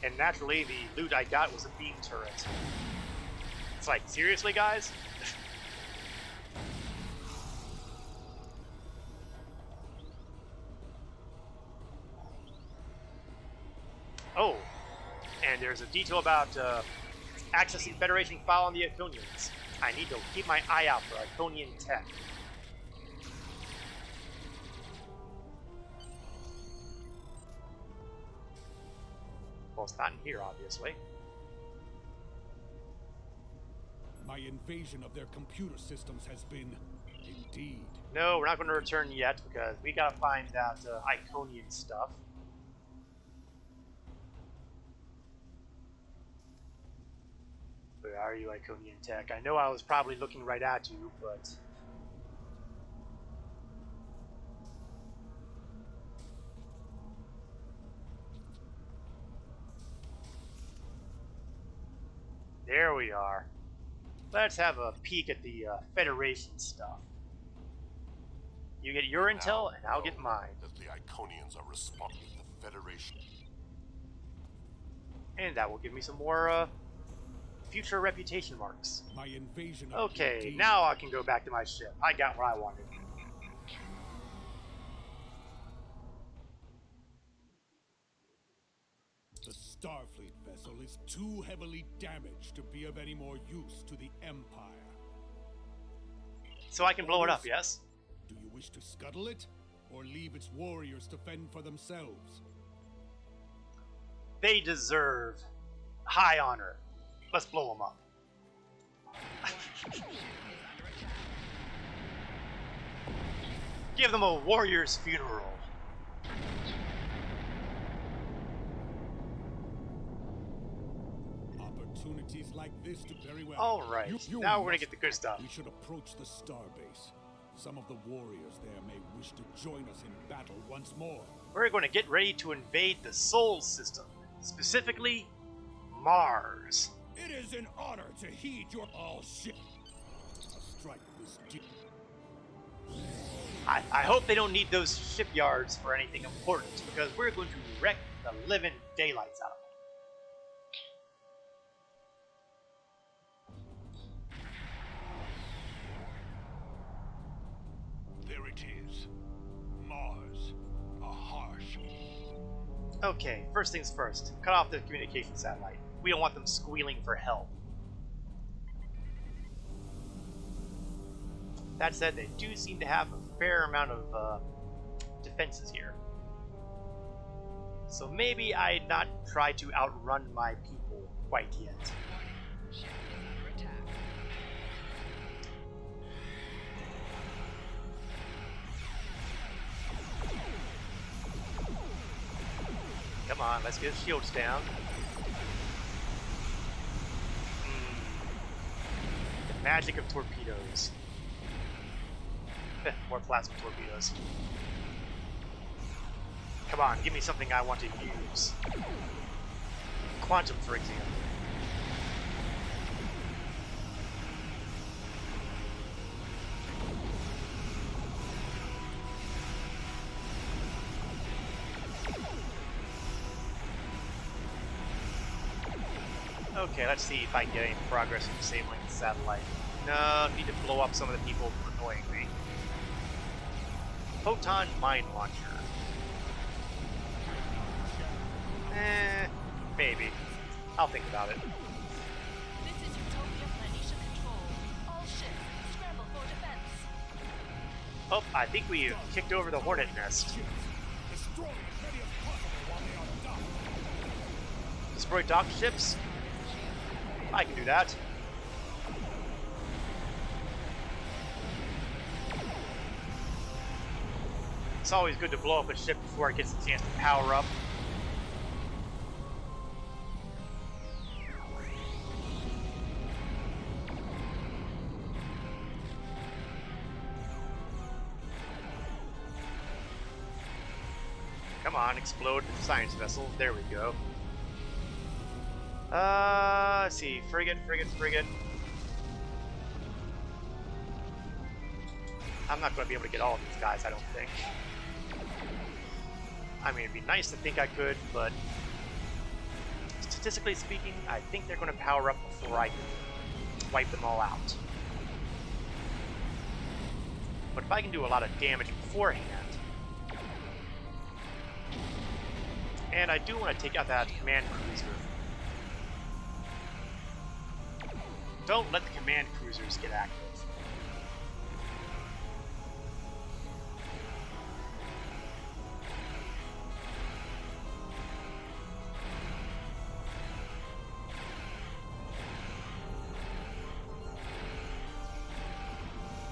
And naturally, the loot I got was a beam turret. It's like, seriously, guys? Oh, and there's a detail about accessing Federation file on the Iconians. I need to keep my eye out for Iconian tech. Well, it's not in here, obviously. My invasion of their computer systems has been, indeed. No, we're not going to return yet because we gotta find out Iconian stuff. Where are you, Iconian tech? I know I was probably looking right at you, but... There we are. Let's have a peek at the Federation stuff. You get your intel, and I'll get mine. That the Iconians are responding to the Federation. And that will give me some more future reputation marks. My invasion of Okay, DD now I can go back to my ship. I got what I wanted. The Starfleet vessel is too heavily damaged to be of any more use to the Empire. So I can blow it up, yes? Do you wish to scuttle it, or leave its warriors to fend for themselves? They deserve high honor. Let's blow them up. Give them a warrior's funeral. Opportunities like this do very well. Alright, now we're gonna get the good stuff. We should approach the starbase. Some of the warriors there may wish to join us in battle once more. We're going to get ready to invade the Sol system, specifically Mars. It is an honor to heed your all ship. A strike this deep. I hope they don't need those shipyards for anything important, because we're going to wreck the living daylights out of them. There it is. Mars. A harsh. Okay, first things first. Cut off the communication satellite. We don't want them squealing for help. That said, they do seem to have a fair amount of defenses here. So maybe I'd not try to outrun my people quite yet. Ship is under attack. Come on, let's get shields down. The magic of torpedoes. More plasma torpedoes. Come on, give me something I want to use. Quantum, for example. Okay, let's see if I can get any progress in disabling the satellite. No, I need to blow up some of the people annoying me. Photon mine launcher. Maybe. I'll think about it. This is Utopia Planitia Control. All ships, scramble for defense. Oh, I think we kicked over the hornet nest. Destroy as many as possible while they are docked. Destroy dock ships? I can do that. It's always good to blow up a ship before it gets a chance to power up. Come on, explode the science vessel. There we go. Let's see. Frigate. I'm not going to be able to get all of these guys, I don't think. I mean, it'd be nice to think I could, but statistically speaking, I think they're going to power up before I can wipe them all out. But if I can do a lot of damage beforehand, and I do want to take out that command cruiser. Don't let the command cruisers get active.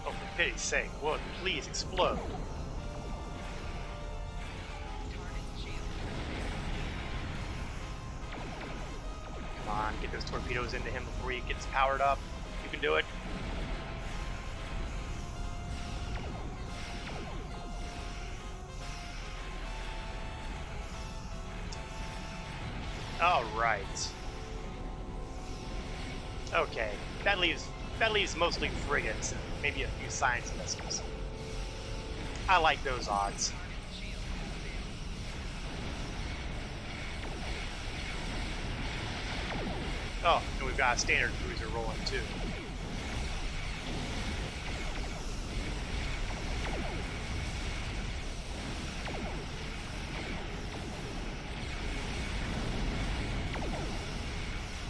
Oh, for pity's sake, would please explode. Come on, get those torpedoes into him before he gets powered up. You can do it. All right. Okay, that leaves mostly frigates and maybe a few science vessels. I like those odds. Oh, and we've got a standard cruiser rolling too.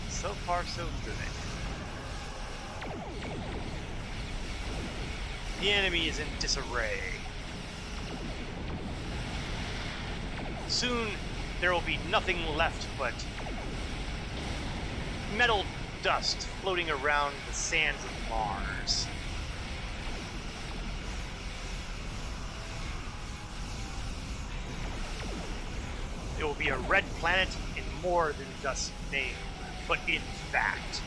So far, so good. The enemy is in disarray. Soon, there will be nothing left but metal dust floating around the sands of Mars. It will be a red planet in more than just name, but in fact.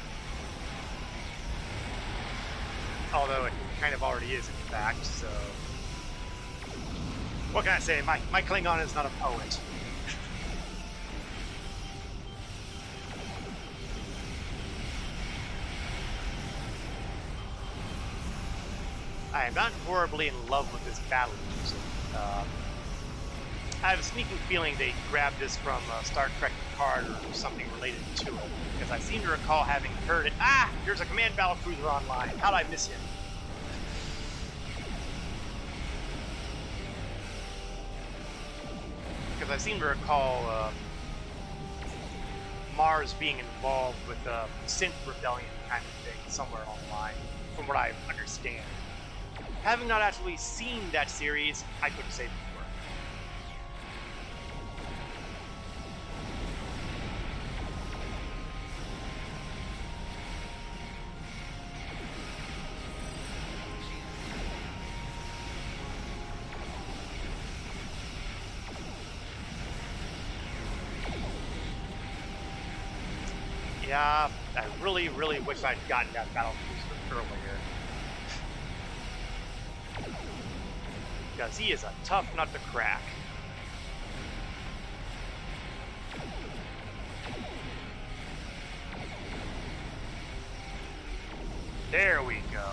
Although it kind of already is in fact, so... What can I say? My Klingon is not a poet. I am not horribly in love with this battle music. I have a sneaking feeling they grabbed this from Star Trek Picard or something related to it, because I seem to recall having heard it. Ah! There's a command battlecruiser online. How'd I miss him? Because I seem to recall Mars being involved with the synth rebellion kind of thing somewhere online, from what I understand. Having not actually seen that series, I couldn't say before. Yeah, I really, really wish I'd gotten that battle cruiser earlier. Because he is a tough nut to crack. There we go.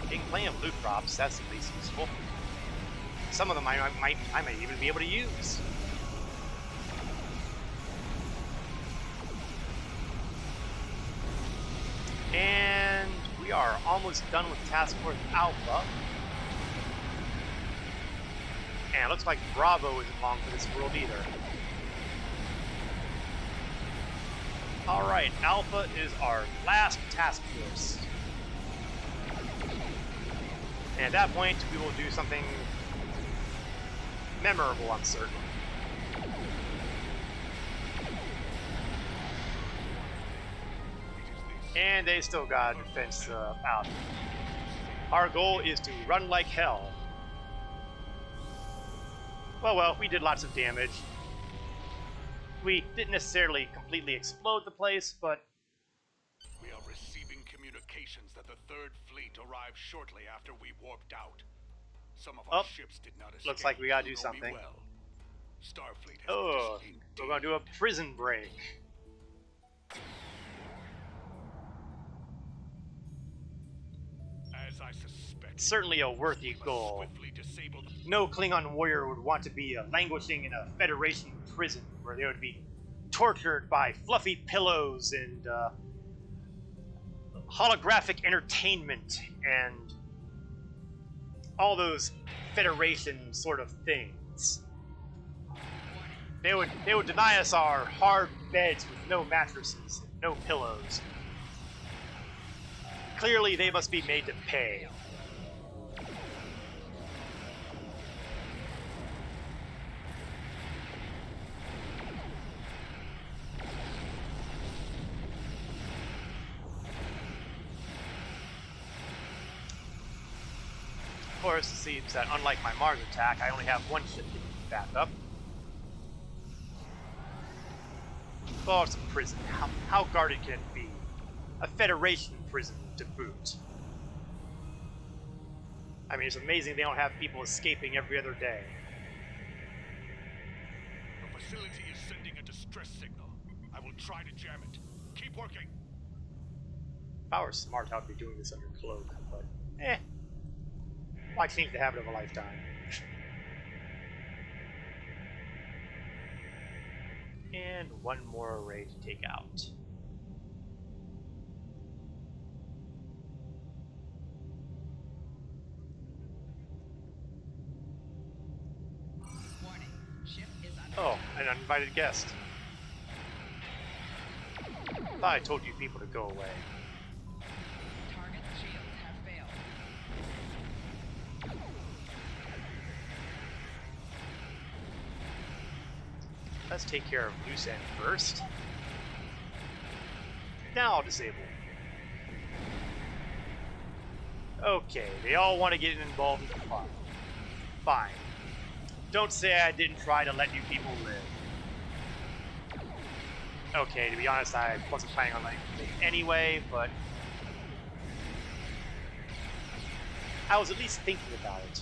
Getting plenty of loot drops, that's at least useful. Some of them I might even be able to use. And we are almost done with Task Force Alpha. And it looks like Bravo isn't long for this world either. Alright, Alpha is our last task force. And at that point, we will do something memorable, I'm certain. And they still got defense out. Our goal is to run like hell. Well, we did lots of damage. We didn't necessarily completely explode the place, but... We are receiving communications that the Third Fleet arrived shortly after we warped out. Some of our ships did not escape. Looks like we gotta do something. Well. Starfleet has Oh, we're gonna do a prison break. As I suspect, certainly a worthy goal. No Klingon warrior would want to be languishing in a Federation prison where they would be tortured by fluffy pillows and holographic entertainment and all those Federation sort of things. They would deny us our hard beds with no mattresses, no pillows. Clearly, they must be made to pay. Of course, it seems that unlike my Mars attack, I only have one ship to back up. Oh, it's a prison. How guarded can it be? A Federation prison to boot. I mean, it's amazing they don't have people escaping every other day. The facility is sending a distress signal. I will try to jam it. Keep working. If I were smart, I would be doing this under cloak, but why change the habit of a lifetime? And one more array to take out. Warning. Ship is under Oh, an uninvited guest. Thought I told you people to go away. Target's shields have failed. Let's take care of loose end first. Now I'll disable. Okay, they all want to get involved in the fun. Fine. Don't say I didn't try to let you people live. Okay, to be honest, I wasn't planning on letting you live anyway, but I was at least thinking about it.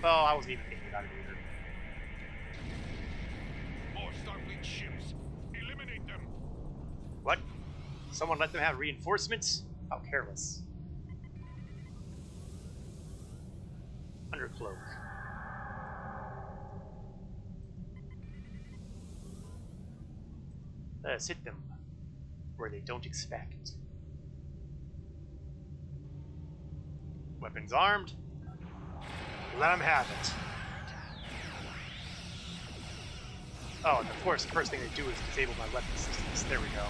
Well, I wasn't even thinking about it either. More Starfleet ships. Eliminate them. What? Someone let them have reinforcements? How careless. Undercloak. Let's hit them where they don't expect. Weapons armed. Let them have it. Oh, and of course, the first thing they do is disable my weapon systems. There we go.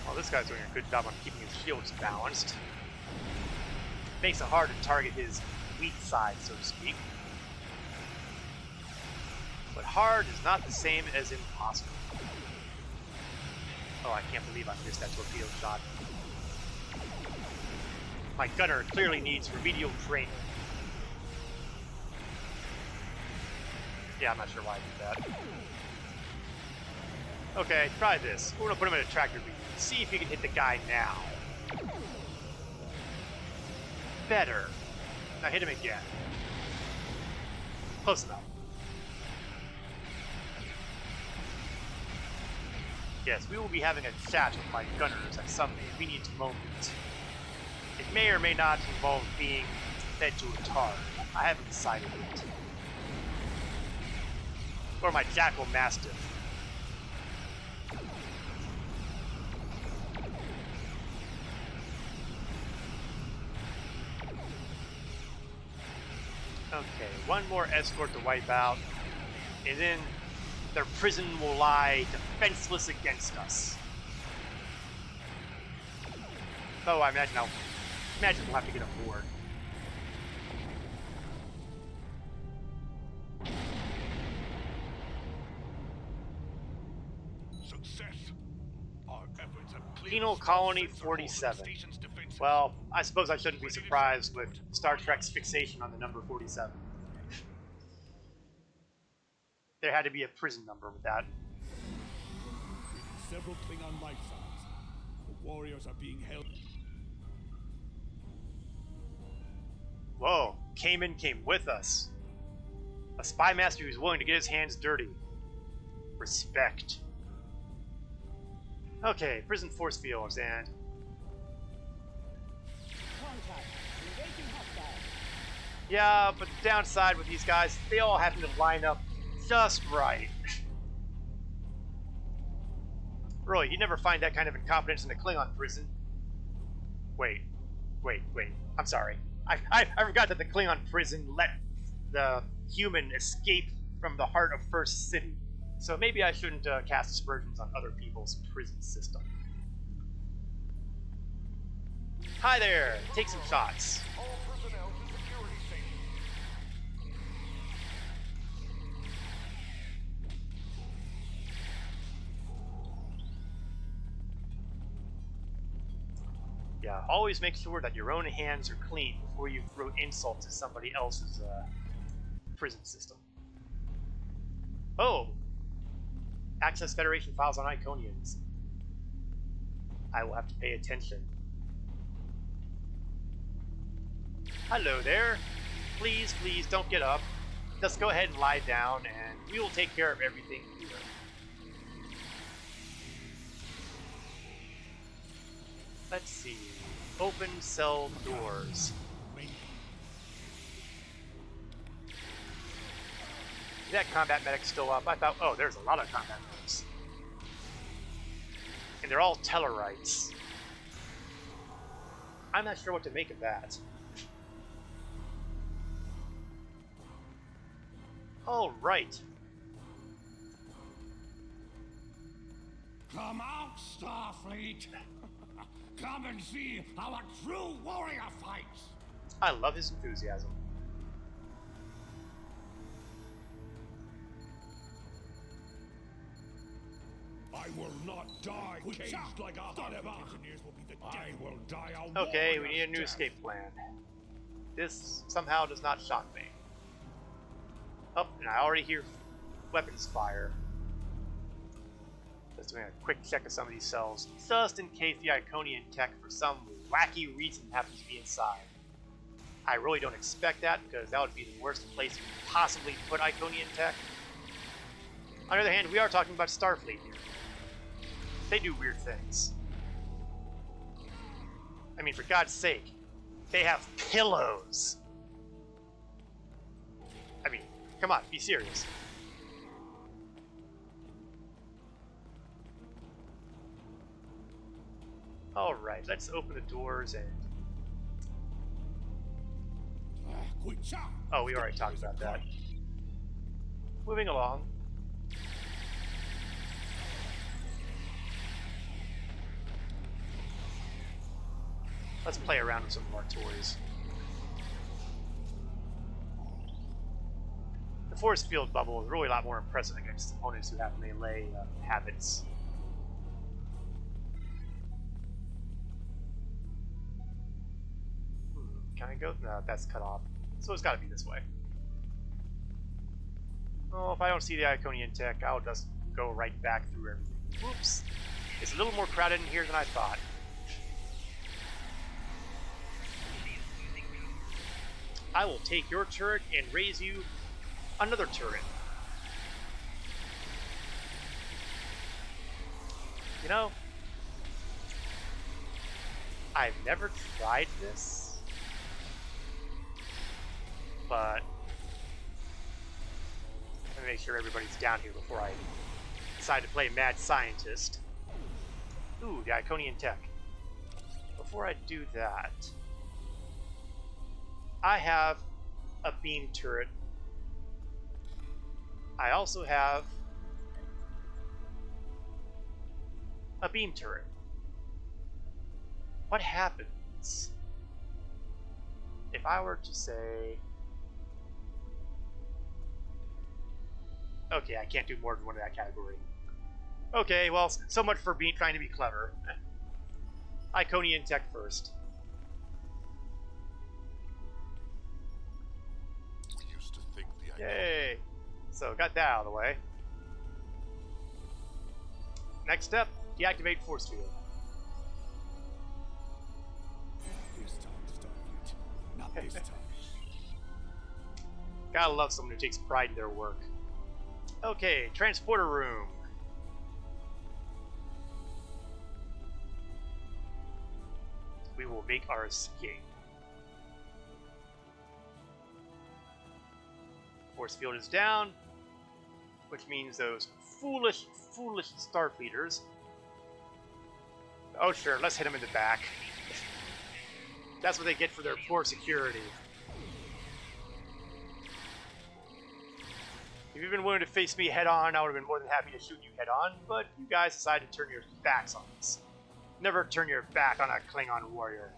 Well, this guy's doing a good job on keeping his shields balanced. Makes it hard to target his weak side, so to speak. But hard is not the same as impossible. Oh, I can't believe I missed that torpedo shot. My gunner clearly needs remedial training. Yeah, I'm not sure why I did that. Okay, try this. We're gonna put him in a tractor beam. See if you can hit the guy now. Better. Now hit him again. Close enough. Yes, we will be having a chat with my gunners at some convenient moment. It may or may not involve being fed to a tard. I haven't decided yet. Or my Jackal Mastiff. Okay, one more escort to wipe out, and then their prison will lie defenseless against us. Oh, I imagine we'll have to get aboard. Success. Our efforts have cleared Penal Colony 47. Well, I suppose I shouldn't be surprised with Star Trek's fixation on the number 47. There had to be a prison number with that. Several Klingon life signs. The warriors are being held. Whoa, Kamen came with us. A spy master who's willing to get his hands dirty. Respect. Okay, prison force fields and... Yeah, but the downside with these guys, they all happen to line up just right. Really, you'd never find that kind of incompetence in a Klingon prison. Wait. I'm sorry. I forgot that the Klingon prison let the human escape from the heart of First City. So maybe I shouldn't cast aspersions on other people's prison system. Hi there! Take some shots. Yeah, always make sure that your own hands are clean before you throw insults at somebody else's prison system. Oh! Access Federation files on Iconians. I will have to pay attention. Hello there. Please, don't get up. Just go ahead and lie down, and we will take care of everything here. Let's see. Open cell doors. Is that combat medic still up? I thought, oh, there's a lot of combat medics. And they're all Tellarites. I'm not sure what to make of that. All right. Come out, Starfleet! Come and see how a true warrior fights! I love his enthusiasm. I will not die caged like a honeymoon. I will die a Okay, we warrior's need a new death. escape plan. This somehow does not shock me. Oh, and I already hear weapons fire. Just doing a quick check of some of these cells, just in case the Iconian tech, for some wacky reason, happens to be inside. I really don't expect that, because that would be the worst place we could possibly put Iconian tech. On the other hand, we are talking about Starfleet here. They do weird things. I mean, for God's sake, they have pillows. I mean, come on, be serious. Alright, let's open the doors and... Oh, we already talked about that. Moving along. Let's play around with some of our toys. The force field bubble is really a lot more impressive against opponents who have melee habits. Can I go? No, that's cut off. So it's got to be this way. Oh, if I don't see the Iconian tech, I'll just go right back through everything. Whoops. It's a little more crowded in here than I thought. I will take your turret and raise you another turret. You know, I've never tried this, but let me make sure everybody's down here before I decide to play Mad Scientist. Ooh, the Iconian tech. Before I do that, I have a beam turret. I also have a beam turret. What happens if I were to say... Okay, I can't do more than one in that category. Okay, well, so much for trying to be clever. Iconian tech first. Yay! So, got that out of the way. Next step, deactivate force field. This time, Starfleet. Not this time. Gotta love someone who takes pride in their work. Okay, transporter room. We will make our escape. Force field is down, which means those foolish Starfleeters. Oh sure, let's hit them in the back. That's what they get for their poor security. If you've been willing to face me head on, I would have been more than happy to shoot you head on, but you guys decided to turn your backs on us. Never turn your back on a Klingon warrior.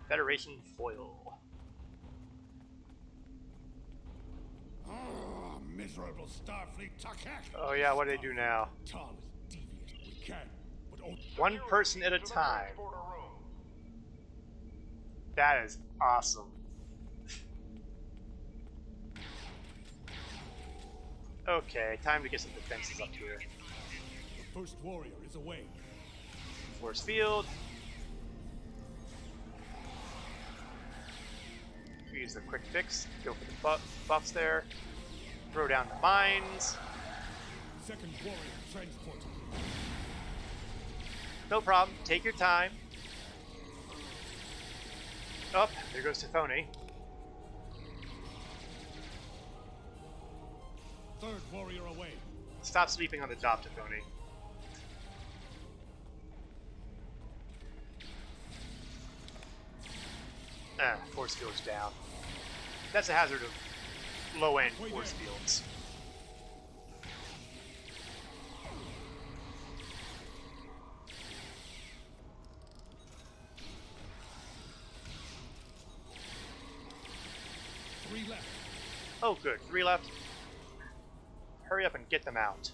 Federation foil. Ah, miserable Starfleet Takeshi. Oh yeah, what do they do now? Tall as devious we can, but only One person at a time. That is awesome. Okay, time to get some defenses up here. the first warrior is away. Force field. Use the quick fix. Go for the buffs there. Throw down the mines. second warrior transported. No problem. Take your time. Oh, there goes Tithone. Third warrior away. Stop sleeping on the job, Tithone. Force fields down. That's a hazard of low-end force fields. Three left. Oh, good. 3 left. Hurry up and get them out.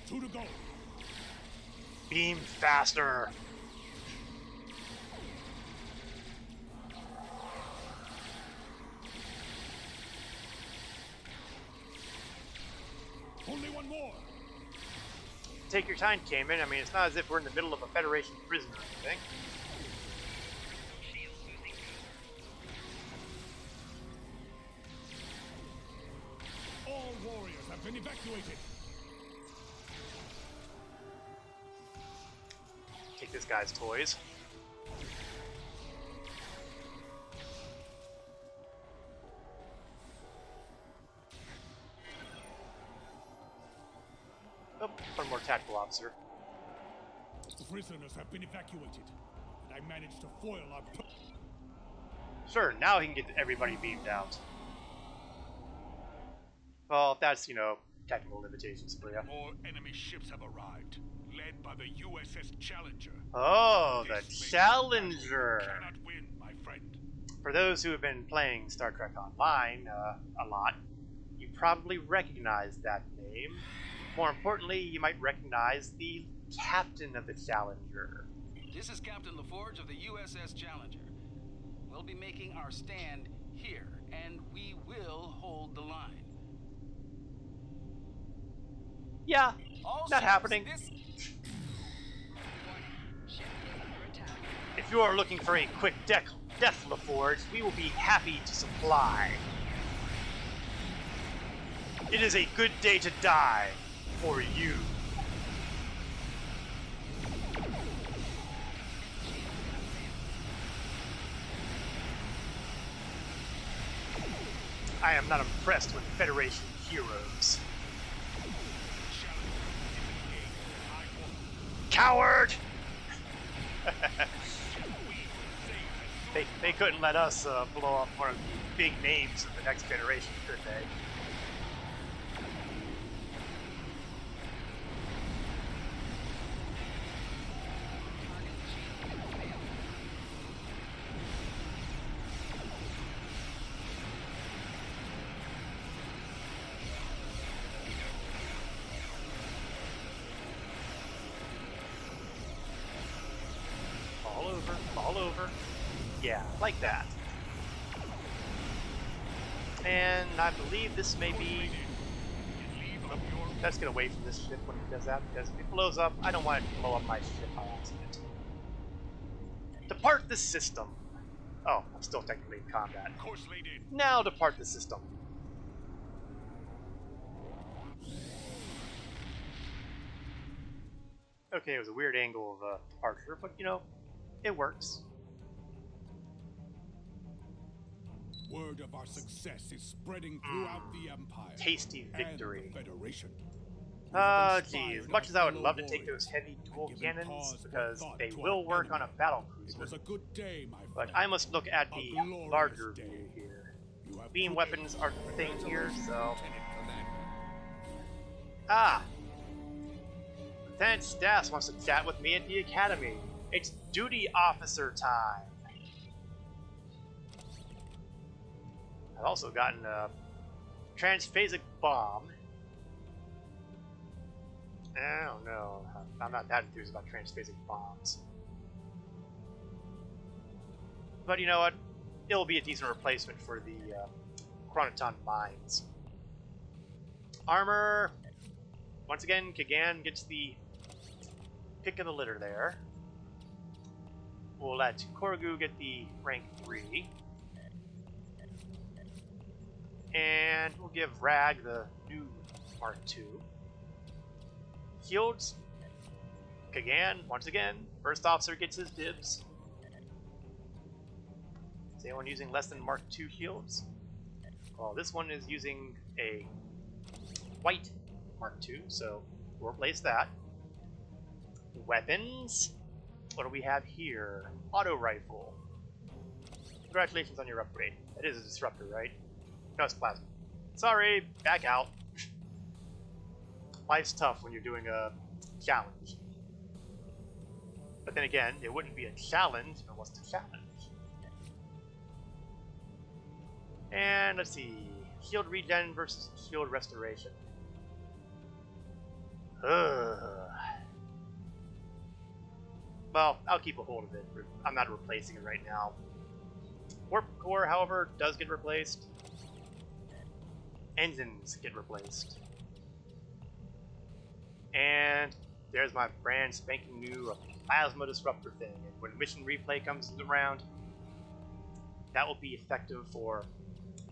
Two to go. Beam faster. Only one more. Take your time, Cayman. I mean, it's not as if we're in the middle of a Federation prison or anything. All warriors have been evacuated. Take this guy's toys. Oh, one more tactical officer. Prisoners have been evacuated, and I managed to foil our... Sure, now he can get everybody beamed out. Well, that's, you know, technical limitations for you. More enemy ships have arrived, led by the USS Challenger. Oh, the This Challenger! cannot win, my friend. For those who have been playing Star Trek Online a lot, you probably recognize that name. More importantly, you might recognize the captain of the Challenger. This is Captain LaForge of the USS Challenger. We'll be making our stand here, and we will hold the line. Yeah, All not ships, happening. If you are looking for a quick death, LaForge, we will be happy to supply. It is a good day to die for you. I am not impressed with Federation heroes. Coward! they couldn't let us blow up one of the big names of the next generation, could they? All over. Yeah, like that. And I believe this may be... Oh, let's get away from this ship when it does that, because if it blows up, I don't want it to blow up my ship by accident. Depart the system. Oh, I'm still technically in combat. Now depart the system. Okay, it was a weird angle of departure, but you know, it works. Word of our success is spreading throughout the Empire. Tasty victory. And the Federation. Oh, geez. As much as I would love to take those heavy dual cannons, because they will work on a battle cruiser, It was a good day, my friend. but I must look at the larger view here. Beam weapons are the thing here, so... Ah! Lieutenant Stas wants to chat with me at the Academy. It's duty officer time. I've also gotten a transphasic bomb. I don't know. I'm not that enthused about transphasic bombs. But you know what? It'll be a decent replacement for the Chronoton mines. Armor. Once again, Kagan gets the pick of the litter there. We'll let Korgu get the rank 3. And we'll give Rag the new Mark 2. Shields. Kagan, once again, first officer gets his dibs. Is anyone using less than Mark 2 shields? Well, this one is using a white Mark II, so we'll replace that. Weapons. What do we have here? Auto rifle. Congratulations on your upgrade. That is a disruptor, right? No, it's plasma. Sorry, back out. Life's tough when you're doing a challenge. But then again, it wouldn't be a challenge if it wasn't a challenge. And let's see. Shield regen versus shield restoration. Well, I'll keep a hold of it. I'm not replacing it right now. Warp core, however, does get replaced. Engines get replaced. And there's my brand spanking new plasma disruptor thing. And when mission replay comes around, that will be effective for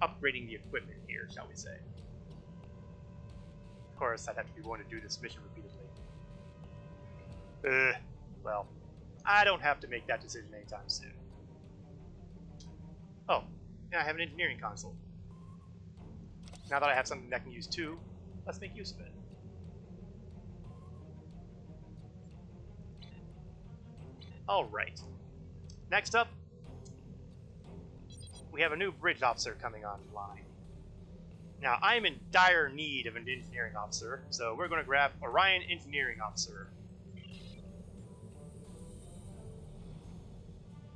upgrading the equipment here, shall we say. Of course, I'd have to be willing to do this mission repeatedly. Well, I don't have to make that decision anytime soon. Oh, and I have an engineering console. Now that I have something that I can use too, let's make use of it. Alright. Next up, we have a new bridge officer coming online. Now, I'm in dire need of an engineering officer, so we're going to grab Orion Engineering Officer.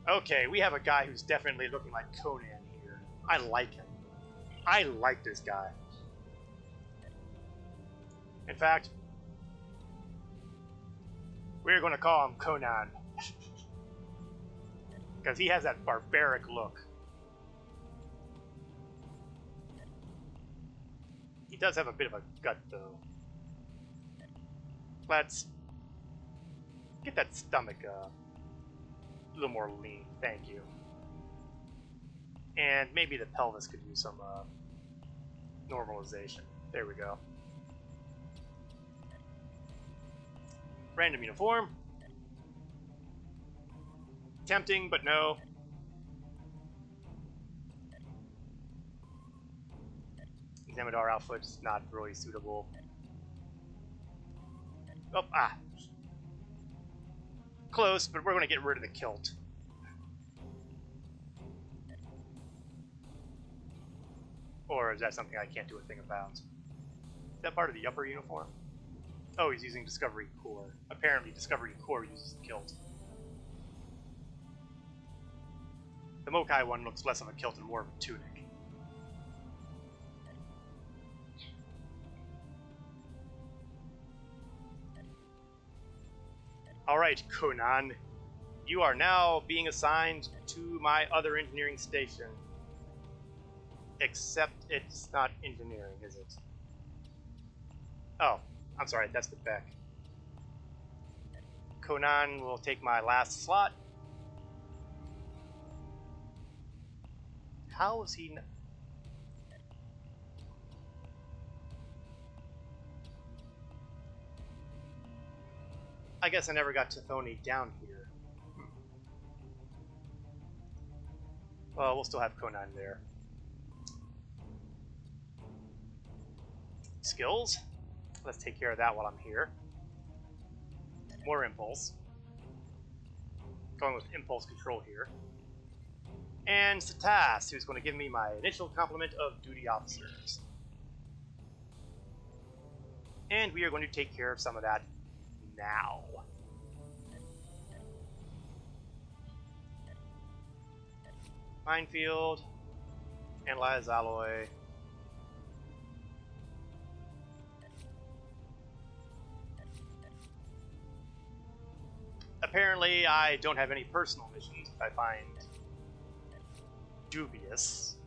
Okay, we have a guy who's definitely looking like Conan here. I like him. I like this guy. In fact, we're going to call him Conan. Because he has that barbaric look. He does have a bit of a gut, though. Let's get that stomach a little more lean, thank you. And maybe the pelvis could use some normalization. There we go. Random uniform. Tempting, but no. Examinadar outfit's not really suitable. Oh, close, but we're going to get rid of the kilt. Or is that something I can't do a thing about? Is that part of the upper uniform? Oh, he's using Discovery Core. Apparently, Discovery Core uses the kilt. The Mokai one looks less of a kilt and more of a tunic. Alright, Conan. You are now being assigned to my other engineering station. Except it's not engineering, is it? Oh, I'm sorry, that's the Beck. Conan will take my last slot. How is he... I guess I never got Tithoni down here. Well, we'll still have Conan there. Skills. Let's take care of that while I'm here. More impulse. Going with impulse control here. And Satas, who's going to give me my initial complement of duty officers. And we are going to take care of some of that now. Minefield. Analyze alloy. Apparently, I don't have any personal missions, which I find dubious.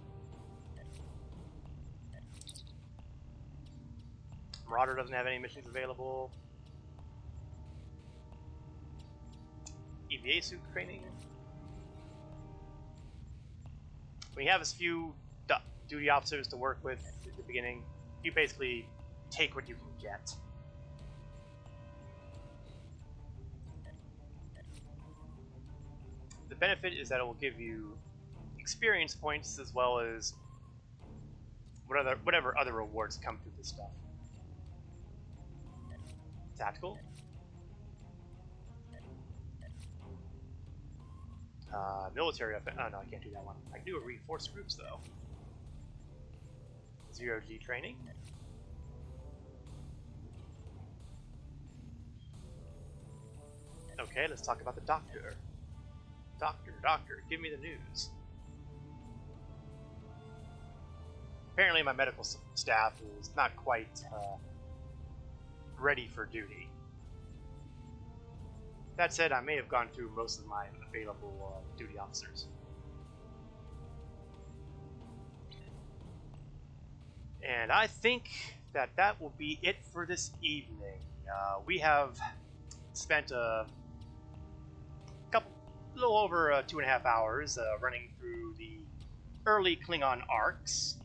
Marauder doesn't have any missions available. EVA suit training? when you have a few duty officers to work with at the beginning, you basically take what you can get. The benefit is that it will give you experience points as well as whatever other rewards come through this stuff. Tactical. Military. Oh no, I can't do that one. I can do a reinforced groups though. 0G training. Okay, let's talk about the doctor. Doctor, give me the news. Apparently my medical staff is not quite ready for duty. That said, I may have gone through most of my available duty officers. And I think that will be it for this evening. We have spent a little over 2.5 hours running through the early Klingon arcs.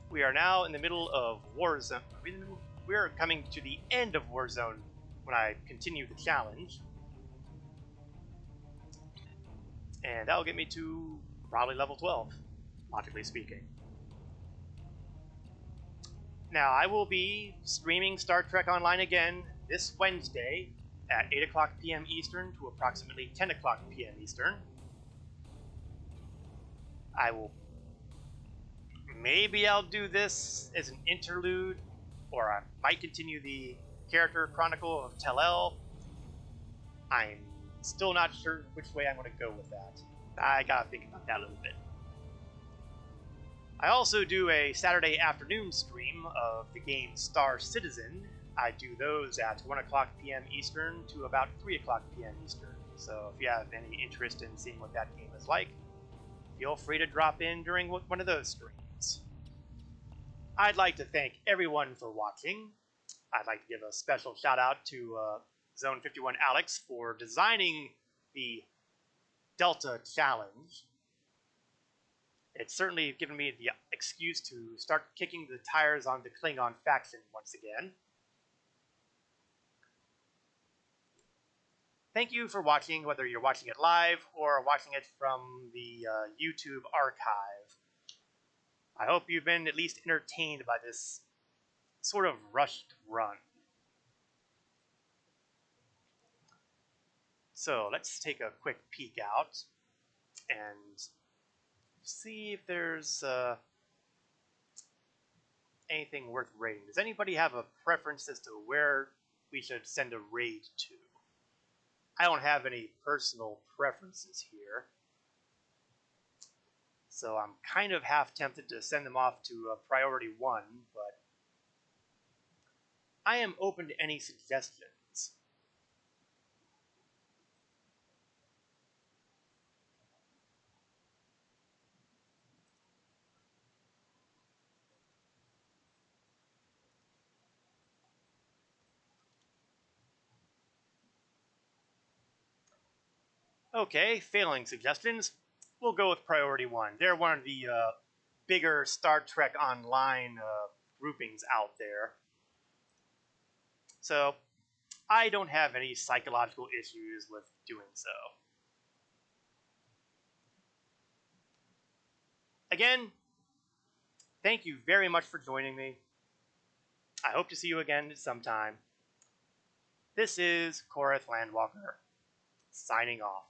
We are now in the middle of Warzone. We are coming to the end of Warzone when I continue the challenge. And that will get me to probably level 12, logically speaking. Now, I will be streaming Star Trek Online again this Wednesday at 8 o'clock p.m. Eastern to approximately 10 o'clock p.m. Eastern. Maybe I'll do this as an interlude, or I might continue the character chronicle of Tel-El. I'm still not sure which way I'm going to go with that. I gotta think about that a little bit. I also do a Saturday afternoon stream of the game Star Citizen. I do those at 1 o'clock p.m. Eastern to about 3 o'clock p.m. Eastern. So if you have any interest in seeing what that game is like, feel free to drop in during one of those streams. I'd like to thank everyone for watching. I'd like to give a special shout out to Zone 51 Alex for designing the Delta Challenge. It's certainly given me the excuse to start kicking the tires on the Klingon faction once again. Thank you for watching, whether you're watching it live or watching it from the YouTube archive. I hope you've been at least entertained by this sort of rushed run. So let's take a quick peek out and see if there's anything worth raiding. Does anybody have a preference as to where we should send a raid to? I don't have any personal preferences here, so I'm kind of half tempted to send them off to Priority 1, but I am open to any suggestions. Okay, failing suggestions, we'll go with Priority 1. They're one of the bigger Star Trek Online groupings out there. So, I don't have any psychological issues with doing so. Again, thank you very much for joining me. I hope to see you again sometime. This is Korath Landwalker, signing off.